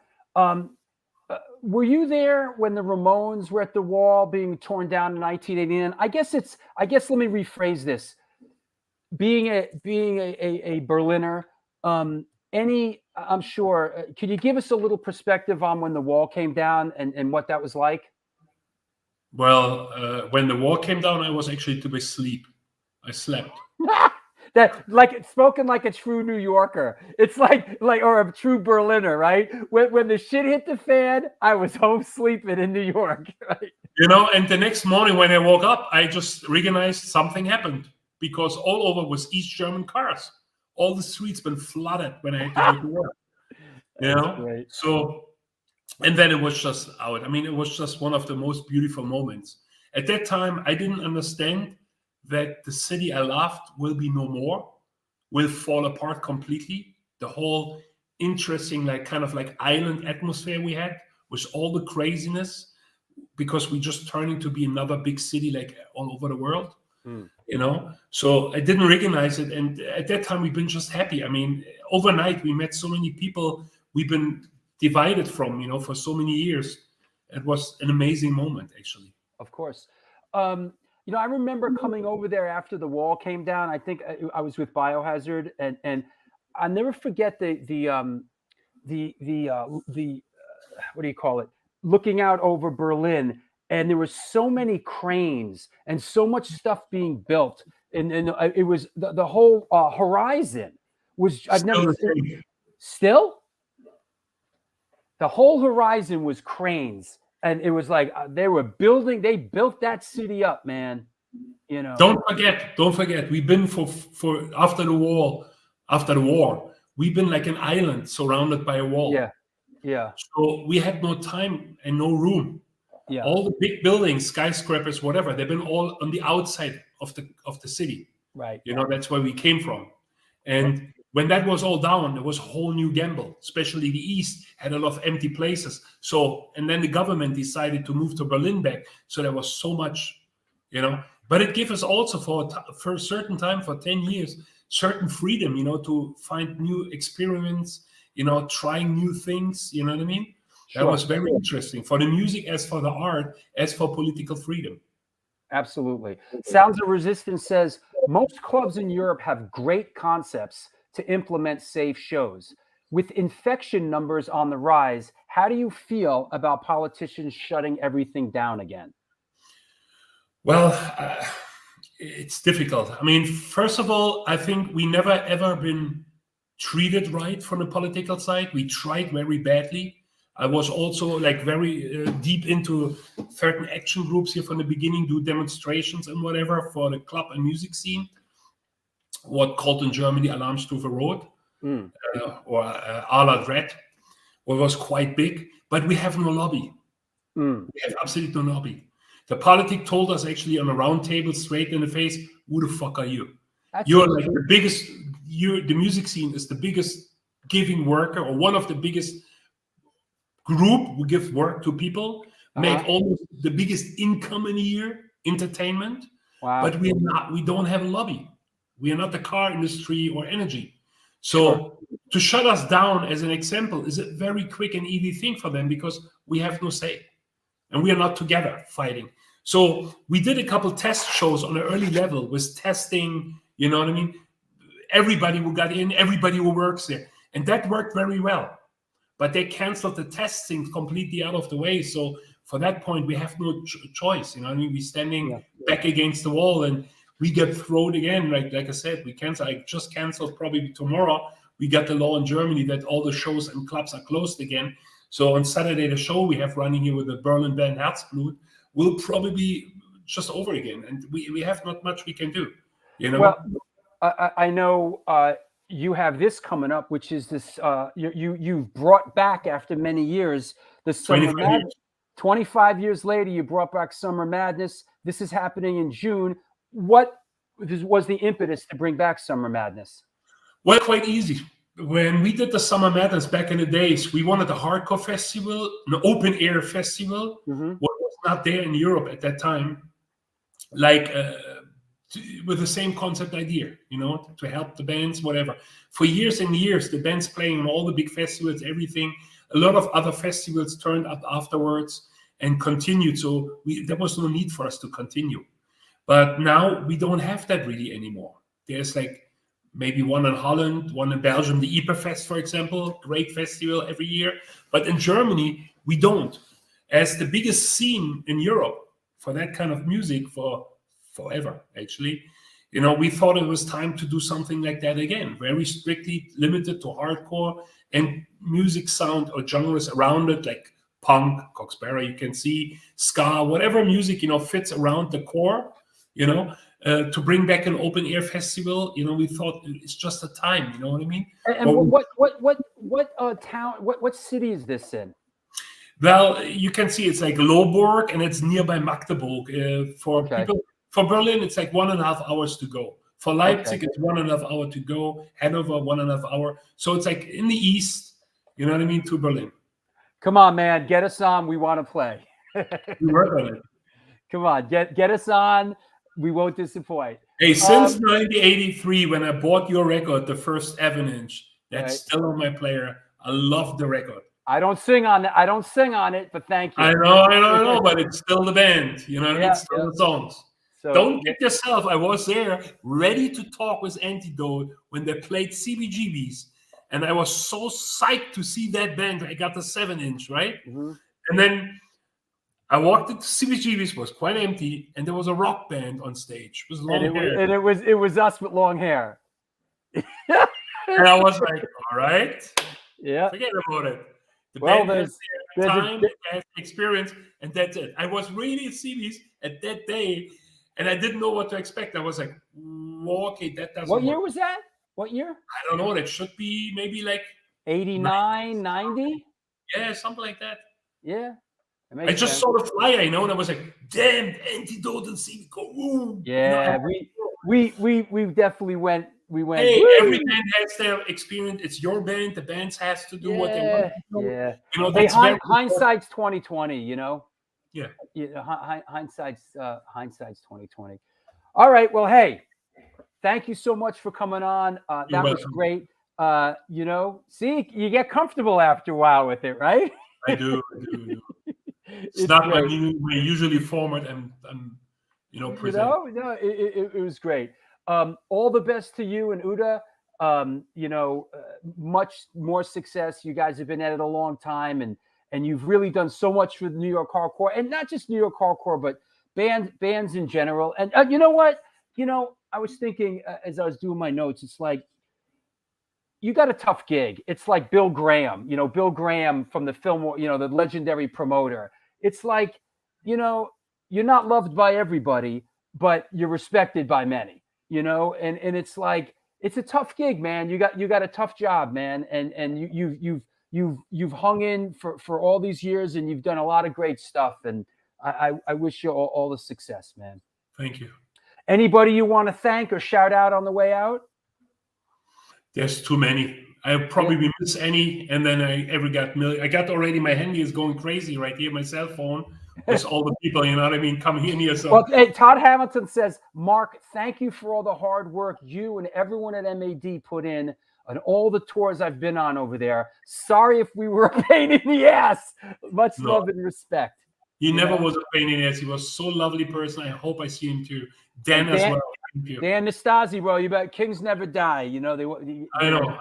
Were you there when the Ramones were at the Wall being torn down in 1989? I guess let me rephrase this. Being a Berliner, I'm sure, could you give us a little perspective on when the Wall came down and what that was like? Well, when the Wall came down, I was actually to sleep. I slept. That, like, spoken like a true New Yorker. It's like or a true Berliner, right? When the shit hit the fan, I was home sleeping in New York. Right? You know, and the next morning when I woke up, I just recognized something happened, because all over was East German cars. All the streets been flooded when I had to go to work. You know, great. So, and then it was just out. I mean, it was just one of the most beautiful moments. At that time, I didn't understand that the city I loved will be no more, will fall apart completely. The whole interesting, like kind of like island atmosphere we had with all the craziness, because we just turning to be another big city like all over the world. You know, so I didn't recognize it, and at that time we've been just happy. I mean, overnight we met so many people we've been divided from, you know, for so many years. It was an amazing moment, actually. Of course. You know, I remember coming over there after the wall came down. I think I was with Biohazard, and I'll never forget the what do you call it? Looking out over Berlin. And there were so many cranes and so much stuff being built, and it was the whole horizon was I've never seen. Still, the whole horizon was cranes, and it was like they built that city up, man. You know. Don't forget. We've been for after the war. We've been like an island surrounded by a wall. Yeah. So we had no time and no room. Yeah. All the big buildings, skyscrapers, whatever, they've been all on the outside of the city. Right. You know, that's where we came from. And when that was all down, there was a whole new gamble, especially the East had a lot of empty places. So, and then the government decided to move to Berlin back. So there was so much, you know, but it gave us also for a certain time, for 10 years, certain freedom, you know, to find new experiments, you know, trying new things, you know what I mean? That was very interesting for the music, as for the art, as for political freedom. Absolutely. Sounds of Resistance says most clubs in Europe have great concepts to implement safe shows. With infection numbers on the rise, how do you feel about politicians shutting everything down again? Well, it's difficult. I mean, first of all, I think we never ever been treated right from the political side. We tried very badly. I was also like very deep into certain action groups here from the beginning, do demonstrations and whatever for the club and music scene, what called in Germany Alarmstufe Rot or Alarm Red, what was quite big, but we have no lobby. We have absolutely no lobby. The politic told us actually on a round table straight in the face, who the fuck are you? You're like the biggest, the music scene is the biggest giving worker, or one of the biggest group who give work to people, make almost the biggest income in a year, entertainment. But we don't have a lobby. We are not the car industry or energy. So to shut us down, as an example, is a very quick and easy thing for them, because we have no say and we are not together fighting. So we did a couple test shows on an early level with testing, you know what I mean? Everybody who got in, everybody who works there. And that worked very well. But they canceled the testing completely out of the way. So for that point, we have no choice. You know what I mean? We're standing back against the wall and we get thrown again. Like I said, I just canceled probably tomorrow. We got the law in Germany that all the shows and clubs are closed again. So on Saturday, the show we have running here with the Berlin band Herzblut will probably be just over again. And we have not much we can do, you know? Well, I know you have this coming up, which is this, you've brought back after many years, the Summer Madness. 25 years later, you brought back Summer Madness. This is happening in June. What was the impetus to bring back Summer Madness? Well, quite easy. When we did the Summer Madness back in the days, we wanted a hardcore festival, an open air festival, what was not there in Europe at that time, like with the same concept idea, you know, to help the bands, whatever. For years and years, the bands playing on all the big festivals, everything. A lot of other festivals turned up afterwards and continued. So there was no need for us to continue. But now we don't have that really anymore. There's like maybe one in Holland, one in Belgium, the Yperfest, for example, great festival every year. But in Germany, we don't. As the biggest scene in Europe for that kind of music for forever, actually, you know, we thought it was time to do something like that again, very strictly limited to hardcore and music sound or genres around it, like punk, Coxberry, you can see, ska, whatever music, you know, fits around the core, you know, to bring back an open air festival. You know, we thought it's just a time, you know what I mean? And what town, what city is this in? Well, you can see it's like Lohburg and it's nearby Magdeburg. For people, for Berlin, it's like 1.5 hours to go. For Leipzig, it's 1.5 hour to go. Hanover, 1.5 hour. So it's like in the east, you know what I mean, to Berlin. Come on, man. Get us on. We want to play. We work on it. Come on. Get us on. We won't disappoint. Hey, since 1983, when I bought your record, the first Avalanche, that's still on my player. I love the record. I don't sing on it, but thank you. I know, but it's still the band. You know what I mean? It's still the songs. So, don't get yourself. I was there ready to talk with Antidote when they played CBGBs. And I was so psyched to see that band. I got the 7-inch, right? Mm-hmm. And then I walked into CBGBs, was quite empty, and there was a rock band on stage. It was long hair. And it was us with long hair. And I was like, all right. Yeah. Forget about it. The Well, band has their time, has experience, and that's it. I was really at CBs at that day, and I didn't know what to expect. I was like, okay, that doesn't What year work. was that? What year? I don't know. That should be maybe like 89, 90? Yeah, something like that. Yeah. I just saw the flyer, and I was like, damn, Antidote and CB go, ooh. Yeah, we definitely went. We went. Hey, woo! every band has their experience. It's your band. The bands has to do what they want to do. Yeah. You know, Hey, that's hindsight's 2020. You know. Yeah. Hindsight's 2020. All right. Well, hey, thank you so much for coming on. That was great. You know, see, you get comfortable after a while with it, right? I do. It's not my usually format and you know, present. No, it was great. All the best to you and Uda. You know, much more success. You guys have been at it a long time, and you've really done so much for the New York hardcore, and not just New York hardcore, but bands in general. And you know what? You know, I was thinking as I was doing my notes, it's like you got a tough gig. It's like Bill Graham, you know, Bill Graham from the film, you know, the legendary promoter. It's like, you know, you're not loved by everybody, but you're respected by many. You know, and it's like it's a tough gig, man. You got a tough job, man, and you've hung in for all these years, and you've done a lot of great stuff. And I wish you all the success, man. Thank you. Anybody you want to thank or shout out on the way out? There's too many. I probably miss any, and then I got already. My handy is going crazy right here. My cell phone. With all the people, you know what I mean, coming in here. So, well, hey, Todd Hamilton says, Marc, thank you for all the hard work you and everyone at MAD put in on all the tours I've been on over there. Sorry if we were a pain in the ass. Much love and respect. He never was a pain in the ass. He was so lovely person. I hope I see him too. Dan as well. Thank you. Dan Nastasi, bro. You bet. Kings never die. You know I know.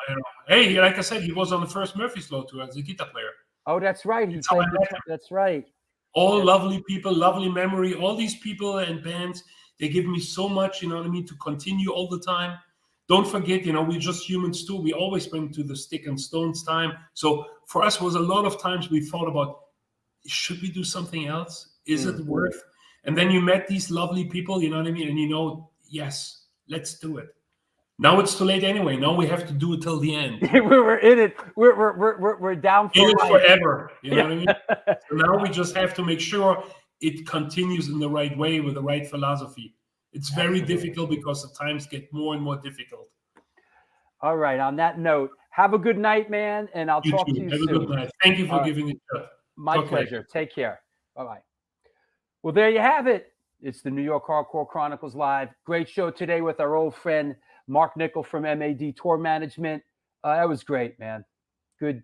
Hey, like I said, he was on the first Murphy's Law tour as a guitar player. Oh, that's right. He played. That's right. All lovely people, lovely memory. All these people and bands, they give me so much, you know what I mean, to continue all the time. Don't forget, you know, we're just humans too. We always went to the stick and stones time. So for us was a lot of times we thought about, should we do something else? Is it worth? And then you met these lovely people, you know what I mean? And you know, yes, let's do it. Now it's too late anyway. Now we have to do it till the end. We're in it. We're down for in it life. Forever. You know what I mean? So now we just have to make sure it continues in the right way with the right philosophy. It's very difficult because the times get more and more difficult. All right. On that note, have a good night, man, and I'll talk to you soon. Have a good night. Thank you for giving it up. My pleasure. Take care. Bye-bye. Well, there you have it. It's the New York Hardcore Chronicles Live. Great show today with our old friend Marc Nickel from MAD Tour Management. That was great, man. Good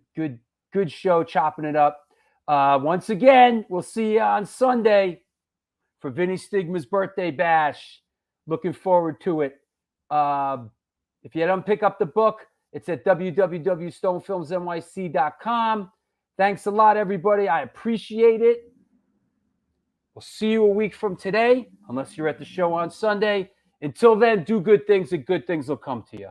show, chopping it up. Once again, we'll see you on Sunday for Vinny Stigma's birthday bash. Looking forward to it. If you don't pick up the book, it's at www.stonefilmsnyc.com. Thanks a lot, everybody. I appreciate it. We'll see you a week from today, unless you're at the show on Sunday. Until then, do good things and good things will come to you.